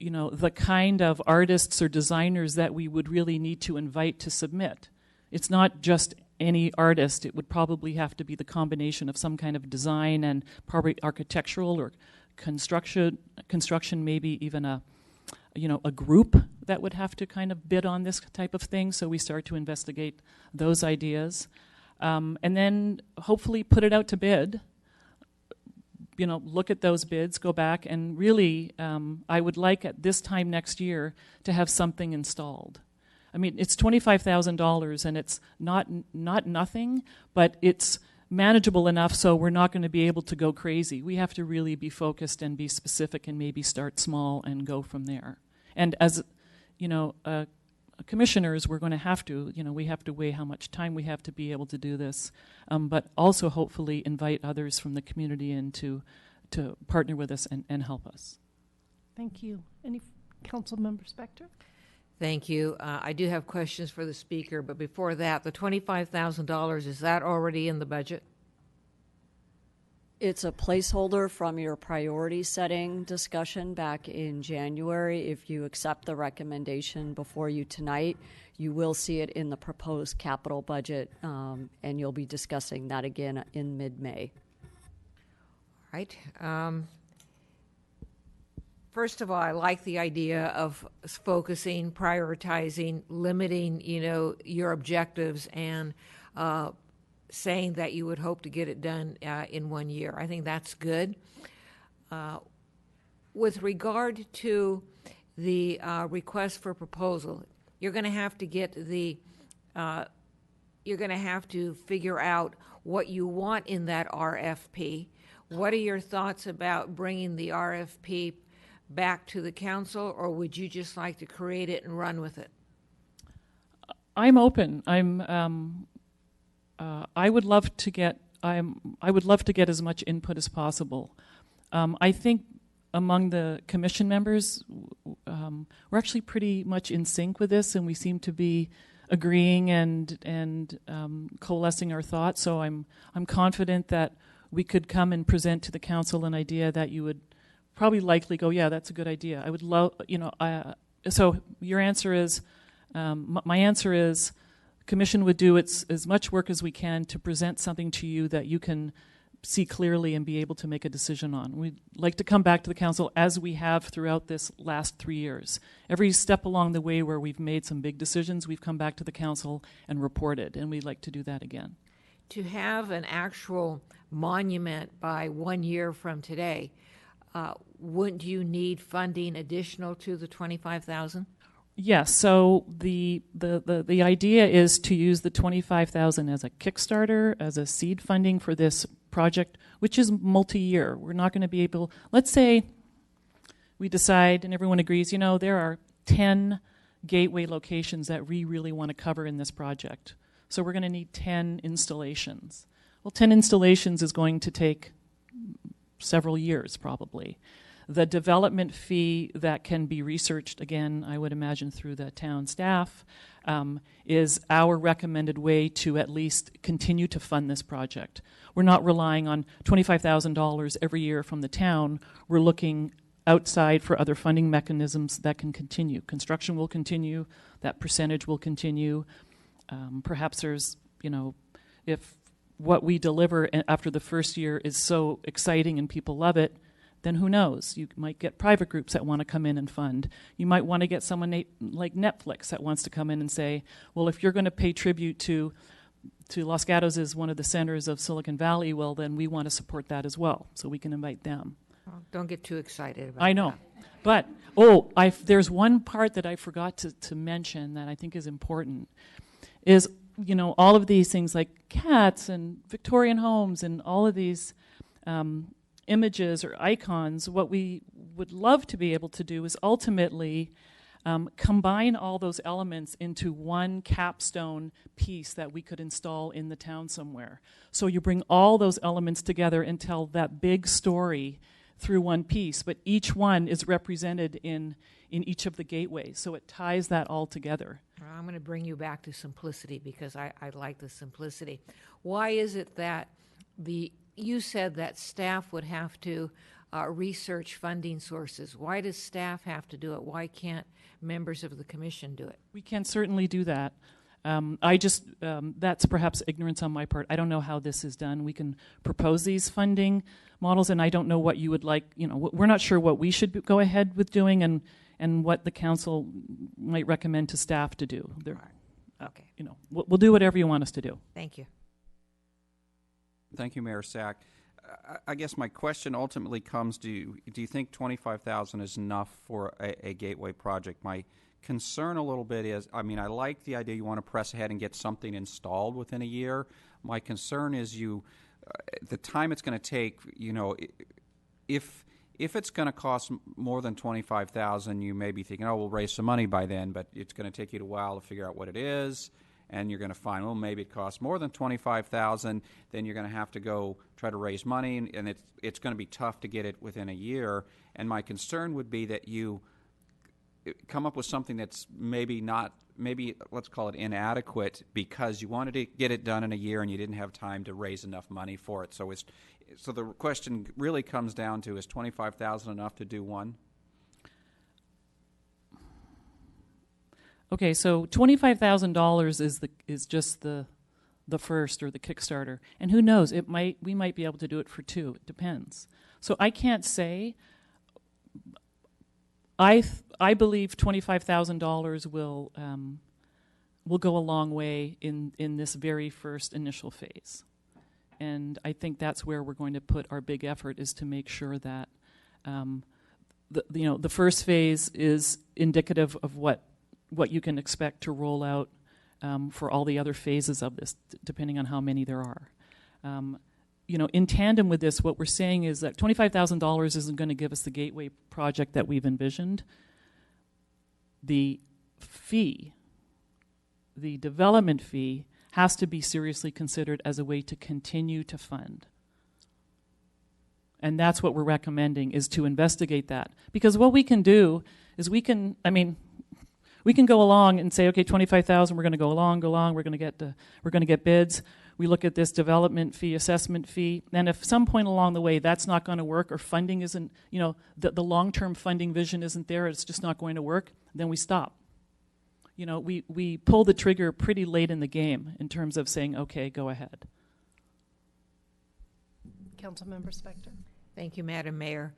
the kind of artists or designers that we would really need to invite to submit. It's not just any artist. It would probably have to be the combination of some kind of design and probably architectural or construction, maybe even a group that would have to kind of bid on this type of thing. So we start to investigate those ideas. And then hopefully put it out to bid, look at those bids, go back, and really I would like at this time next year to have something installed. I mean, it's $25,000 and it's not nothing, but it's manageable enough so we're not going to be able to go crazy. We have to really be focused and be specific and maybe start small and go from there. And as, commissioners, we're going to have to, we have to weigh how much time we have to be able to do this, but also hopefully invite others from the community in to partner with us and help us. Thank you. Any council member Spector? Thank you. I do have questions for the speaker, but before that, the $25,000, is that already in the budget? It's a placeholder from your priority setting discussion back in January. If you accept the recommendation before you tonight, you will see it in the proposed capital budget, and you'll be discussing that again in mid-May. All right. First of all, I like the idea of focusing, prioritizing, limiting, your objectives, and saying that you would hope to get it done in 1 year. I think that's good. With regard to the request for proposal, you're going to have to get you're going to have to figure out what you want in that RFP. What are your thoughts about bringing the RFP back to the council, or would you just like to create it and run with it? I'm open. I would love to get as much input as possible. I think among the commission members, we're actually pretty much in sync with this, and we seem to be agreeing and coalescing our thoughts. So I'm confident that we could come and present to the council an idea that you would probably likely go, yeah, that's a good idea. I would love, so your answer is, my answer is, Commission would do as much work as we can to present something to you that you can see clearly and be able to make a decision on. We'd like to come back to the council as we have throughout this last 3 years. Every step along the way where we've made some big decisions, we've come back to the council and reported, and we'd like to do that again. To have an actual monument by 1 year from today, wouldn't you need funding additional to the $25,000? Yes. So the idea is to use the $25,000 as a Kickstarter, as a seed funding for this project, which is multi-year. We're not going to be able. Let's say we decide, and everyone agrees. There are 10 gateway locations that we really want to cover in this project. So we're going to need 10 installations. Well, 10 installations is going to take several years, probably. The development fee that can be researched, again, I would imagine through the town staff, is our recommended way to at least continue to fund this project. We're not relying on $25,000 every year from the town. We're looking outside for other funding mechanisms that can continue. Construction will continue. That percentage will continue. Perhaps there's, if what we deliver after the first year is so exciting and people love it, then who knows? You might get private groups that want to come in and fund. You might want to get someone like Netflix that wants to come in and say, well, if you're going to pay tribute to Los Gatos as one of the centers of Silicon Valley, well, then we want to support that as well. So we can invite them. Well, don't get too excited about I know. that. But, there's one part that I forgot to mention that I think is important, is, all of these things like cats and Victorian homes and all of these images or icons, what we would love to be able to do is ultimately combine all those elements into one capstone piece that we could install in the town somewhere. So you bring all those elements together and tell that big story through one piece, but each one is represented in each of the gateways, so it ties that all together. Well, I'm going to bring you back to simplicity because I like the simplicity. Why is it that you said that staff would have to research funding sources? Why does staff have to do it? Why can't members of the commission do it? We can certainly do that. That's perhaps ignorance on my part. I don't know how this is done. We can propose these funding models, and I don't know what you would like. We're not sure what we should go ahead with doing and what the council might recommend to staff to do. Okay. We'll do whatever you want us to do. Thank you. Thank you, Mayor Sack. I guess my question ultimately comes do you think $25,000 is enough for a gateway project? My concern a little bit is, I like the idea you want to press ahead and get something installed within a year. My concern is the time it's going to take, you know, if it's going to cost more than $25,000, you may be thinking, oh, we'll raise some money by then, but it's going to take you a while to figure out what it is, and you're going to find, well, maybe it costs more than $25,000. Then you're going to have to go try to raise money, and it's going to be tough to get it within a year. And my concern would be that you come up with something that's maybe let's call it inadequate because you wanted to get it done in a year and you didn't have time to raise enough money for it. So the question really comes down to, is $25,000 enough to do one? Okay, so $25,000 is just the first, or the Kickstarter, and who knows? We might be able to do it for two. It depends. So I can't say. I believe $25,000 will go a long way in this very first initial phase, and I think that's where we're going to put our big effort, is to make sure that the first phase is indicative of what you can expect to roll out for all the other phases of this, depending on how many there are. In tandem with this, what we're saying is that $25,000 isn't going to give us the gateway project that we've envisioned. The fee, the development fee, has to be seriously considered as a way to continue to fund. And that's what we're recommending, is to investigate that. Because what we can do is we can go along and say, okay, $25,000, we're going to go along, we're going to get bids. We look at this development fee, assessment fee, and if some point along the way that's not going to work, or funding isn't, the long-term funding vision isn't there, it's just not going to work, then we stop. We pull the trigger pretty late in the game in terms of saying, okay, go ahead. Councilmember Spector. Thank you, Madam Mayor.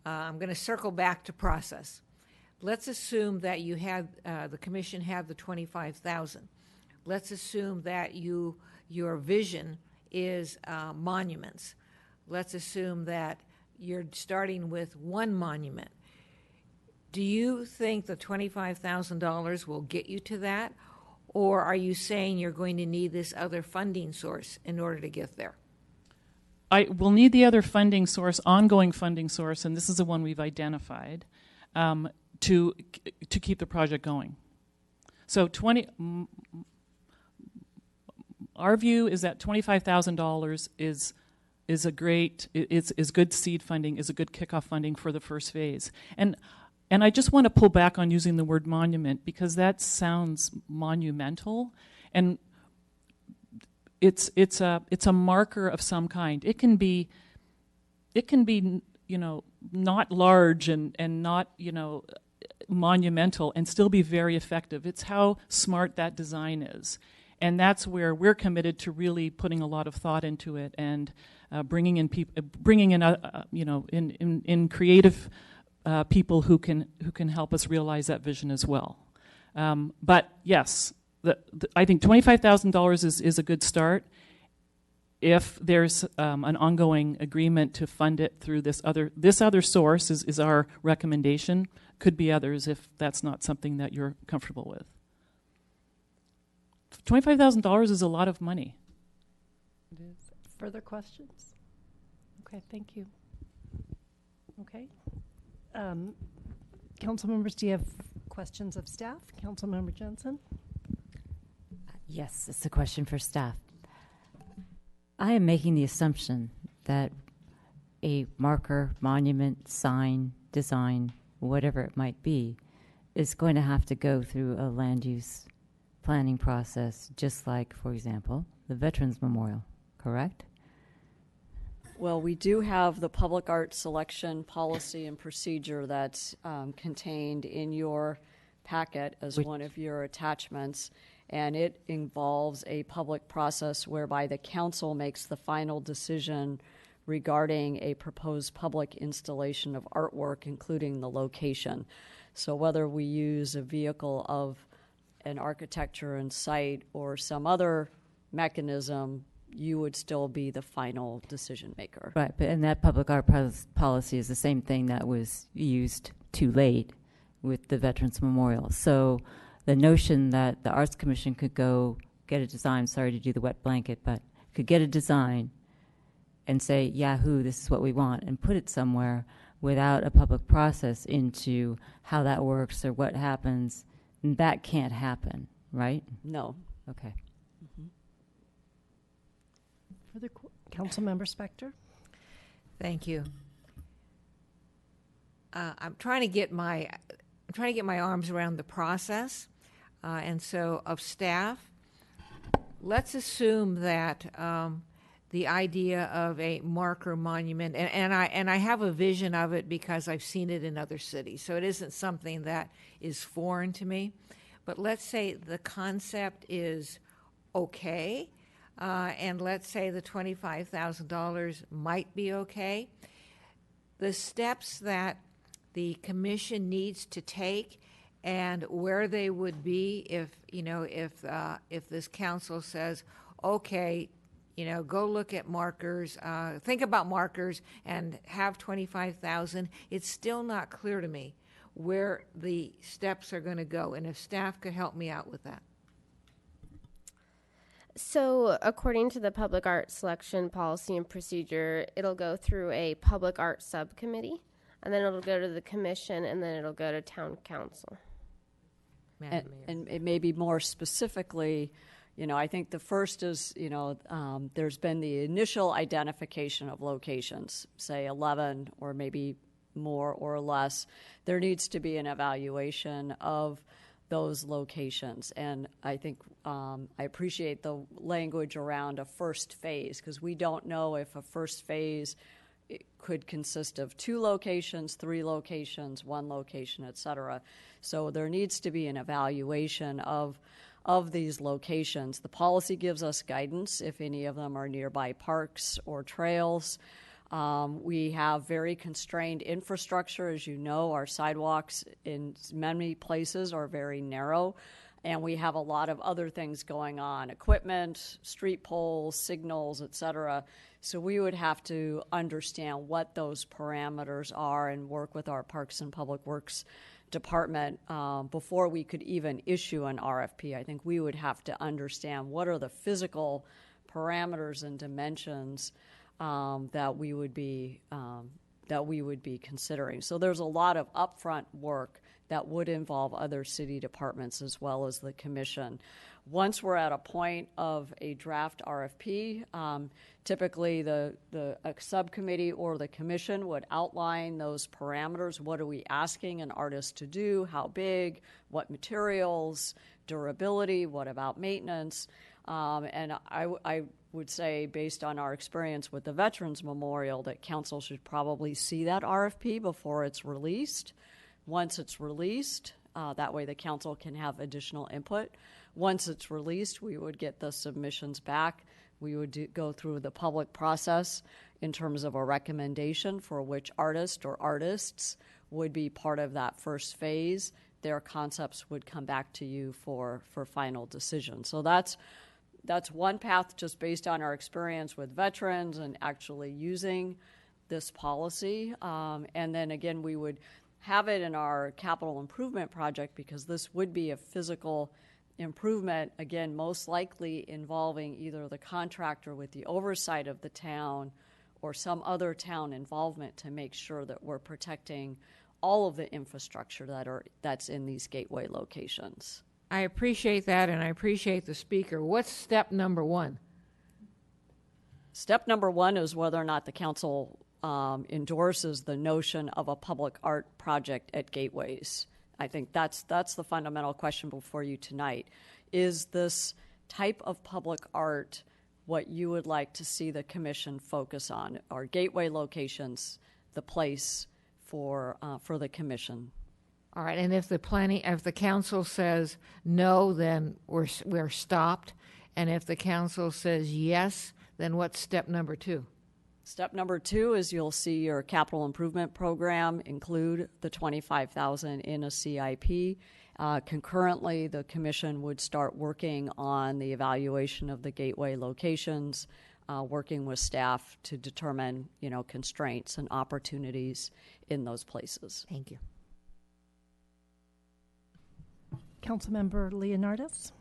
I'm going to circle back to process. Let's assume that you had the commission had the $25,000. Let's assume that your vision is monuments. Let's assume that you're starting with one monument. Do you think the $25,000 will get you to that, or are you saying you're going to need this other funding source in order to get there? I will need the other funding source, ongoing funding source, and this is the one we've identified, to keep the project going. So our view is that $25,000 is a great, is good seed funding, is a good kickoff funding for the first phase. And I just want to pull back on using the word monument, because that sounds monumental, and it's a marker of some kind. It can be not large and not monumental and still be very effective. It's how smart that design is. And that's where we're committed to really putting a lot of thought into it, and bringing in creative people who can help us realize that vision as well. But yes, I think $25,000 is a good start. If there's an ongoing agreement to fund it through this other source is our recommendation. Could be others if that's not something that you're comfortable with. $25,000 is a lot of money. It is. Further questions? Okay, thank you. Okay. Council members, do you have questions of staff? Councilmember Jensen? Yes, it's a question for staff. I am making the assumption that a marker, monument, sign, design, whatever it might be, is going to have to go through a land use planning process, just like, for example, the Veterans Memorial, correct? Well, we do have the public art selection policy and procedure that's contained in your packet as one of your attachments, and it involves a public process whereby the council makes the final decision regarding a proposed public installation of artwork, including the location. So whether we use a vehicle of an architecture and site or some other mechanism, you would still be the final decision maker. Right, and that public art policy is the same thing that was used too late with the Veterans Memorial. So the notion that the Arts Commission could go get a design, sorry to do the wet blanket, but could get a design and say, Yahoo, this is what we want, and put it somewhere without a public process into how that works or what happens, that can't happen, right? No. Okay. Further Councilmember Spector. Thank you. I'm trying to get my arms around the process, and so of staff. Let's assume that the idea of a marker monument, and I have a vision of it because I've seen it in other cities, so it isn't something that is foreign to me. But let's say the concept is okay, and let's say the $25,000 might be okay. The steps that the commission needs to take and where they would be if this council says, okay, go look at markers, think about markers and have 25,000. It's still not clear to me where the steps are going to go, and if staff could help me out with that. So according to the public art selection policy and procedure, it'll go through a public art subcommittee, and then it'll go to the commission, and then it'll go to town council. And it may be more specifically, I think the first is, there's been the initial identification of locations, say 11 or maybe more or less. There needs to be an evaluation of those locations. And I think I appreciate the language around a first phase, because we don't know if a first phase could consist of 2 locations, 3 locations, 1 location, et cetera. So there needs to be an evaluation of these locations. The policy gives us guidance if any of them are nearby parks or trails. We have very constrained infrastructure. As you know, our sidewalks in many places are very narrow, and we have a lot of other things going on, equipment, street poles, signals, et cetera. So we would have to understand what those parameters are and work with our Parks and Public Works Department before we could even issue an RFP. I think we would have to understand what are the physical parameters and dimensions that we would be considering. So there's a lot of upfront work that would involve other city departments as well as the commission. Once we're at a point of a draft RFP, typically a subcommittee or the commission would outline those parameters. What are we asking an artist to do? How big? What materials? Durability? What about maintenance? And I would say, based on our experience with the Veterans Memorial, that council should probably see that RFP before it's released. Once it's released, that way the council can have additional input. Once it's released, we would get the submissions back. We would go through the public process in terms of a recommendation for which artist or artists would be part of that first phase. Their concepts would come back to you for final decision. So that's one path, just based on our experience with veterans and actually using this policy. And then again, we would have it in our capital improvement project, because this would be a physical improvement, again, most likely involving either the contractor with the oversight of the town or some other town involvement to make sure that we're protecting all of the infrastructure that's in these gateway locations. I appreciate that, and I appreciate the speaker. What's step number 1? Step number 1 is whether or not the council endorses the notion of a public art project at gateways. I think that's the fundamental question before you tonight. Is this type of public art what you would like to see the commission focus on? Are gateway locations the place for the commission? All right, and if the council says no, then we're stopped. And if the council says yes, then what's step number 2? Step number 2 is you'll see your capital improvement program include the $25,000 in a CIP. Concurrently, the commission would start working on the evaluation of the gateway locations, working with staff to determine, constraints and opportunities in those places. Thank you. Councilmember Leonardis.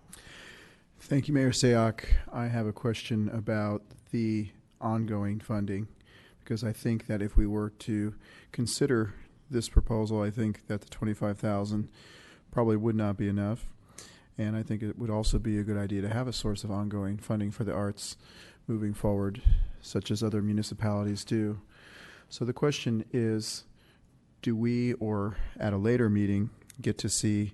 Thank you, Mayor Sayoc. I have a question about the ongoing funding, because I think that if we were to consider this proposal, I think that the $25,000 probably would not be enough. And I think it would also be a good idea to have a source of ongoing funding for the arts moving forward, such as other municipalities do. So the question is, do we, or at a later meeting, get to see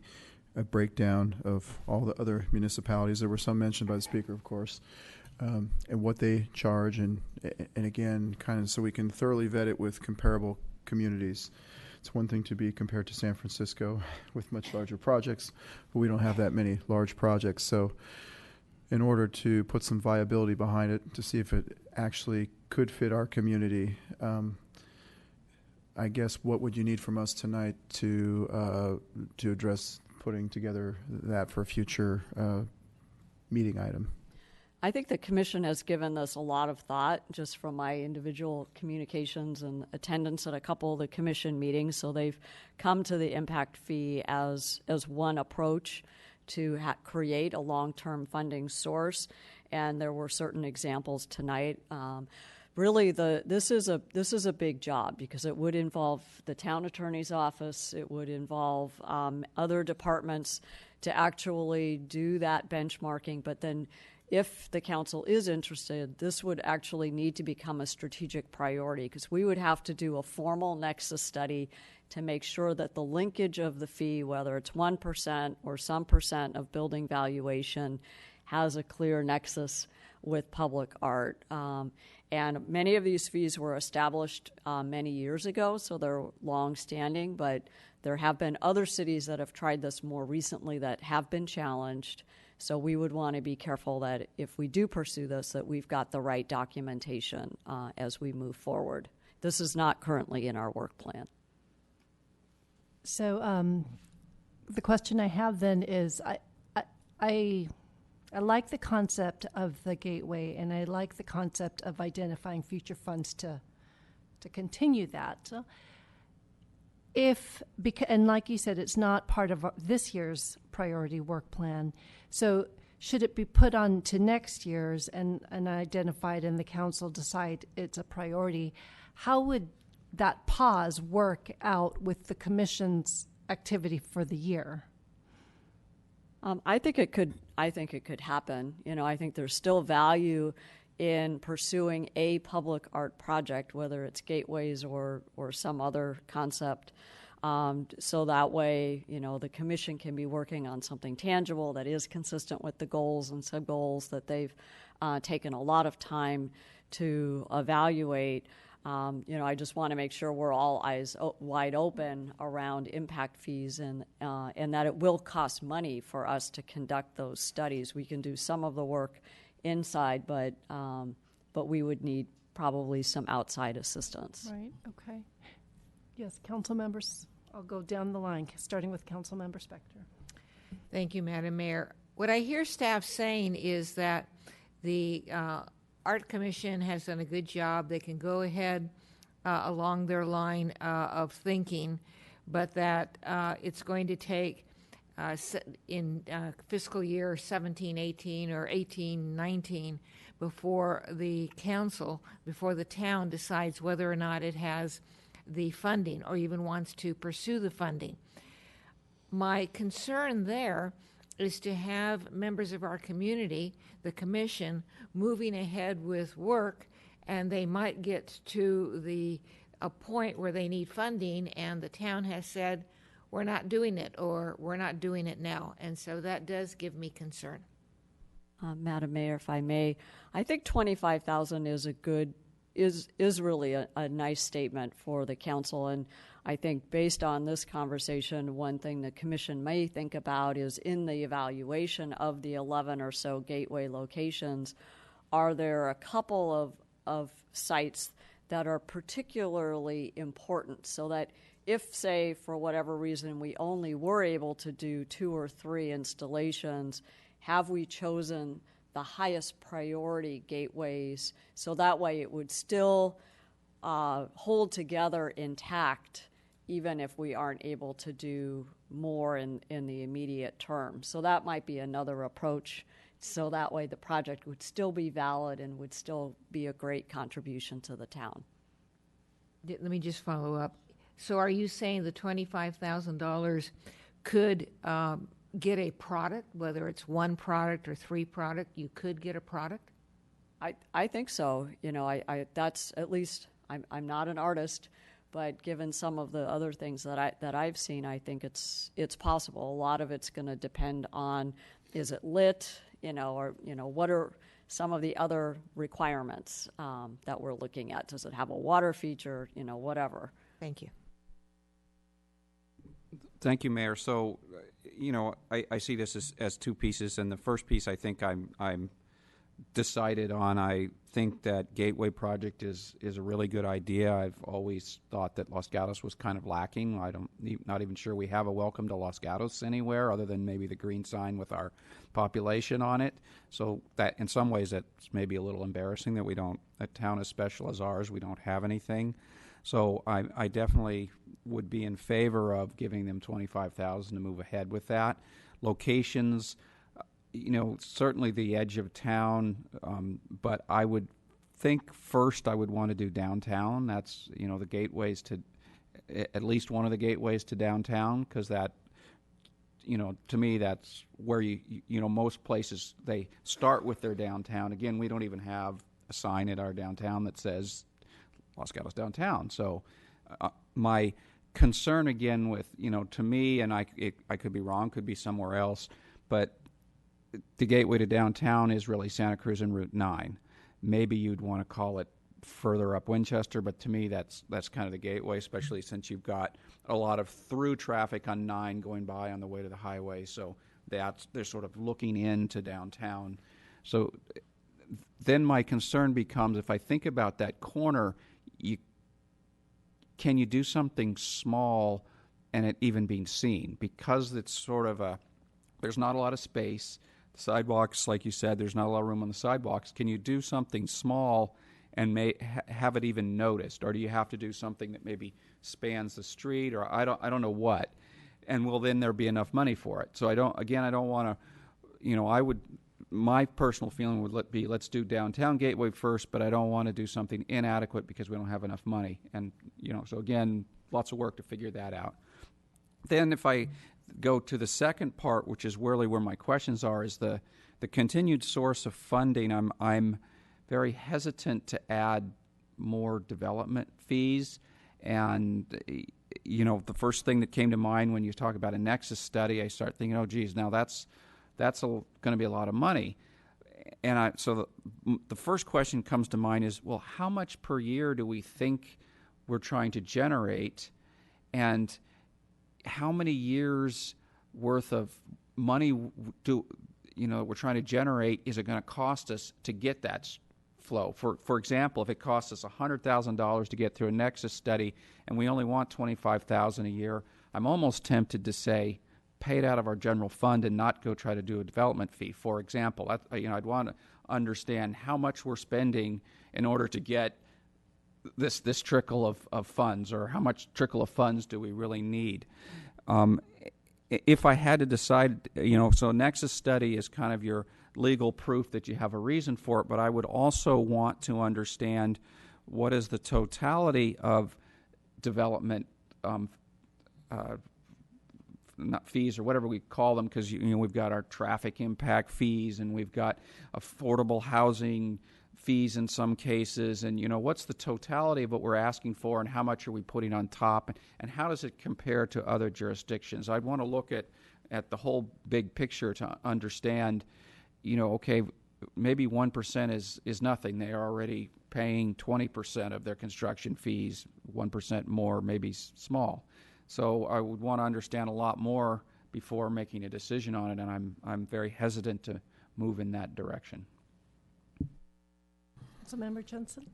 a breakdown of all the other municipalities? There were some mentioned by the speaker, of course, and what they charge, and again, kind of so we can thoroughly vet it with comparable communities. It's one thing to be compared to San Francisco with much larger projects, but we don't have that many large projects. So in order to put some viability behind it, to see if it actually could fit our community, I guess what would you need from us tonight to address putting together that for a future meeting item? I think the commission has given this a lot of thought, just from my individual communications and attendance at a couple of the commission meetings. So they've come to the impact fee as one approach to create a long-term funding source, and there were certain examples tonight. Really, this is a big job, because it would involve the town attorney's office. It would involve other departments to actually do that benchmarking. But then, if the council is interested, this would actually need to become a strategic priority, because we would have to do a formal nexus study to make sure that the linkage of the fee, whether it's 1% or some percent of building valuation, has a clear nexus with public art. And many of these fees were established many years ago, so they're long-standing, but there have been other cities that have tried this more recently that have been challenged. So we would want to be careful that if we do pursue this, that we've got the right documentation as we move forward. This is not currently in our work plan. So the question I have then is, I like the concept of the gateway, and I like the concept of identifying future funds to continue that. And like you said, it's not part of this year's priority work plan. So should it be put on to next year's and identified, and the council decide it's a priority, how would that pause work out with the commission's activity for the year? I think it could happen. You know, I think there's still value in pursuing a public art project, whether it's gateways or some other concept. So that way, you know, the commission can be working on something tangible that is consistent with the goals and sub-goals that they've taken a lot of time to evaluate. You know, I just want to make sure we're all eyes wide open around impact fees, and that it will cost money for us to conduct those studies. We can do some of the work inside, but we would need probably some outside assistance. Right. Okay. Yes, council members. I'll go down the line, starting with Council Member Spector. Thank you, Madam Mayor. What I hear staff saying is that the Art Commission has done a good job. They can go ahead along their line of thinking, but that it's going to take in fiscal year 17-18 or 18-19 before the council, before the town decides whether or not it has the funding or even wants to pursue the funding. My concern there is to have members of our community, the commission, moving ahead with work, and they might get to a point where they need funding, and the town has said, we're not doing it, or we're not doing it now. And so that does give me concern. Madam Mayor, if I may, I think $25,000 is really a nice statement for the council. And I think based on this conversation, one thing the commission may think about is, in the evaluation of the 11 or so gateway locations, are there a couple of sites that are particularly important, so that if, say, for whatever reason, we only were able to do 2 or 3 installations, have we chosen the highest priority gateways, so that way it would still hold together intact, even if we aren't able to do more in the immediate term. So that might be another approach so that way the project would still be valid and would still be a great contribution to the town. Let me just follow up. So are you saying the $25,000 could get a product, whether it's one product or three product, you could get a product? I think so. You know, I that's at least, I'm not an artist, but given some of the other things that I've seen, I think it's possible. A lot of it's going to depend on, is it lit, you know, or, you know, what are some of the other requirements that we're looking at? Does it have a water feature, you know, whatever. Thank you. Thank you, Mayor. So, you know, I see this as two pieces, and the first piece I think I'm decided on. I think that Gateway project is a really good idea. I've always thought that Los Gatos was kind of lacking. Not even sure we have a welcome to Los Gatos anywhere other than maybe the green sign with our population on it. So that in some ways that's maybe a little embarrassing that we don't, a town as special as ours, we don't have anything. So I definitely would be in favor of giving them $25,000 to move ahead with that. Locations, you know, certainly the edge of town, but I would think first I would want to do downtown. That's, you know, the gateways to, at least one of the gateways to downtown, because that, you know, to me that's where you know, most places, they start with their downtown. Again, we don't even have a sign at our downtown that says Los Gatos downtown. So my concern again with, you know, to me, and I could be wrong, could be somewhere else, but the gateway to downtown is really Santa Cruz and Route 9. Maybe you'd want to call it further up Winchester, but to me that's kind of the gateway, especially since you've got a lot of through traffic on 9 going by on the way to the highway. So they're sort of looking into downtown. So then my concern becomes, if I think about that corner, can you do something small and it even being seen? Because it's sort of there's not a lot of space. The sidewalks, like you said, there's not a lot of room on the sidewalks. Can you do something small and have it even noticed? Or do you have to do something that maybe spans the street, or I don't know what? And will then there be enough money for it? So I don't want to, you know, my personal feeling would be let's do downtown gateway first, but I don't want to do something inadequate because we don't have enough money. And, you know, so again, lots of work to figure that out. Then if I go to the second part, which is really where my questions are, is the continued source of funding. I'm very hesitant to add more development fees. And, you know, the first thing that came to mind when you talk about a nexus study, I start thinking, oh, geez, now that's going to be a lot of money. And so the first question comes to mind is, well, how much per year do we think we're trying to generate? And how many years worth of money we're trying to generate is it going to cost us to get that flow? For example, if it costs us $100,000 to get through a nexus study and we only want $25,000 a year, I'm almost tempted to say pay it out of our general fund and not go try to do a development fee. For example, I'd want to understand how much we're spending in order to get this trickle of funds, or how much trickle of funds do we really need? If I had to decide, you know, so nexus study is kind of your legal proof that you have a reason for it, but I would also want to understand what is the totality of development not fees or whatever we call them, because you know we've got our traffic impact fees and we've got affordable housing fees in some cases, and you know what's the totality of what we're asking for and how much are we putting on top, and how does it compare to other jurisdictions? I'd want to look at the whole big picture to understand, you know, okay, maybe 1% is nothing. They are already paying 20% of their construction fees, 1% more, maybe small. So I would want to understand a lot more before making a decision on it, and I'm very hesitant to move in that direction. Councilmember Jensen.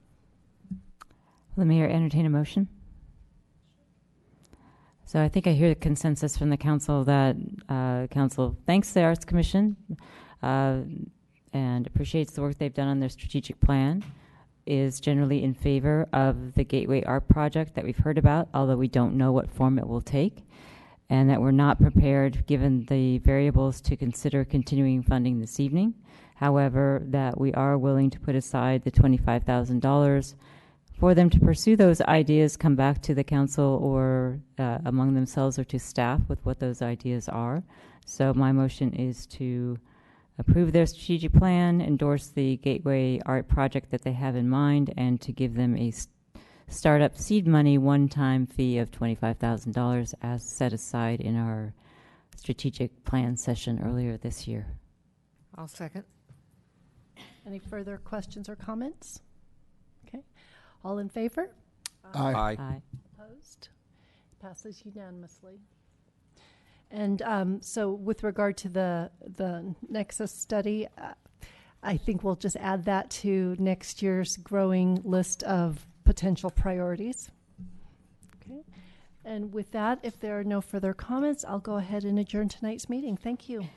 Will the mayor entertain a motion? So I think I hear the consensus from the council that council thanks the Arts Commission and appreciates the work they've done on their strategic plan, is generally in favor of the Gateway Art Project that we've heard about, although we don't know what form it will take. and that we're not prepared, given the variables, to consider continuing funding this evening. However, that we are willing to put aside the $25,000 for them to pursue those ideas, come back to the council or among themselves or to staff with what those ideas are. So my motion is to approve their strategic plan, endorse the Gateway Art project that they have in mind, and to give them a startup seed money one-time fee of $25,000 as set aside in our strategic plan session earlier this year. I'll second. Any further questions or comments? Okay. All in favor? Aye. Aye. Aye. Opposed? Passes unanimously. And so with regard to the Nexus study, I think we'll just add that to next year's growing list of potential priorities. Okay. And with that, if there are no further comments, I'll go ahead and adjourn tonight's meeting. Thank you.